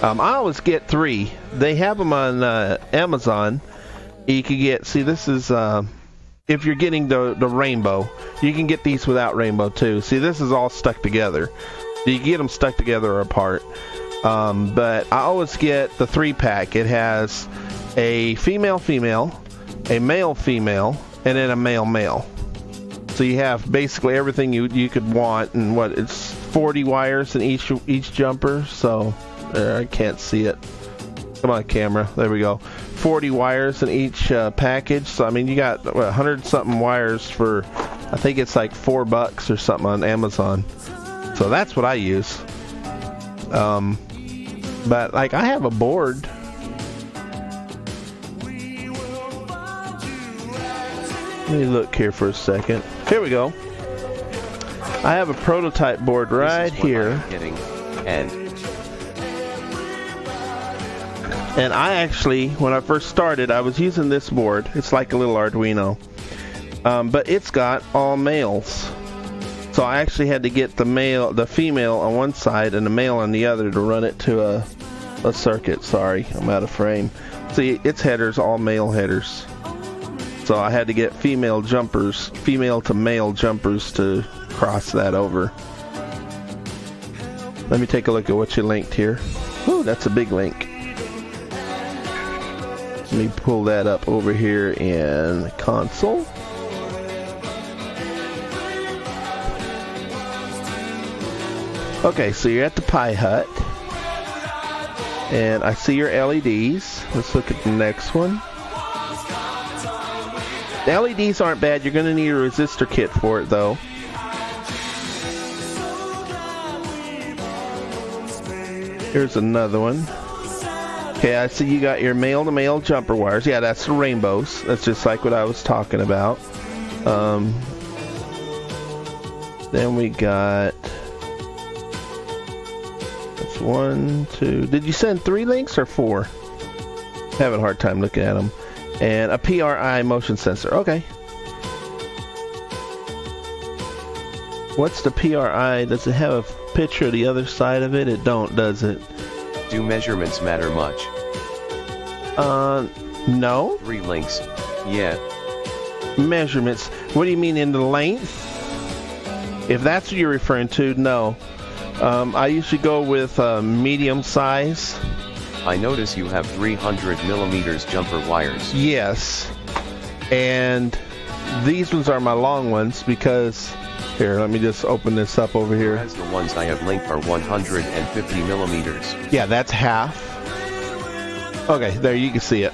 I always get 3. They have them on Amazon. You can get, see, this is, if you're getting the rainbow, you can get these without rainbow too. See, this is all stuck together. You can get them stuck together or apart. But I always get the 3-pack. It has a female, a male, and then a male. So you have basically everything you could want, and what, it's 40 wires in each jumper. So there, I can't see it. Come on, camera. There we go. 40 wires in each package. So I mean, you got 100-something wires for, I think it's like $4 or something on Amazon. So that's what I use. But like, I have a board. Let me look here for a second. Here we go. I have a prototype board right here. And I actually, when I first started, I was using this board. It's like a little Arduino. But it's got all males. So I actually had to get the female on one side and the male on the other to run it to a circuit. Sorry, I'm out of frame. See, its headers, all male headers. So I had to get female to male jumpers to cross that over. Let me take a look at what you linked here. Ooh, that's a big link. Let me pull that up over here in the console. Okay, so you're at the Pi Hut. And I see your LEDs. Let's look at the next one. The LEDs aren't bad. You're going to need a resistor kit for it, though. Here's another one. Okay, I see you got your male-to-male jumper wires. Yeah, that's the rainbows. That's just like what I was talking about. Then we got... That's 1, 2... Did you send 3 links or 4? Having a hard time looking at them. And a PRI motion sensor. Okay. What's the PRI? Does it have a picture of the other side of it? It don't, does it? Do measurements matter much? No. 3 links. Yeah. Measurements. What do you mean in the length? If that's what you're referring to, no. I usually go with medium size. I notice you have 300 millimeters jumper wires. Yes. And these ones are my long ones because... Here, let me just open this up over here. Whereas the ones I have linked are 150 millimeters. Yeah, that's half. Okay, there you can see it.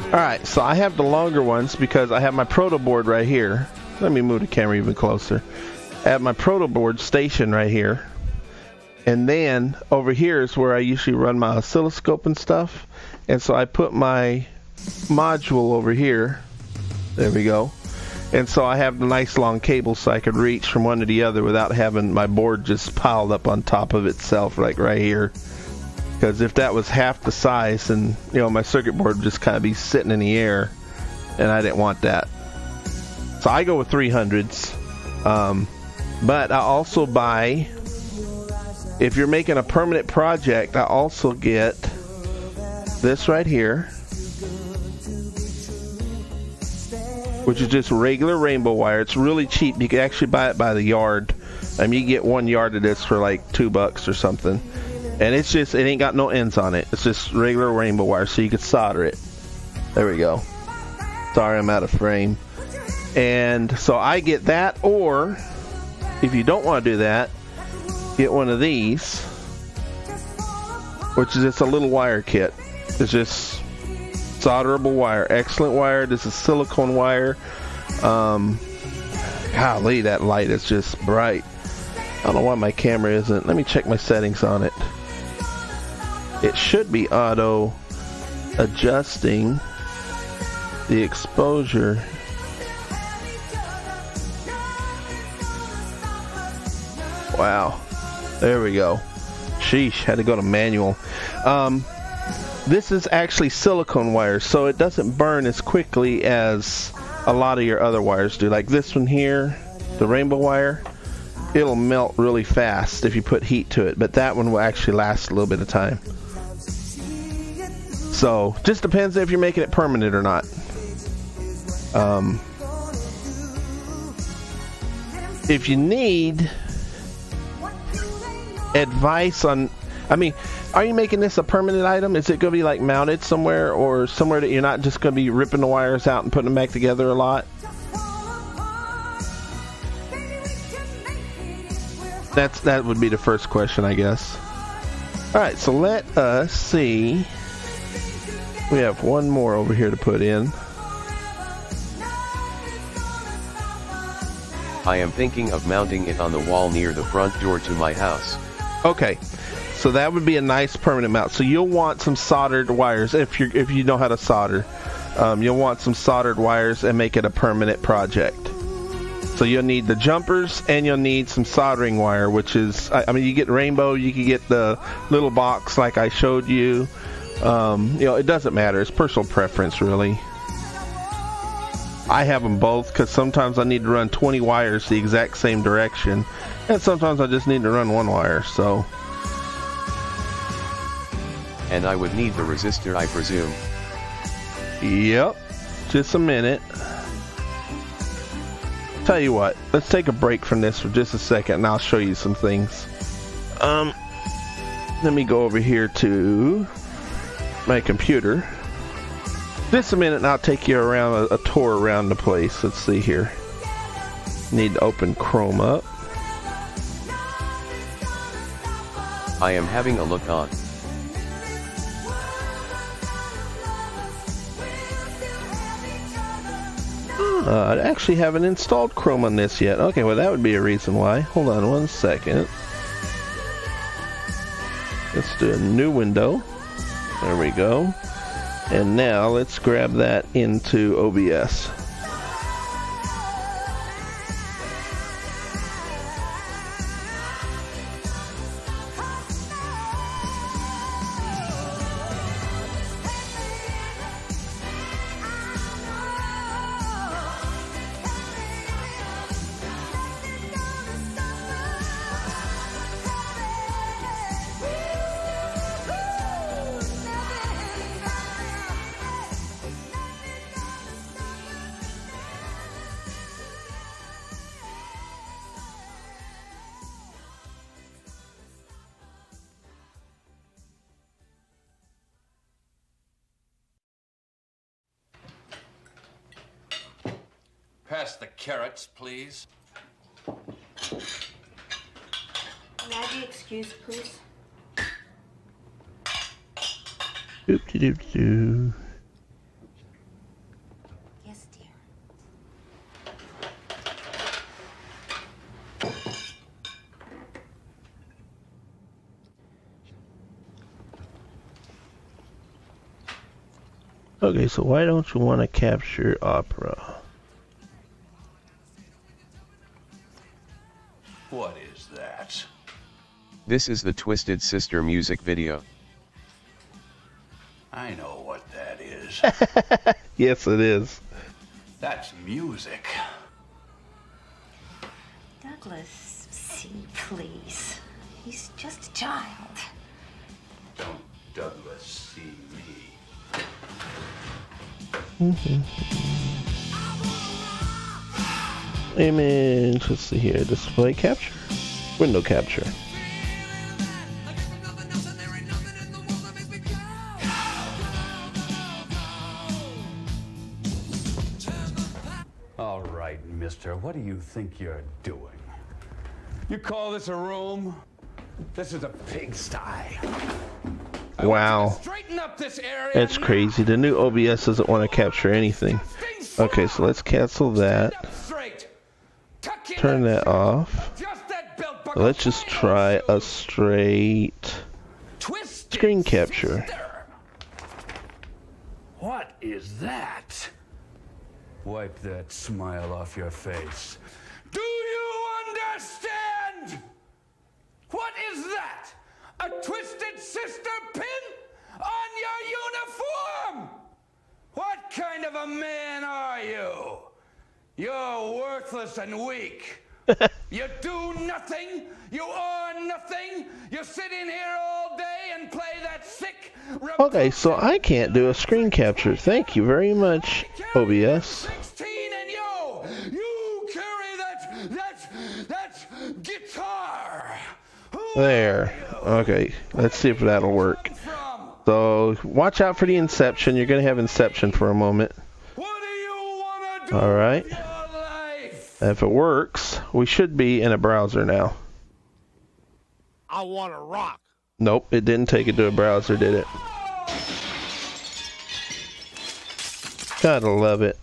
Alright, so I have the longer ones because I have my proto board right here. Let me move the camera even closer. I have my proto board station right here. And then over here is where I usually run my oscilloscope and stuff. And so I put my module over here. There we go. And so I have the nice long cable so I could reach from one to the other without having my board just piled up on top of itself, like right here. Because if that was half the size, then my circuit board would just kind of be sitting in the air, and I didn't want that. So I go with 300s. But I also buy, if you're making a permanent project, I also get this right here, which is just regular rainbow wire. It's really cheap. You can actually buy it by the yard. You get 1 yard of this for like $2 or something. And it ain't got no ends on it. It's just regular rainbow wire, so you can solder it. There we go. Sorry, I'm out of frame. And so I get that, or if you don't want to do that, get one of these, which is just a little wire kit. It's just solderable wire. Excellent wire. This is silicone wire. Golly, that light is just bright. I don't know why my camera isn't. Let me check my settings on it. It should be auto adjusting the exposure. Wow. There we go. Sheesh, had to go to manual. This is actually silicone wire, so it doesn't burn as quickly as a lot of your other wires do. Like this one here, the rainbow wire, it'll melt really fast if you put heat to it, but that one will actually last a little bit of time. So, just depends if you're making it permanent or not. If you need advice on, are you making this a permanent item? Is it going to be like mounted somewhere, or somewhere that you're not just going to be ripping the wires out and putting them back together a lot? That would be the first question, I guess. Alright, so let us see We have one more over here to put in. I am thinking of mounting it on the wall near the front door to my house. Okay, so that would be a nice permanent mount. So you'll want some soldered wires if you know how to solder. You'll want some soldered wires and make it a permanent project. So you'll need the jumpers and you'll need some soldering wire, which is, I mean, you get rainbow, you can get the little box like I showed you. You know, it doesn't matter. It's personal preference, really. I have them both because sometimes I need to run 20 wires the exact same direction, and sometimes I just need to run one wire, so. And I would need the resistor, I presume. Yep. Just a minute. Tell you what, let's take a break from this for just a second and I'll show you some things. Let me go over here to my computer. Just a minute and I'll take you around a tour around the place. Let's see here. Need to open Chrome up. I am having a look on. I actually haven't installed Chrome on this yet. Okay, well that would be a reason why. Hold on one second. Let's do a new window. There we go. And now let's grab that into OBS. Pass the carrots, please. May I be excused, please? Doop-de-doop-doo. Yes, dear. Okay, so why don't you want to capture opera? What is that? This is the Twisted Sister music video. I know what that is. Yes, it is. That's music. Douglas, see, please. He's just a child. Don't Douglas see me. Image, let's see here, display capture, window capture. All right, mister, what do you think you're doing? You call this a room? This is a pigsty. Wow. Straighten up this area. That's crazy. The new OBS doesn't want to capture anything. Okay, so let's cancel that. Turn that off. Let's just try a straight screen capture. What is that? Wipe that smile off your face. Do you understand? What is that? A Twisted Sister pin on your uniform? What kind of a man are you? You're worthless and weak. You do nothing. You earn nothing. You sit in here all day and play that sick... Okay, so I can't do a screen capture. Thank you very much, OBS. 16 and you carry that guitar. There. Okay, let's see if that'll work. So, watch out for the Inception. You're going to have Inception for a moment. Alright. If it works, we should be in a browser now. I want to rock. Nope, it didn't take it to a browser, did it? Gotta love it.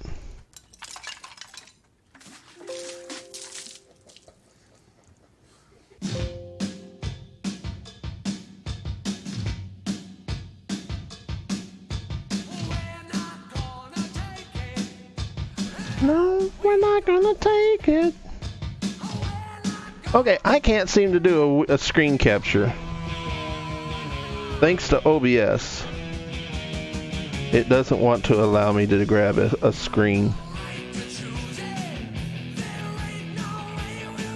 No, we're not gonna take it. Okay, I can't seem to do a screen capture. Thanks to OBS. It doesn't want to allow me to grab a screen.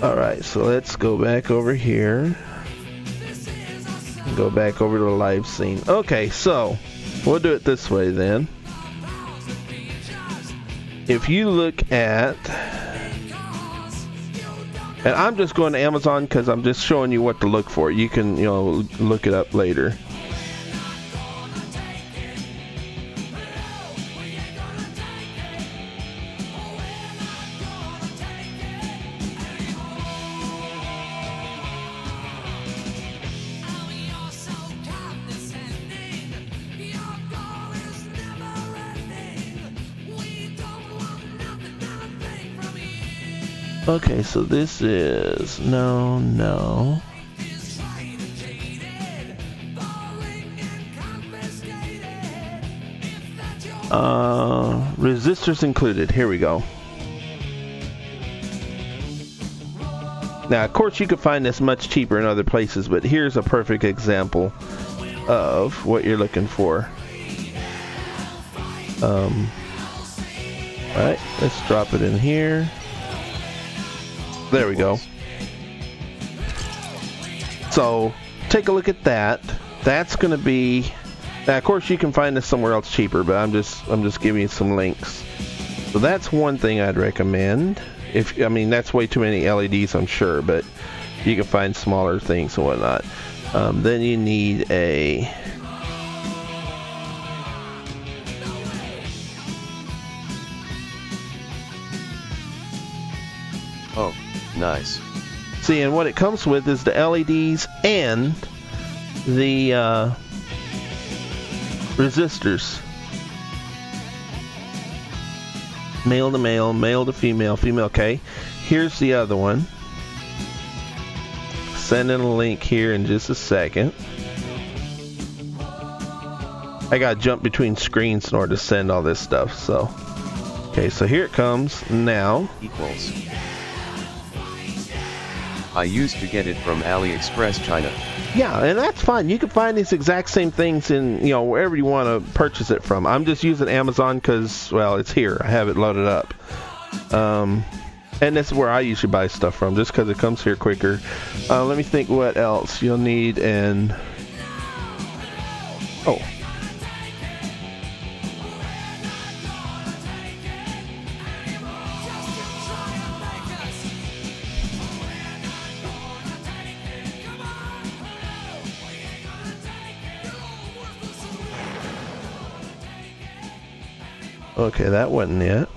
Alright, so let's go back over here. Go back over to the live scene. Okay, so we'll do it this way then. If you look at, and I'm just going to Amazon because I'm just showing you what to look for. You can, you know, look it up later. Okay, so this is no. Resistors included. Here we go. Now, of course, you could find this much cheaper in other places, but here's a perfect example of what you're looking for. All right, let's drop it in here. There we go. So take a look at that. That's going to be. Now, of course, you can find this somewhere else cheaper, but I'm just giving you some links. So that's one thing I'd recommend. I mean, that's way too many LEDs, I'm sure, but you can find smaller things and whatnot. Then you need a. Oh, nice. See, and what it comes with is the LEDs and the resistors. Male to male, male to female, female. Okay, here's the other one. Send in a link here in just a second. I gotta jump between screens in order to send all this stuff. So, okay, so here it comes now. Equals. I used to get it from AliExpress China. Yeah, and that's fine. You can find these exact same things in, you know, wherever you want to purchase it from. I'm just using Amazon because, well, it's here. I have it loaded up. And this is where I usually buy stuff from, just because it comes here quicker. Let me think what else you'll need. And oh. Okay, that wasn't it.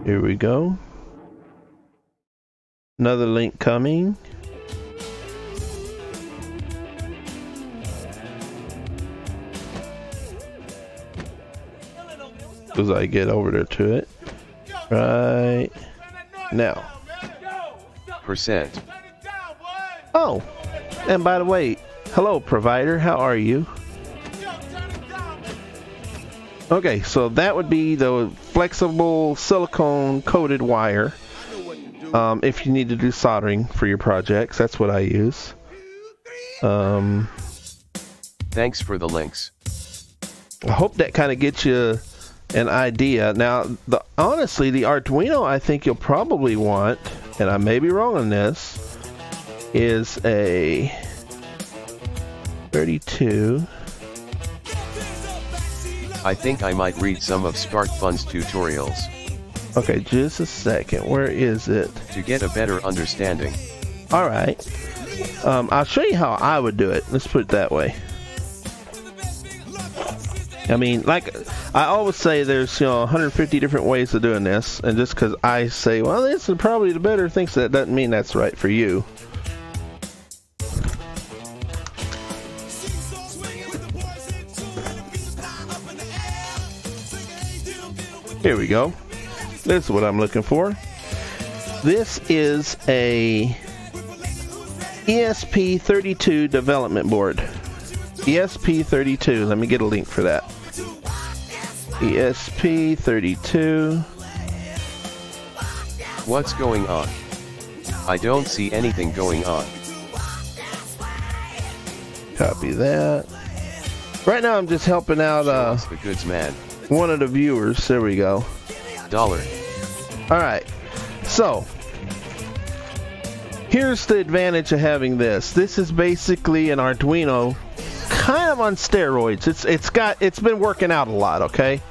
Here we go. Another link coming. As I get over there to it. Right now. Percent. Oh, and by the way, hello provider, how are you? Okay, so that would be the flexible silicone coated wire. If you need to do soldering for your projects, that's what I use. Thanks for the links. I hope that kind of gets you an idea. Now, honestly, the Arduino I think you'll probably want, and I may be wrong on this, is a 32. I think I might read some of SparkFun's tutorials. Okay, just a second. Where is it? To get a better understanding. Alright. I'll show you how I would do it. Let's put it that way. I mean, like I always say there's 150 different ways of doing this, and just because I say, well, this is probably the better thing, so that doesn't mean that's right for you. Here we go. This is what I'm looking for. This is a ESP32 development board. ESP32. Let me get a link for that. ESP32. What's going on? I don't see anything going on. Copy that. Right now I'm just helping out the goods man. One of the viewers. There we go. Dollar. Alright. So here's the advantage of having this. This is basically an Arduino kind of on steroids. It's been working out a lot, okay?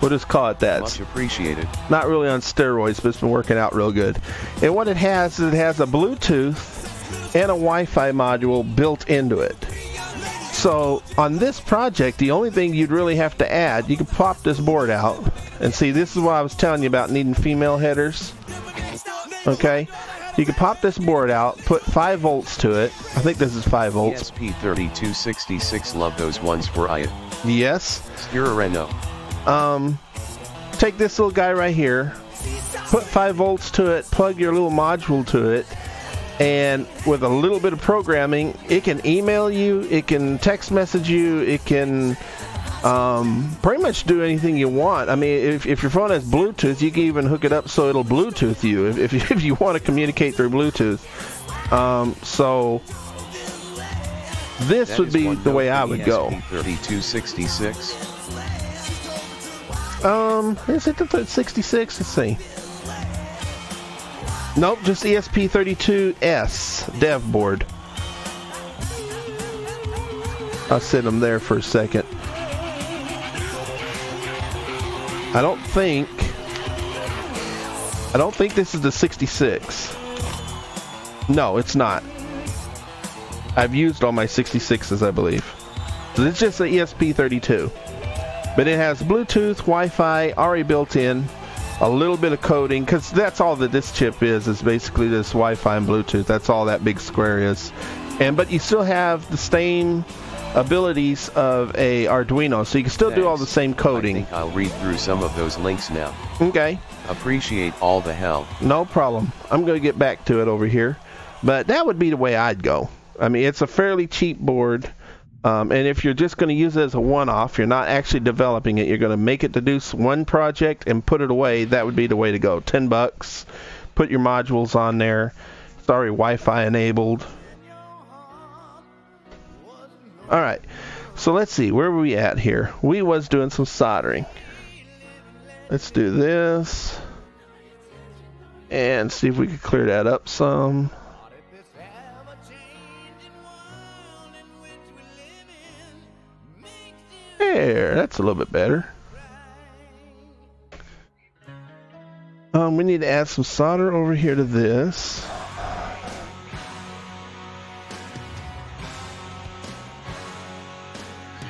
We'll just call it that. Much appreciated. Not really on steroids, but it's been working out real good. And what it has is it has a Bluetooth and a Wi-Fi module built into it. So on this project, the only thing you'd really have to add, you can pop this board out and see, this is what I was telling you about needing female headers. Okay? You can pop this board out, put 5 volts to it. I think this is 5 volts. ESP3266, love those ones for IOT. Yes. Reno. Take this little guy right here, put 5 volts to it, plug your little module to it, and with a little bit of programming, it can email you, it can text message you, it can pretty much do anything you want. I mean, if your phone has Bluetooth, you can even hook it up so it'll Bluetooth you if you want to communicate through Bluetooth. So this would be the way I would go. ESP3266. Is it the 66? Let's see. Nope, just ESP32S dev board. I'll sit them there for a second. I don't think this is the 66. No, it's not. I've used all my 66s, I believe. So it's just the ESP32. But it has Bluetooth, Wi-Fi already built in, a little bit of coding, because that's all that this chip is basically this Wi-Fi and Bluetooth. That's all that big square is. But you still have the same abilities of a Arduino, so you can still do all the same coding. I think I'll read through some of those links now. Okay. Appreciate all the help. No problem. I'm going to get back to it over here. But that would be the way I'd go. I mean, it's a fairly cheap board. And if you're just going to use it as a one-off, you're not actually developing it, you're going to make it to do one project and put it away, that would be the way to go. $10. Put your modules on there. It's already Wi-Fi enabled. Alright, so let's see, where were we at here? We was doing some soldering. Let's do this. And see if we can clear that up some. There, that's a little bit better. We need to add some solder over here to this.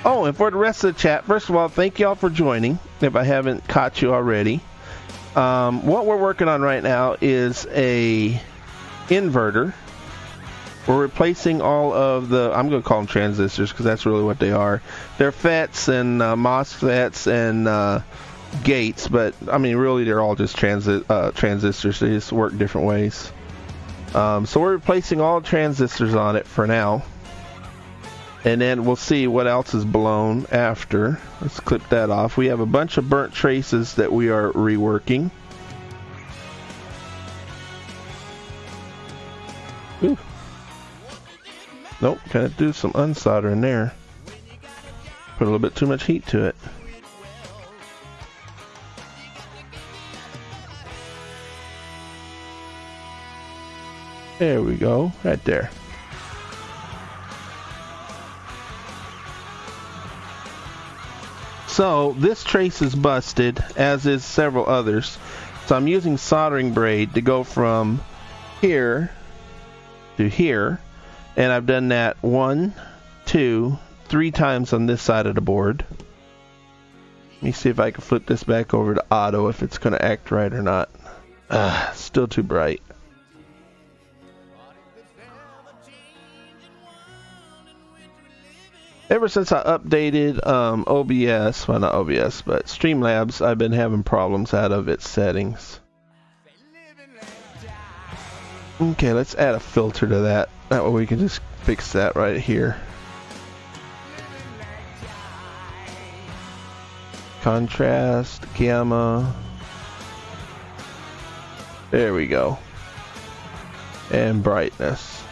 Oh, and for the rest of the chat, first of all, thank y'all for joining, if I haven't caught you already. What we're working on right now is a inverter. We're replacing all of the, I'm going to call them transistors because that's really what they are. They're FETs and MOSFETs and gates, but I mean really they're all just transistors. They just work different ways. So we're replacing all the transistors on it for now. And then we'll see what else is blown after. Let's clip that off. We have a bunch of burnt traces that we are reworking. Ooh. Nope, gotta do some unsoldering there. Put a little bit too much heat to it. There we go, right there. So this trace is busted, as is several others. So I'm using soldering braid to go from here to here. And I've done that 1, 2, 3 times on this side of the board. Let me see if I can flip this back over to auto if it's going to act right or not. Still too bright. Ever since I updated OBS, well not OBS, but Streamlabs, I've been having problems out of its settings. Okay, let's add a filter to that. That way we can just fix that right here. Contrast, gamma. There we go. And brightness.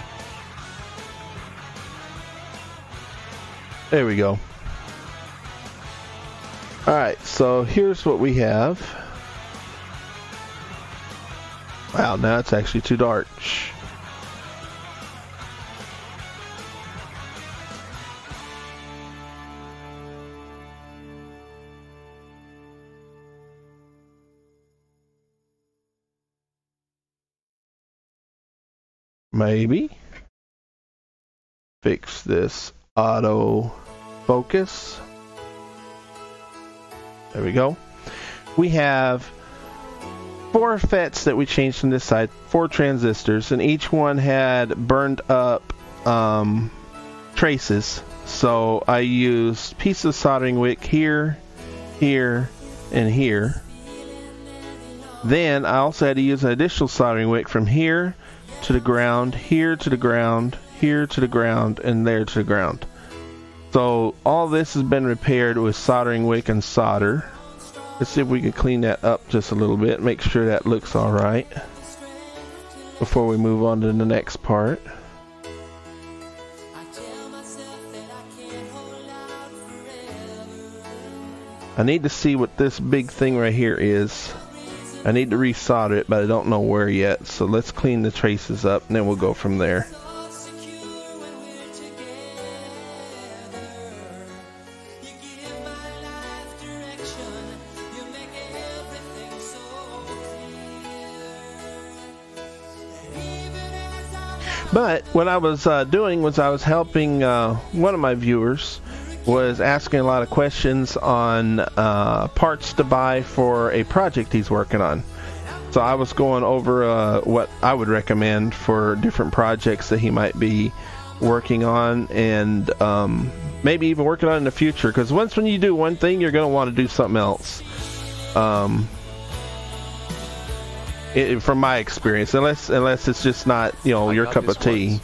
There we go. Alright, so here's what we have. Wow, now it's actually too dark. Shh. Maybe fix this auto focus. There we go. We have 4 FETs that we changed from this side, 4 transistors, and each one had burned up traces. So I used pieces of soldering wick here, here, and here. Then I also had to use an additional soldering wick from here to the ground, here to the ground, here to the ground, and there to the ground. So all this has been repaired with soldering wick and solder. Let's see if we can clean that up just a little bit, make sure that looks alright before we move on to the next part. I need to see what this big thing right here is. I need to resolder it, but I don't know where yet. So let's clean the traces up and then we'll go from there. But what I was doing was I was helping one of my viewers was asking a lot of questions on parts to buy for a project he's working on. So I was going over what I would recommend for different projects that he might be working on, and maybe even working on in the future, because once when you do one thing, you're going to want to do something else. From my experience, unless it's just not, you know, your cup of tea.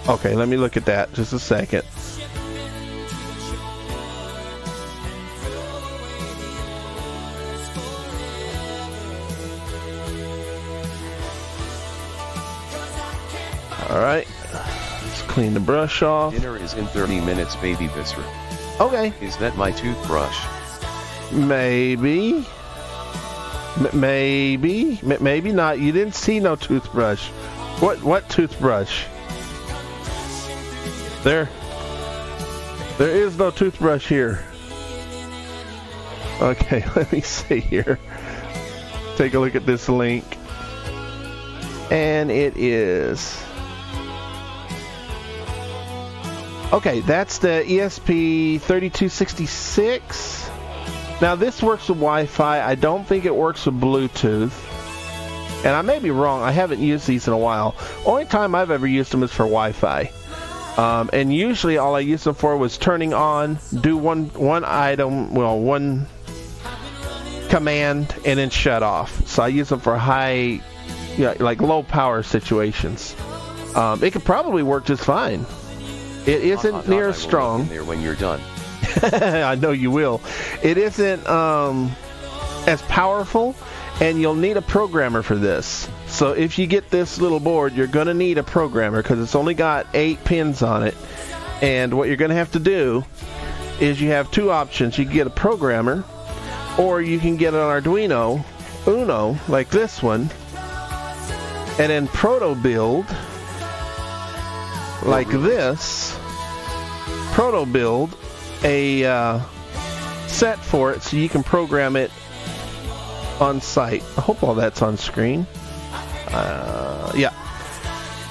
Okay, let me look at that just a second. Alright, let's clean the brush off. Dinner is in 30 minutes, baby Visra. Okay. Is that my toothbrush? Maybe. Maybe not. You didn't see no toothbrush. What toothbrush? There is no toothbrush here. Okay, let me see here. Take a look at this link. And it is... Okay, that's the ESP3266. Now this works with Wi-Fi. I don't think it works with Bluetooth. And I may be wrong. I haven't used these in a while. Only time I've ever used them is for Wi-Fi. And usually all I used them for was turning on, do one command, and then shut off. So I use them for high, like low power situations. It could probably work just fine. It isn't near as strong. There when you're done. I know you will. It isn't as powerful, and you'll need a programmer for this. So if you get this little board, you're going to need a programmer because it's only got 8 pins on it. And what you're going to have to do is you have 2 options. You can get a programmer, or you can get an Arduino Uno like this one, and then proto build like this. Proto build a set for it so you can program it on site. I hope all that's on screen. Yeah.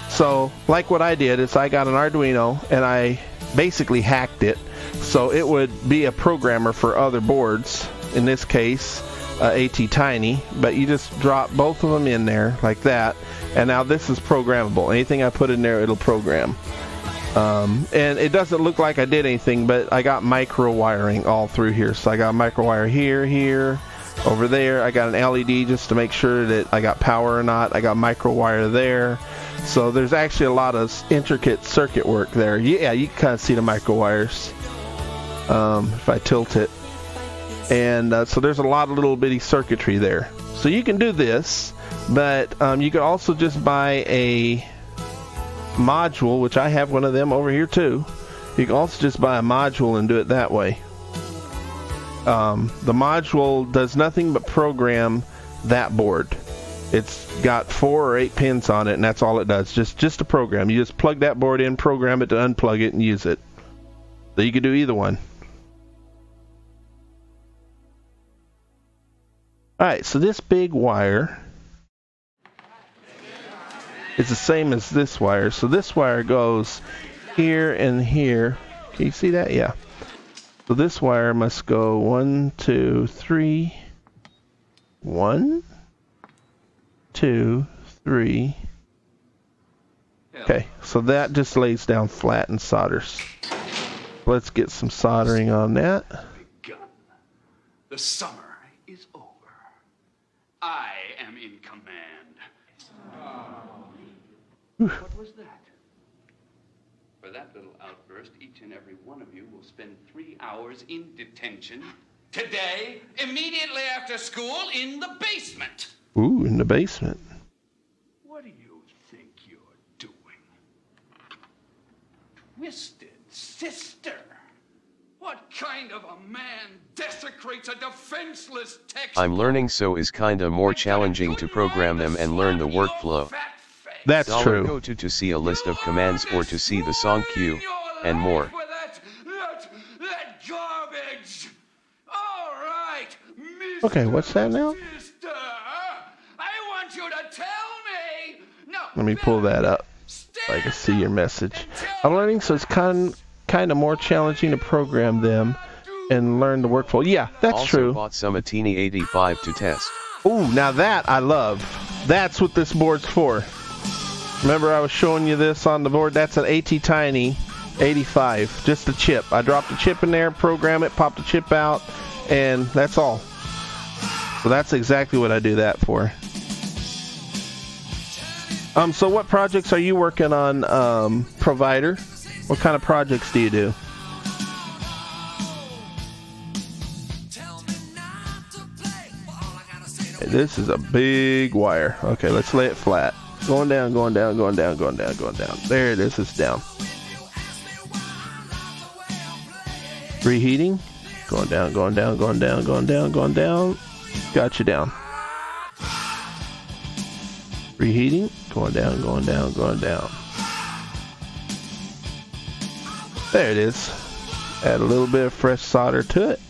So, like what I did is I got an Arduino and I basically hacked it So it would be a programmer for other boards, in this case AT Tiny, but you just drop both of them in there like that, and now this is programmable. Anything I put in there, it'll program. And it doesn't look like I did anything, but I got micro wiring all through here. So I got a micro wire here, over there. I got an LED just to make sure that I got power or not. I got micro wire there. So there's actually a lot of intricate circuit work there. Yeah, you can kind of see the micro wires if I tilt it. And so there's a lot of little bitty circuitry there. So you can do this, but you can also just buy a module, which I have one of them over here too. You can also just buy a module and do it that way. The module does nothing but program that board. It's got 4 or 8 pins on it, and that's all it does. Just a program. You just plug that board in, program it to unplug it, and use it. So you can do either one. Alright, so this big wire is the same as this wire. So this wire goes here and here. Can you see that? Yeah. So this wire must go 1, 2, 3. 1, 2, 3. Okay, so that just lays down flat and solders. Let's get some soldering on that. The summer is over. I am in command. What was that? For that little outburst, each and every one of you will spend 3 hours in detention today, immediately after school, in the basement. Ooh, in the basement. What do you think you're doing? Twisted sister. What kind of a man desecrates a defenseless text? I'm learning, so is kinda more challenging to program them and learn the workflow. That's true. Go to see a list of commands or to see the song queue, and more. That garbage. All right, Mr. Okay, what's that now? Sister, I want you to tell me. No. Let me pull that up so I can see your message. I'm learning, so it's kind of more challenging to program them and learn the workflow. Yeah, that's true. Also bought some Atini 85 to test. Ooh, now that I love. That's what this board's for. Remember I was showing you this on the board? That's an AT Tiny 85, just a chip. I dropped a chip in there, program it, pop the chip out, and that's all. So that's exactly what I do that for. So what projects are you working on, Provider? What kind of projects do you do? Hey, this is a big wire. Okay, let's lay it flat. Going down, going down, going down, going down, going down. There it is, it's down. Reheating. Going down, going down, going down, going down, going down. Got you down. Reheating. Going down, going down, going down. There it is. Add a little bit of fresh solder to it.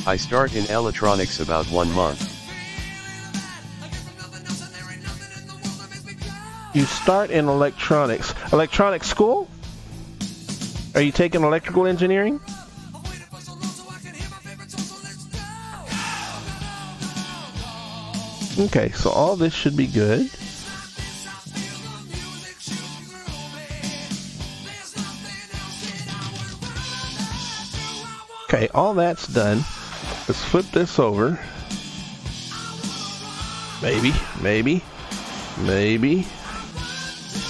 I start in electronics about 1 month. You start in electronics. Electronics school? Are you taking electrical engineering? Okay, so all this should be good. Okay, all that's done. Let's flip this over. Maybe, maybe, maybe.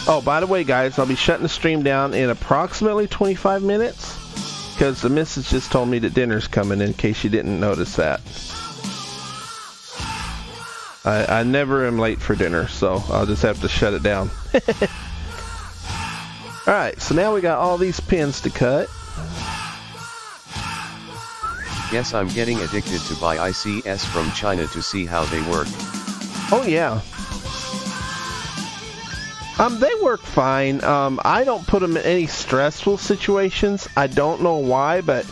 Oh, by the way, guys, I'll be shutting the stream down in approximately 25 minutes because the missus just told me that dinner's coming, in case you didn't notice that. I never am late for dinner, so I'll just have to shut it down. Alright, so now we got all these pins to cut. Guess I'm getting addicted to buy ICs from China to see how they work. Oh yeah. They work fine. I don't put them in any stressful situations. I don't know why, but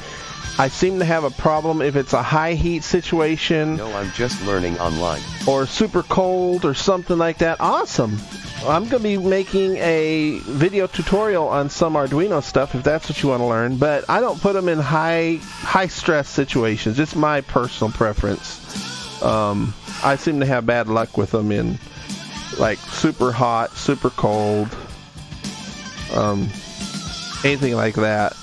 I seem to have a problem if it's a high heat situation. No, I'm just learning online. Or super cold or something like that. Awesome. I'm going to be making a video tutorial on some Arduino stuff if that's what you want to learn, but I don't put them in high stress situations. Just my personal preference. I seem to have bad luck with them in like super hot, super cold, anything like that.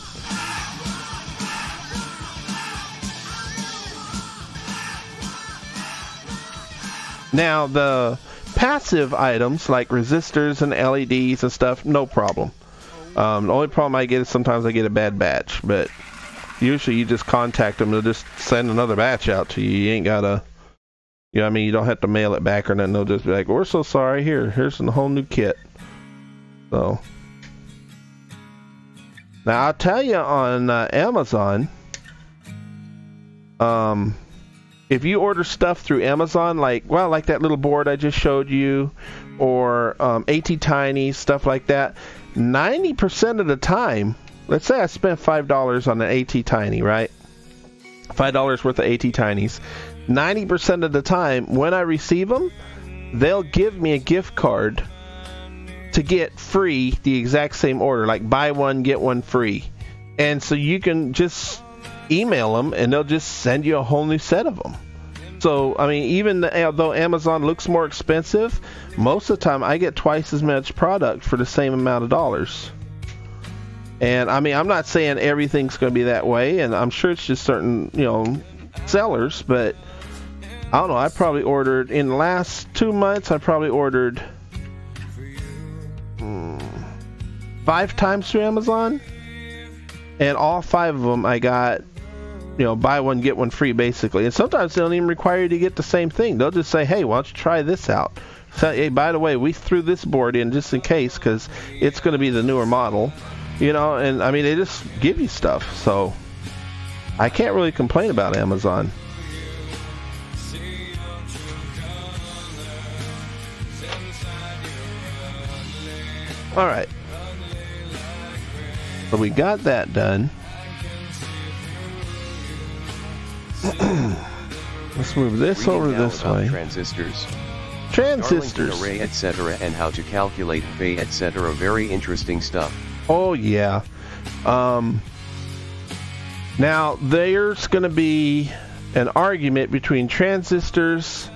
Now, the passive items like resistors and LEDs and stuff, no problem. The only problem I get is sometimes I get a bad batch, but usually you just contact them, they'll just send another batch out to you. You ain't gotta, you know what I mean, you don't have to mail it back or nothing. They'll just be like, we're so sorry, here's a whole new kit. So, now I'll tell you on Amazon, if you order stuff through Amazon, like that little board I just showed you, or AT-Tiny, stuff like that, 90% of the time, let's say I spent $5 on an AT-Tiny, right? $5 worth of AT-Tinys. 90% of the time, when I receive them, they'll give me a gift card to get free the exact same order, like buy one, get one free. And so you can just email them and they'll just send you a whole new set of them. So, I mean, even though Amazon looks more expensive, most of the time I get twice as much product for the same amount of dollars. And, I mean, I'm not saying everything's going to be that way, and I'm sure it's just certain, sellers, but I don't know, I probably ordered, in the last 2 months, I probably ordered 5 times through Amazon, and all 5 of them I got, buy one, get one free, basically. And sometimes they don't even require you to get the same thing. They'll just say, hey, why don't you try this out? So, hey, by the way, we threw this board in just in case because it's going to be the newer model. And I mean, they just give you stuff. So I can't really complain about Amazon. All right. So we got that done. Let's move this over this way. Transistors, Darlington array, etc., and how to calculate phi, etc. Very interesting stuff. Oh yeah. Now there's going to be an argument between transistors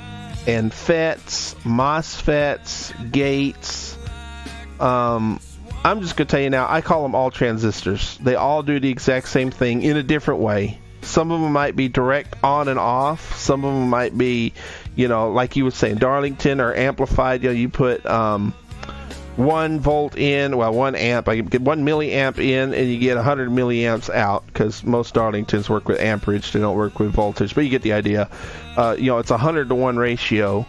and FETs, MOSFETs, gates. I'm just going to tell you now, I call them all transistors. They all do the exact same thing in a different way. Some of them might be direct on and off. Some of them might be, like you were saying, Darlington or amplified. You put 1 volt in, 1 amp. I get 1 milliamp in, and you get 100 milliamps out because most Darlingtons work with amperage. They don't work with voltage, but you get the idea. It's a 100-to-1 ratio.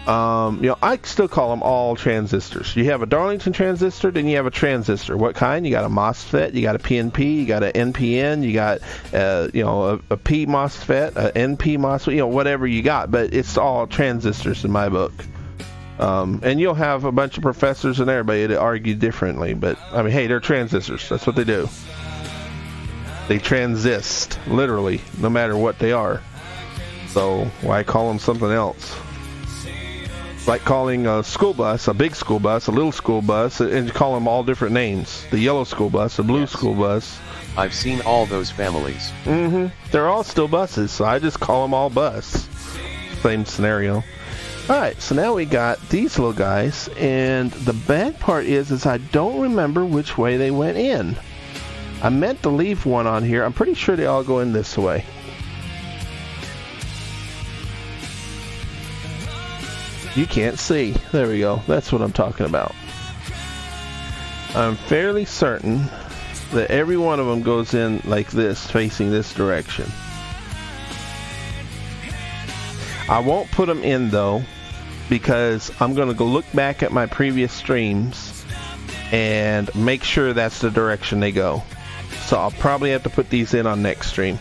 I still call them all transistors. You have a Darlington transistor, then you have a transistor. What kind? You got a MOSFET, you got a PNP, you got an NPN, you got a P MOSFET, a NP MOSFET, whatever you got. But it's all transistors in my book. And you'll have a bunch of professors and everybody that argue differently. But I mean, hey, they're transistors. That's what they do. They transist, literally, no matter what they are. So why call them something else? Like calling a school bus, a big school bus, a little school bus, and call them all different names. The yellow school bus, the blue school bus. I've seen all those families. They're all still buses, so I just call them all bus. Same scenario. Alright, so now we got these little guys, and the bad part is I don't remember which way they went in. I meant to leave one on here. I'm pretty sure they all go in this way. You can't see. There we go. That's what I'm talking about. I'm fairly certain that every one of them goes in like this, facing this direction. I won't put them in though, because I'm going to go look back at my previous streams and make sure that's the direction they go. So I'll probably have to put these in on next stream.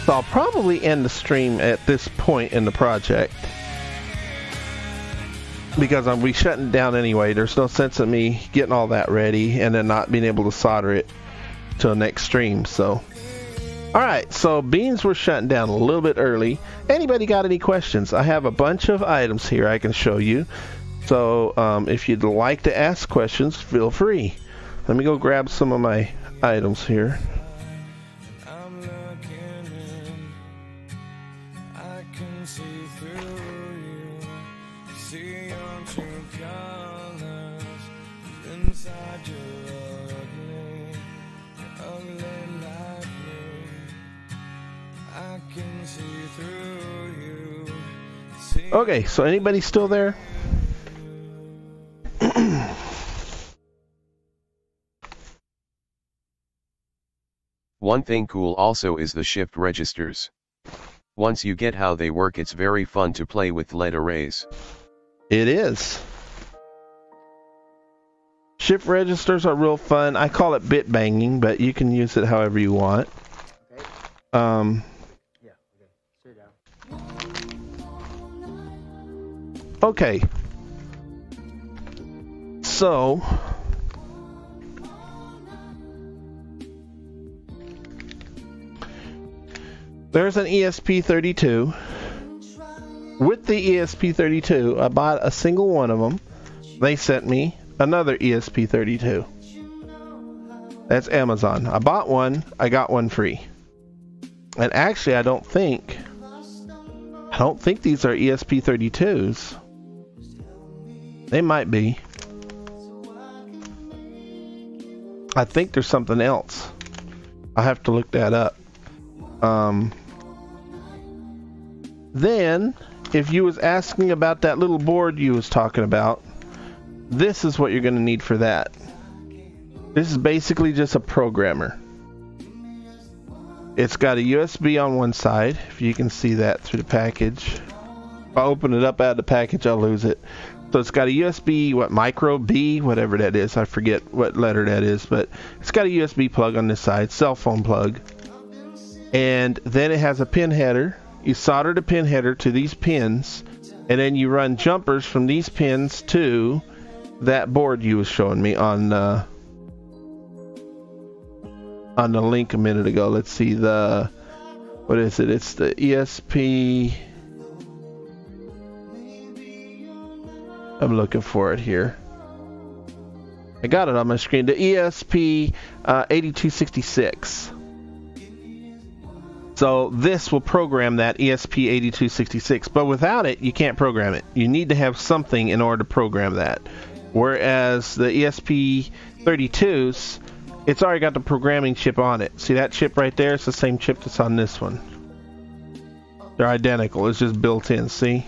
So I'll probably end the stream at this point in the project, because I'll be shutting down anyway. There's no sense in me getting all that ready and then not being able to solder it till next stream. So Alright, so beans were shutting down a little bit early. Anybody got any questions? I have a bunch of items here I can show you. So if you'd like to ask questions, feel free. Let me go grab some of my items here. Okay, so anybody still there? One thing cool also is the shift registers. Once you get how they work, it's very fun to play with LED arrays. It is. Shift registers are real fun. I call it bit banging, but you can use it however you want. Yeah, okay. Sit down. Okay. So there's an ESP32. With the ESP32, I bought a single one of them. They sent me another ESP32. That's Amazon. I bought one, I got one free. And actually, I don't think these are ESP32s. They might be. I think there's something else. I have to look that up. Then, if you was asking about that little board you was talking about, this is what you're going to need for that. This is basically just a programmer. It's got a USB on one side, if you can see that through the package. If I open it up out of the package, I'll lose it. So it's got a USB, micro B, whatever that is. I forget what letter that is, but it's got a USB plug on this side, cell phone plug. And then it has a pin header. You solder the pin header to these pins, and then you run jumpers from these pins to that board you was showing me on the link a minute ago. Let's see, what is it? It's the ESP. I'm looking for it here. I got it on my screen. The ESP 8266. So this will program that ESP 8266, but without it, you can't program it. You need to have something in order to program that. Whereas the ESP 32s, it's already got the programming chip on it. See that chip right there? It's the same chip that's on this one. They're identical. It's just built in. See?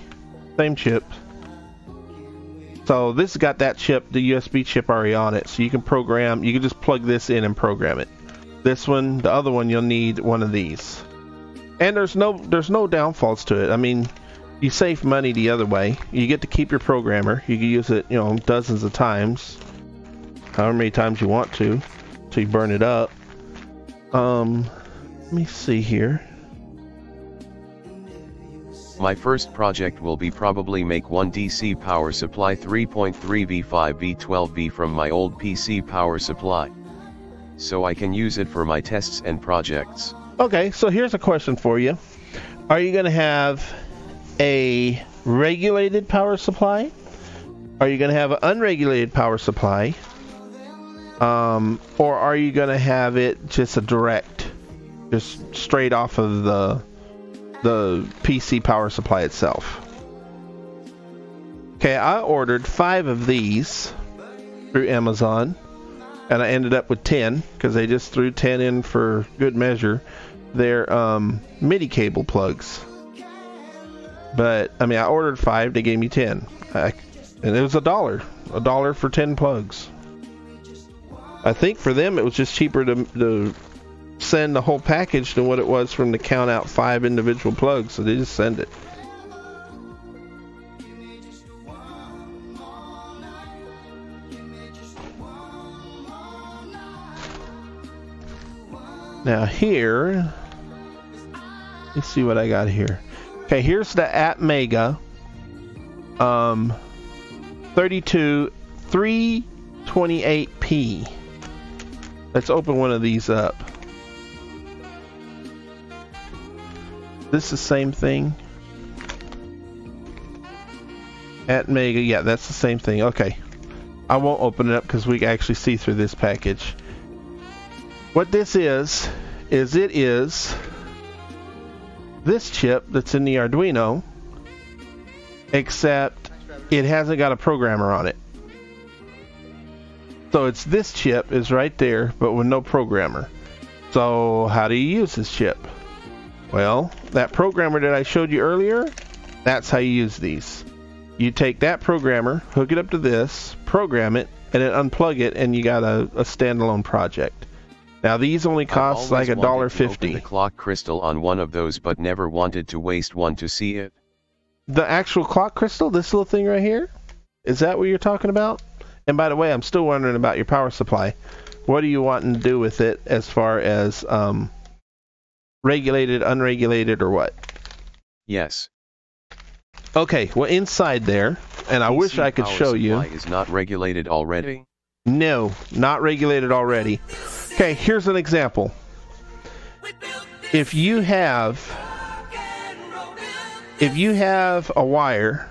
Same chip. So this has got that chip, the USB chip already on it. So you can program, you can just plug this in and program it. This one, the other one, you'll need one of these. And there's no downfalls to it. I mean, you save money the other way. You get to keep your programmer. You can use it, dozens of times. However many times you want to. Till you burn it up. Let me see here. My first project will be probably make one DC power supply 3.3V 5V12V from my old PC power supply. So I can use it for my tests and projects. Okay, so here's a question for you. Are you going to have a regulated power supply? Are you going to have an unregulated power supply? Or are you going to have it just a direct, just straight off of the PC power supply itself? Okay, I ordered 5 of these through Amazon, and I ended up with 10 because they just threw 10 in for good measure. They're MIDI cable plugs. But I mean, I ordered 5, they gave me 10, and it was $1 for 10 plugs. I think for them it was just cheaper to send the whole package than what it was from to count out 5 individual plugs, so they just send it. Now here, let's see what I got here. Okay, here's the Atmega 328P. Let's open one of these up. This the same thing? At Mega, yeah, that's the same thing. Okay. I won't open it up because we can actually see through this package. What this is it is this chip that's in the Arduino, except it hasn't got a programmer on it. So it's this chip is right there, but with no programmer. So how do you use this chip? Well, that programmer that I showed you earlier, that's how you use these. You take that programmer, hook it up to this, program it, and then unplug it, and you got a standalone project. Now these only cost like $1.50. The clock crystal on one of those, but never wanted to waste one to see it. The actual clock crystal, this little thing right here, is that what you're talking about? And by the way, I'm still wondering about your power supply. What are you wanting to do with it as far as regulated, unregulated, or what? Yes. Okay, well inside there, and I wish I could show you. Is not regulated already? No, not regulated already. Okay, here's an example. If you have a wire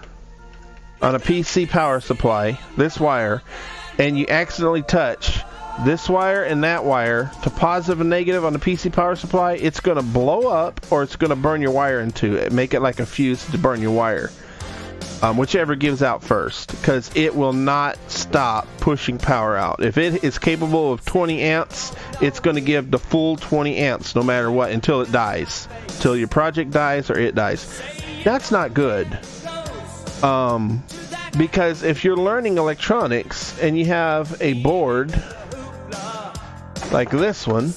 on a PC power supply, this wire, and you accidentally touch this wire and that wire to positive and negative on the PC power supply, it's going to blow up or it's going to burn your wire into it. Make it like a fuse to burn your wire. Whichever gives out first, because it will not stop pushing power out. If it is capable of 20 amps, it's going to give the full 20 amps no matter what until it dies. Until your project dies or it dies. That's not good. Because if you're learning electronics and you have a board like this one,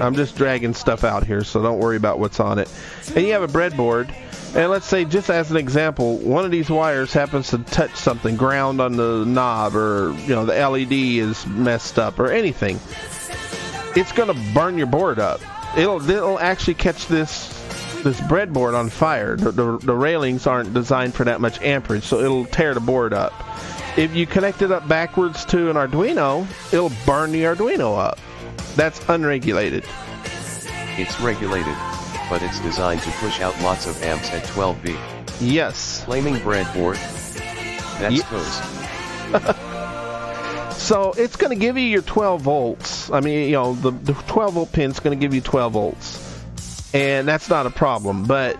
I'm just dragging stuff out here, so don't worry about what's on it. And you have a breadboard, and let's say, just as an example, one of these wires happens to touch something, ground on the knob, or the LED is messed up, or anything. It's going to burn your board up. It'll actually catch this breadboard on fire. The railings aren't designed for that much amperage, so it'll tear the board up. If you connect it up backwards to an Arduino, it'll burn the Arduino up. That's unregulated. It's regulated, but it's designed to push out lots of amps at 12V. Yes. Flaming breadboard. That's toast. So it's going to give you your 12 volts. I mean, the 12 volt pin's going to give you 12 volts. And that's not a problem. But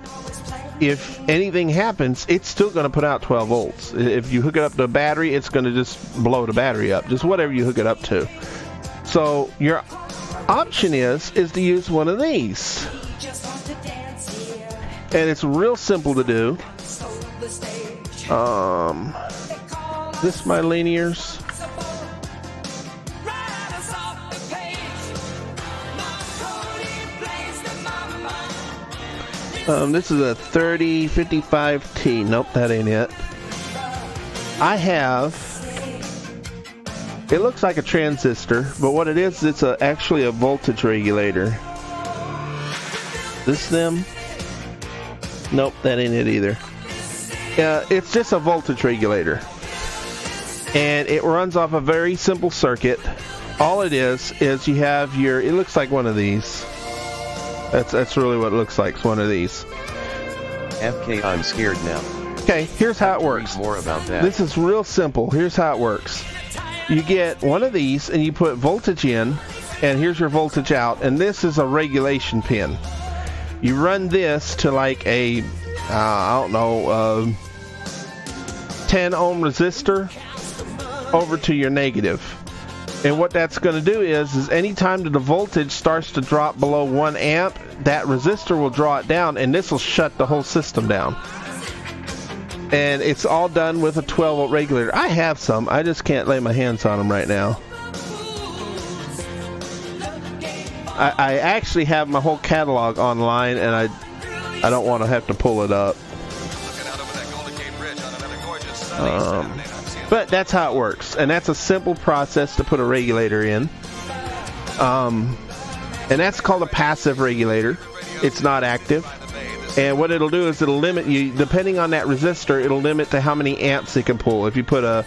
if anything happens, it's still going to put out 12 volts. If you hook it up to a battery, it's going to just blow the battery up. Just whatever you hook it up to. So your option is to use one of these. And it's real simple to do. This my linears. This is a 3055T. Nope, that ain't it. I have. It looks like a transistor, but what it is, it's actually a voltage regulator. This them? Nope, that ain't it either. It's just a voltage regulator. And it runs off a very simple circuit. All it is you have your, it looks like one of these. That's really what it looks like, it's one of these. FK, I'm scared now. Okay, here's how it works. More about that. This is real simple. Here's how it works. You get one of these and you put voltage in, and here's your voltage out, and this is a regulation pin. You run this to like a, 10 ohm resistor over to your negative. And what that's going to do is anytime that the voltage starts to drop below 1 amp, that resistor will draw it down, and this will shut the whole system down. And it's all done with a 12 volt regulator. I have some, I just can't lay my hands on them right now. I actually have my whole catalog online, and I don't want to have to pull it up. But that's how it works, and that's a simple process to put a regulator in. And that's called a passive regulator. It's not active. And what it'll do is it'll limit you, depending on that resistor, it'll limit to how many amps it can pull. If you put a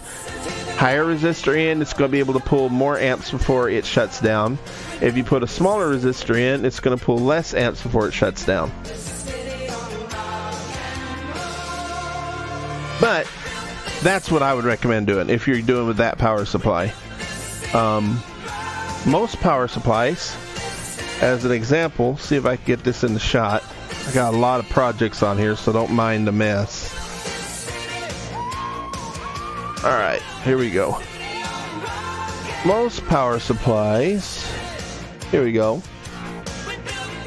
higher resistor in, it's going to be able to pull more amps before it shuts down. If you put a smaller resistor in, it's going to pull less amps before it shuts down. But that's what I would recommend doing if you're doing with that power supply. Most power supplies, as an example, see if I can get this in the shot. I got a lot of projects on here, so don't mind the mess. Alright, here we go. Most power supplies, here we go.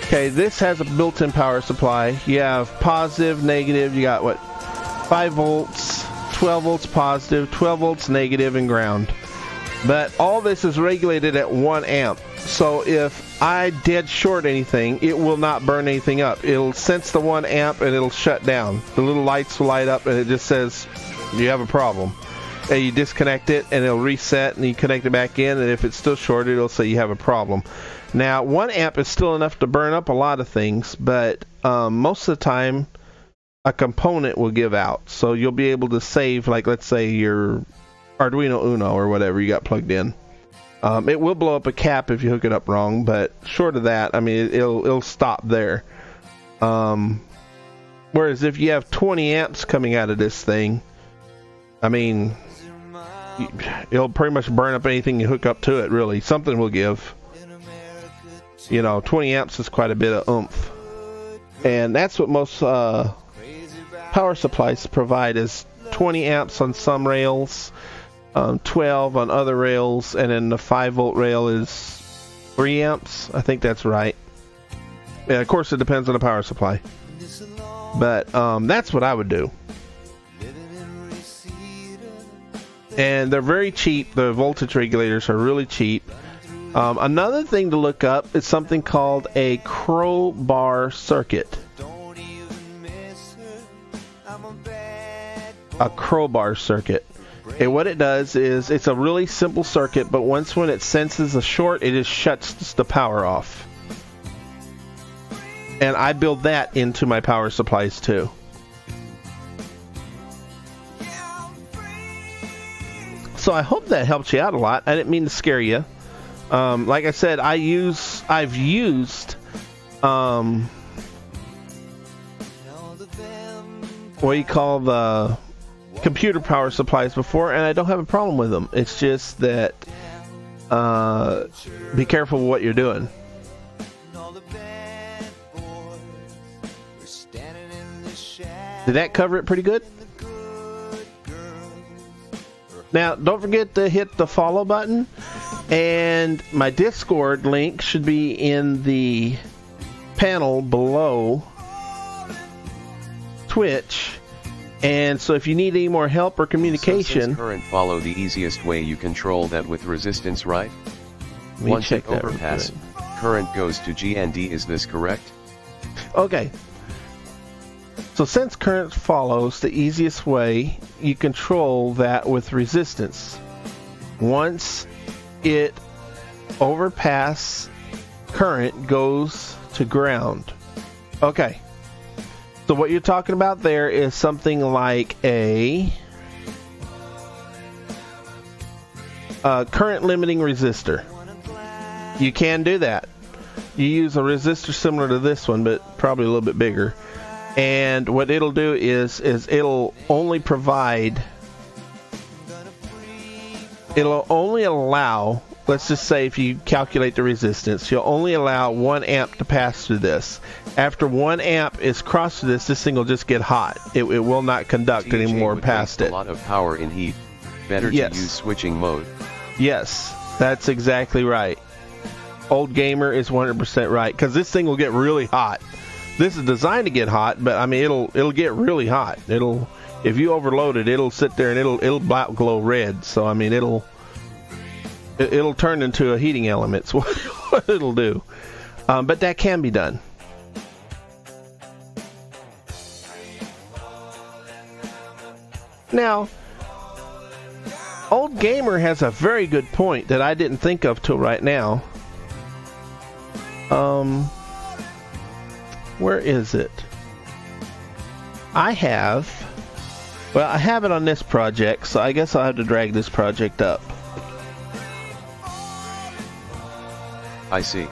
Okay, this has a built-in power supply. You have positive, negative, you got what? 5 volts, 12 volts positive, 12 volts negative, and ground. But all this is regulated at 1 amp. So if I dead short anything, it will not burn anything up. It'll sense the 1 amp and it'll shut down. The little lights will light up and it just says, you have a problem. And you disconnect it and it'll reset and you connect it back in, and if it's still short, it'll say you have a problem. Now, 1 amp is still enough to burn up a lot of things, but most of the time, a component will give out. So you'll be able to save, like, let's say your Arduino Uno or whatever you got plugged in. It will blow up a cap if you hook it up wrong, but short of that, I mean, it'll stop there. Whereas if you have 20 amps coming out of this thing, I mean, it'll pretty much burn up anything you hook up to it, really. Something will give. 20 amps is quite a bit of oomph. And that's what most power supplies provide, is 20 amps on some rails, 12 on other rails, and then the 5-volt rail is 3 amps. I think that's right. Yeah, of course, it depends on the power supply. But that's what I would do. And they're very cheap. The voltage regulators are really cheap. Another thing to look up is something called a crowbar circuit. A crowbar circuit. And what it does is, it's a really simple circuit, but when it senses a short, it just shuts the power off. And I build that into my power supplies too. So I hope that helps you out a lot. I didn't mean to scare you. Like I said, I've used what you call the computer power supplies before, and I don't have a problem with them. It's just that be careful with what you're doing. Did that cover it pretty good? Now, don't forget to hit the follow button, and my Discord link should be in the panel below Twitch. And so if you need any more help or communication... So since current follow the easiest way you control that with resistance, right? Once it overpass, current goes to GND, is this correct? Okay. So since current follows the easiest way, you control that with resistance. Once it overpass, current goes to ground. Okay. So what you're talking about there is something like a current limiting resistor. You can do that. You use a resistor similar to this one, but probably a little bit bigger. And what it'll do is it'll only provide, it'll only allow, let's just say if you calculate the resistance, you'll only allow 1 amp to pass through this. After 1 amp is crossed through this thing will just get hot. It will not conduct anymore past it. A lot of power in heat. Better to use switching mode. Yes, that's exactly right. Old Gamer is 100% right, because this thing will get really hot. This is designed to get hot, but I mean it'll get really hot. If you overload it, it'll sit there and it'll black glow red. So I mean it'll turn into a heating element. That's what it'll do. But that can be done. Now, Old Gamer has a very good point that I didn't think of till right now. Where is it? I have it on this project, so I guess I'll have to drag this project up. I see.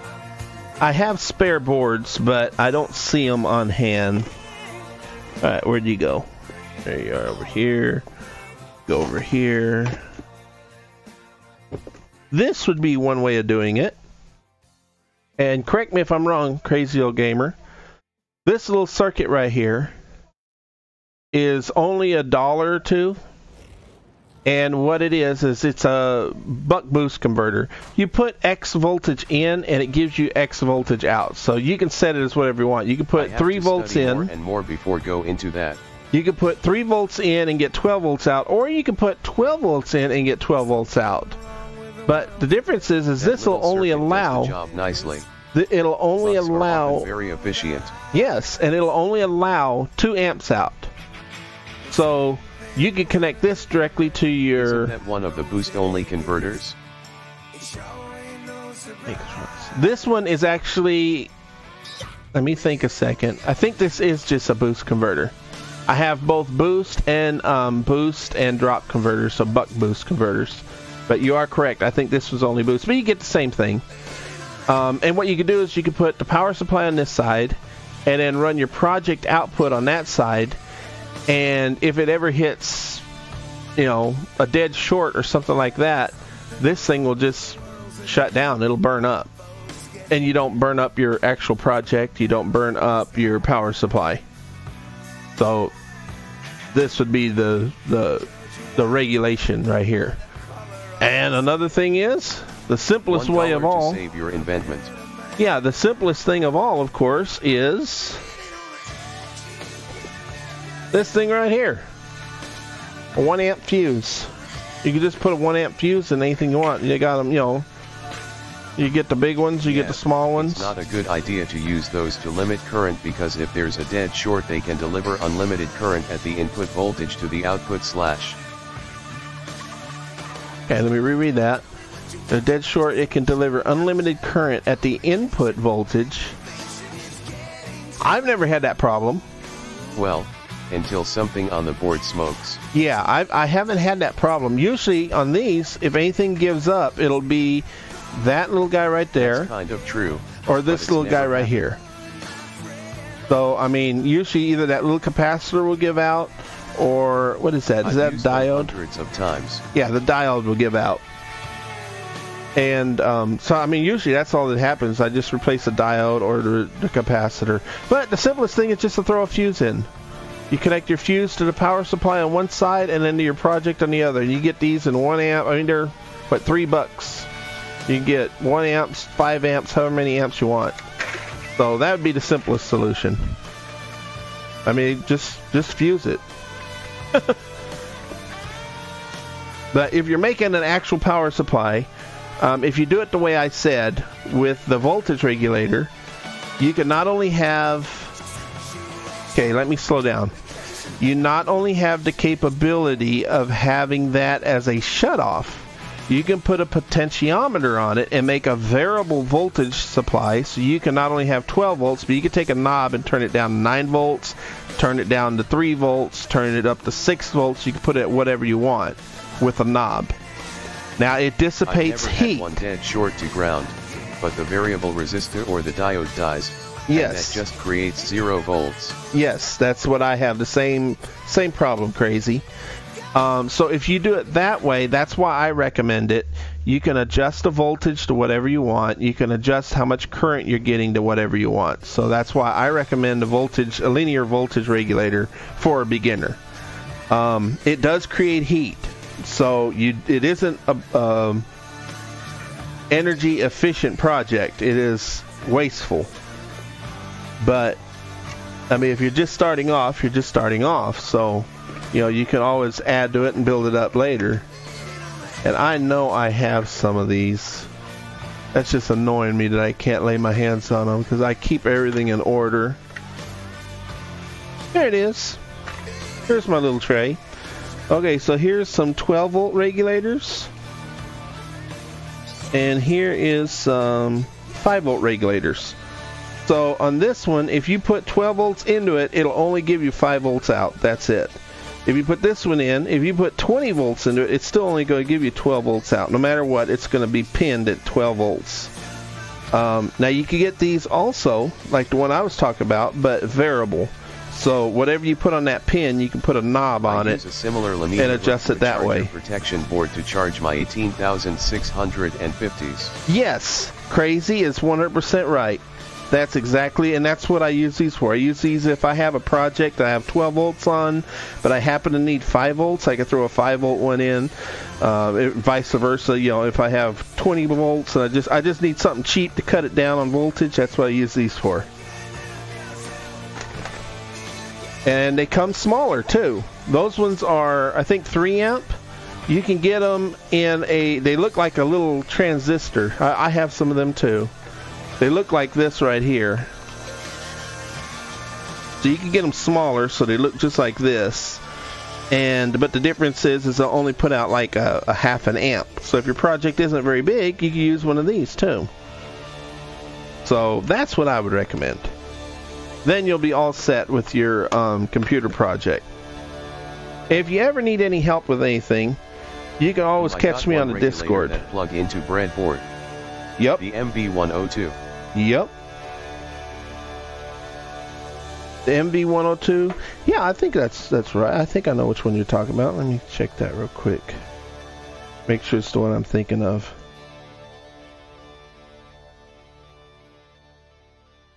I have spare boards, but I don't see them on hand. Alright, where'd you go? There you are over here. Go over here. This would be one way of doing it. And correct me if I'm wrong, crazy old gamer. This little circuit right here is only $1 or $2. And what it is it's a buck boost converter. You put X voltage in and it gives you X voltage out. So you can set it as whatever you want. You can put 3 volts in. More and more before go into that. You can put 3 volts in and get 12 volts out, or you can put 12 volts in and get 12 volts out. But the difference is this will only allow. Does the job nicely. It'll only Bucks allow. Are very efficient. Yes, and it'll only allow 2 amps out. So you can connect this directly to your. Isn't that one of the boost-only converters? This one is actually. Let me think a second. I think this is just a boost converter. I have both boost and drop converters, so buck boost converters. But you are correct. I think this was only boost, but you get the same thing. And what you can do is you can put the power supply on this side, and then run your project output on that side. And if it ever hits, a dead short or something like that, this thing will just shut down. It'll burn up. And you don't burn up your actual project. You don't burn up your power supply. So this would be the regulation right here. And another thing is, the simplest way of all. To save your investment. Yeah, the simplest thing of all, of course, is this thing right here. A 1 amp fuse. You can just put a 1 amp fuse in anything you want. You got them, you get the big ones, you get the small ones. It's not a good idea to use those to limit current, because if there's a dead short they can deliver unlimited current at the input voltage to the output slash. Okay, let me reread that. A dead short, it can deliver unlimited current at the input voltage. I've never had that problem. Well, until something on the board smokes. Yeah, I haven't had that problem. Usually on these, if anything gives up, it'll be that little guy right there. That's kind of true. Or this little guy right here. So, I mean, usually either that little capacitor will give out, or what is that? Is that diode? Hundreds of times. Yeah, the diode will give out. And so, I mean, usually that's all that happens. I just replace the diode or the capacitor. But the simplest thing is just to throw a fuse in. You connect your fuse to the power supply on one side and then to your project on the other. And you get these in 1 amp. I mean, they're, $3? You can get 1 amps, 5 amps, however many amps you want. So that would be the simplest solution. I mean, just fuse it. But if you're making an actual power supply, if you do it the way I said with the voltage regulator, you can not only have. Okay, let me slow down. You not only have the capability of having that as a shutoff, you can put a potentiometer on it and make a variable voltage supply. So you can not only have 12 volts, but you can take a knob and turn it down to 9 volts, turn it down to 3 volts, turn it up to 6 volts. You can put it whatever you want with a knob. Now it dissipates I've never heat. Had one dead short to ground, but the variable resistor or the diode dies. Yes. And that just creates 0 volts. Yes, that's what I have. The same problem, crazy. So if you do it that way, that's why I recommend it. You can adjust the voltage to whatever you want. You can adjust how much current you're getting to whatever you want. So that's why I recommend a linear voltage regulator for a beginner. It does create heat, so it isn't a energy efficient project. It is wasteful. But I mean, if you're just starting off, you're just starting off. So you can always add to it and build it up later. And I know I have some of these. That's just annoying me that I can't lay my hands on them because I keep everything in order. There it is. Here's my little tray. Okay, so here's some 12 volt regulators. And here is some 5 volt regulators. So on this one, if you put 12 volts into it, it'll only give you 5 volts out. That's it. If you put this one in, if you put 20 volts into it, it's still only going to give you 12 volts out. No matter what, it's going to be pinned at 12 volts. Now you can get these also, like the one I was talking about, but variable. So whatever you put on that pin, you can put a knob on it a similar and adjust it that way. Protection board to charge my 18,650s. Yes, crazy is 100% right. That's exactly, and that's what I use these for. I use these if I have a project I have 12 volts on, but I happen to need 5 volts. I can throw a 5 volt one in. Vice versa, you know, if I have 20 volts and I just need something cheap to cut it down on voltage, that's what I use these for. And they come smaller too. Those ones are, I think, 3 amp. You can get them in they look like a little transistor. I have some of them too. They look like this right here. So you can get them smaller, so they look just like this. But the difference is they'll only put out like a half an amp. So if your project isn't very big, you can use one of these too. So that's what I would recommend. Then you'll be all set with your computer project. If you ever need any help with anything, you can always catch me on the Discord. That plug into breadboard. Yep. The MB102. Yep. The MB102. Yeah, I think that's right. I think I know which one you're talking about. Let me check that real quick. Make sure it's the one I'm thinking of.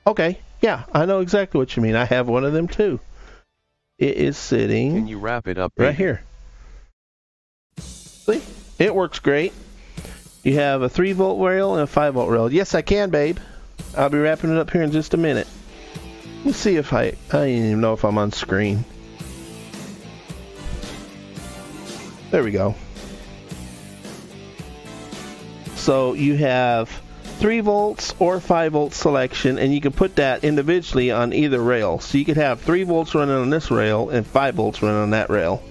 Okay. Yeah, I know exactly what you mean. I have one of them too. It is sitting. Can you wrap it up, baby? Right here. See? It works great. You have a 3 volt rail and a 5 volt rail. Yes, I can, babe. I'll be wrapping it up here in just a minute. Let's see if I don't even know if I'm on screen. There we go. So you have 3 volts or 5 volt selection, and you can put that individually on either rail. So you could have 3 volts running on this rail and 5 volts running on that rail.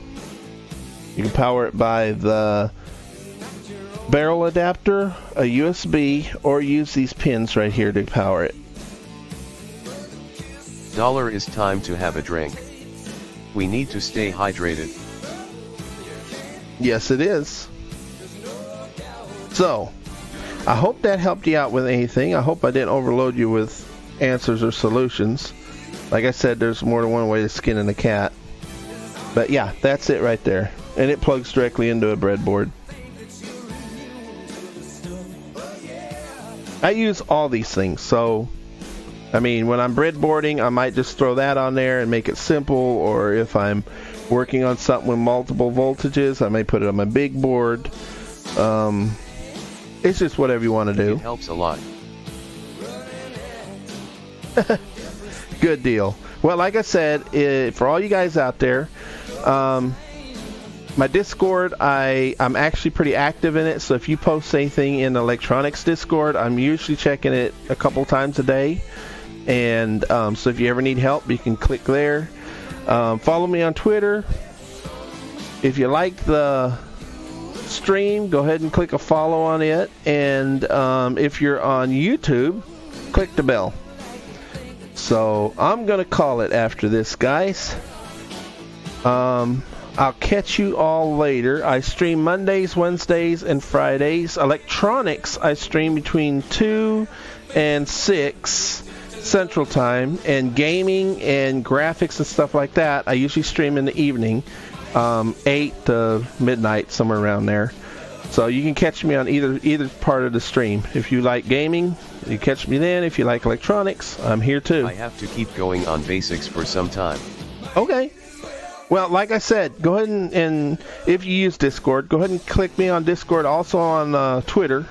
You can power it by the barrel adapter, a USB, or use these pins right here to power it. It's time to have a drink. We need to stay hydrated. Yes, it is. So, I hope that helped you out with anything. I hope I didn't overload you with answers or solutions. Like I said, there's more than one way to skin a cat. But yeah, that's it right there. And it plugs directly into a breadboard. I use all these things, so I mean, when I'm breadboarding, I might just throw that on there and make it simple, or if I'm working on something with multiple voltages, I may put it on my big board. It's just whatever you want to do. It helps a lot. Good deal. Well, like I said, for all you guys out there, my Discord, I'm actually pretty active in it, so if you post anything in the electronics Discord, I'm usually checking it a couple times a day. And so if you ever need help, you can click there. Follow me on Twitter. If you like the stream, go ahead and click a follow on it. And if you're on YouTube, click the bell. So I'm going to call it after this, guys. I'll catch you all later. I stream Mondays, Wednesdays, and Fridays. Electronics, I stream between 2 and 6 Central Time. And gaming and graphics and stuff like that, I usually stream in the evening, 8 to midnight, somewhere around there. So you can catch me on either part of the stream. If you like gaming, you catch me then. If you like electronics, I'm here too. I have to keep going on basics for some time. Okay. Well, like I said, go ahead and if you use Discord, go ahead and click me on Discord, also on Twitter.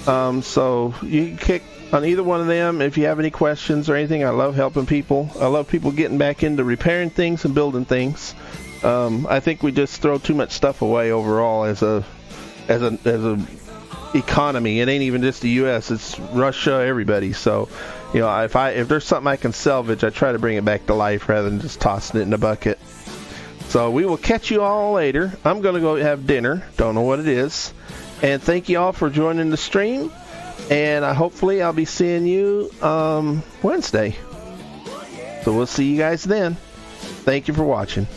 So you can click on either one of them if you have any questions or anything. I love helping people. I love people getting back into repairing things and building things. I think we just throw too much stuff away overall as a economy. It ain't even just the U.S. It's Russia, everybody. So, you know, if there's something I can salvage, I try to bring it back to life rather than just tossing it in a bucket. So we will catch you all later. I'm going to go have dinner. Don't know what it is. And thank you all for joining the stream. And hopefully I'll be seeing you Wednesday. So we'll see you guys then. Thank you for watching.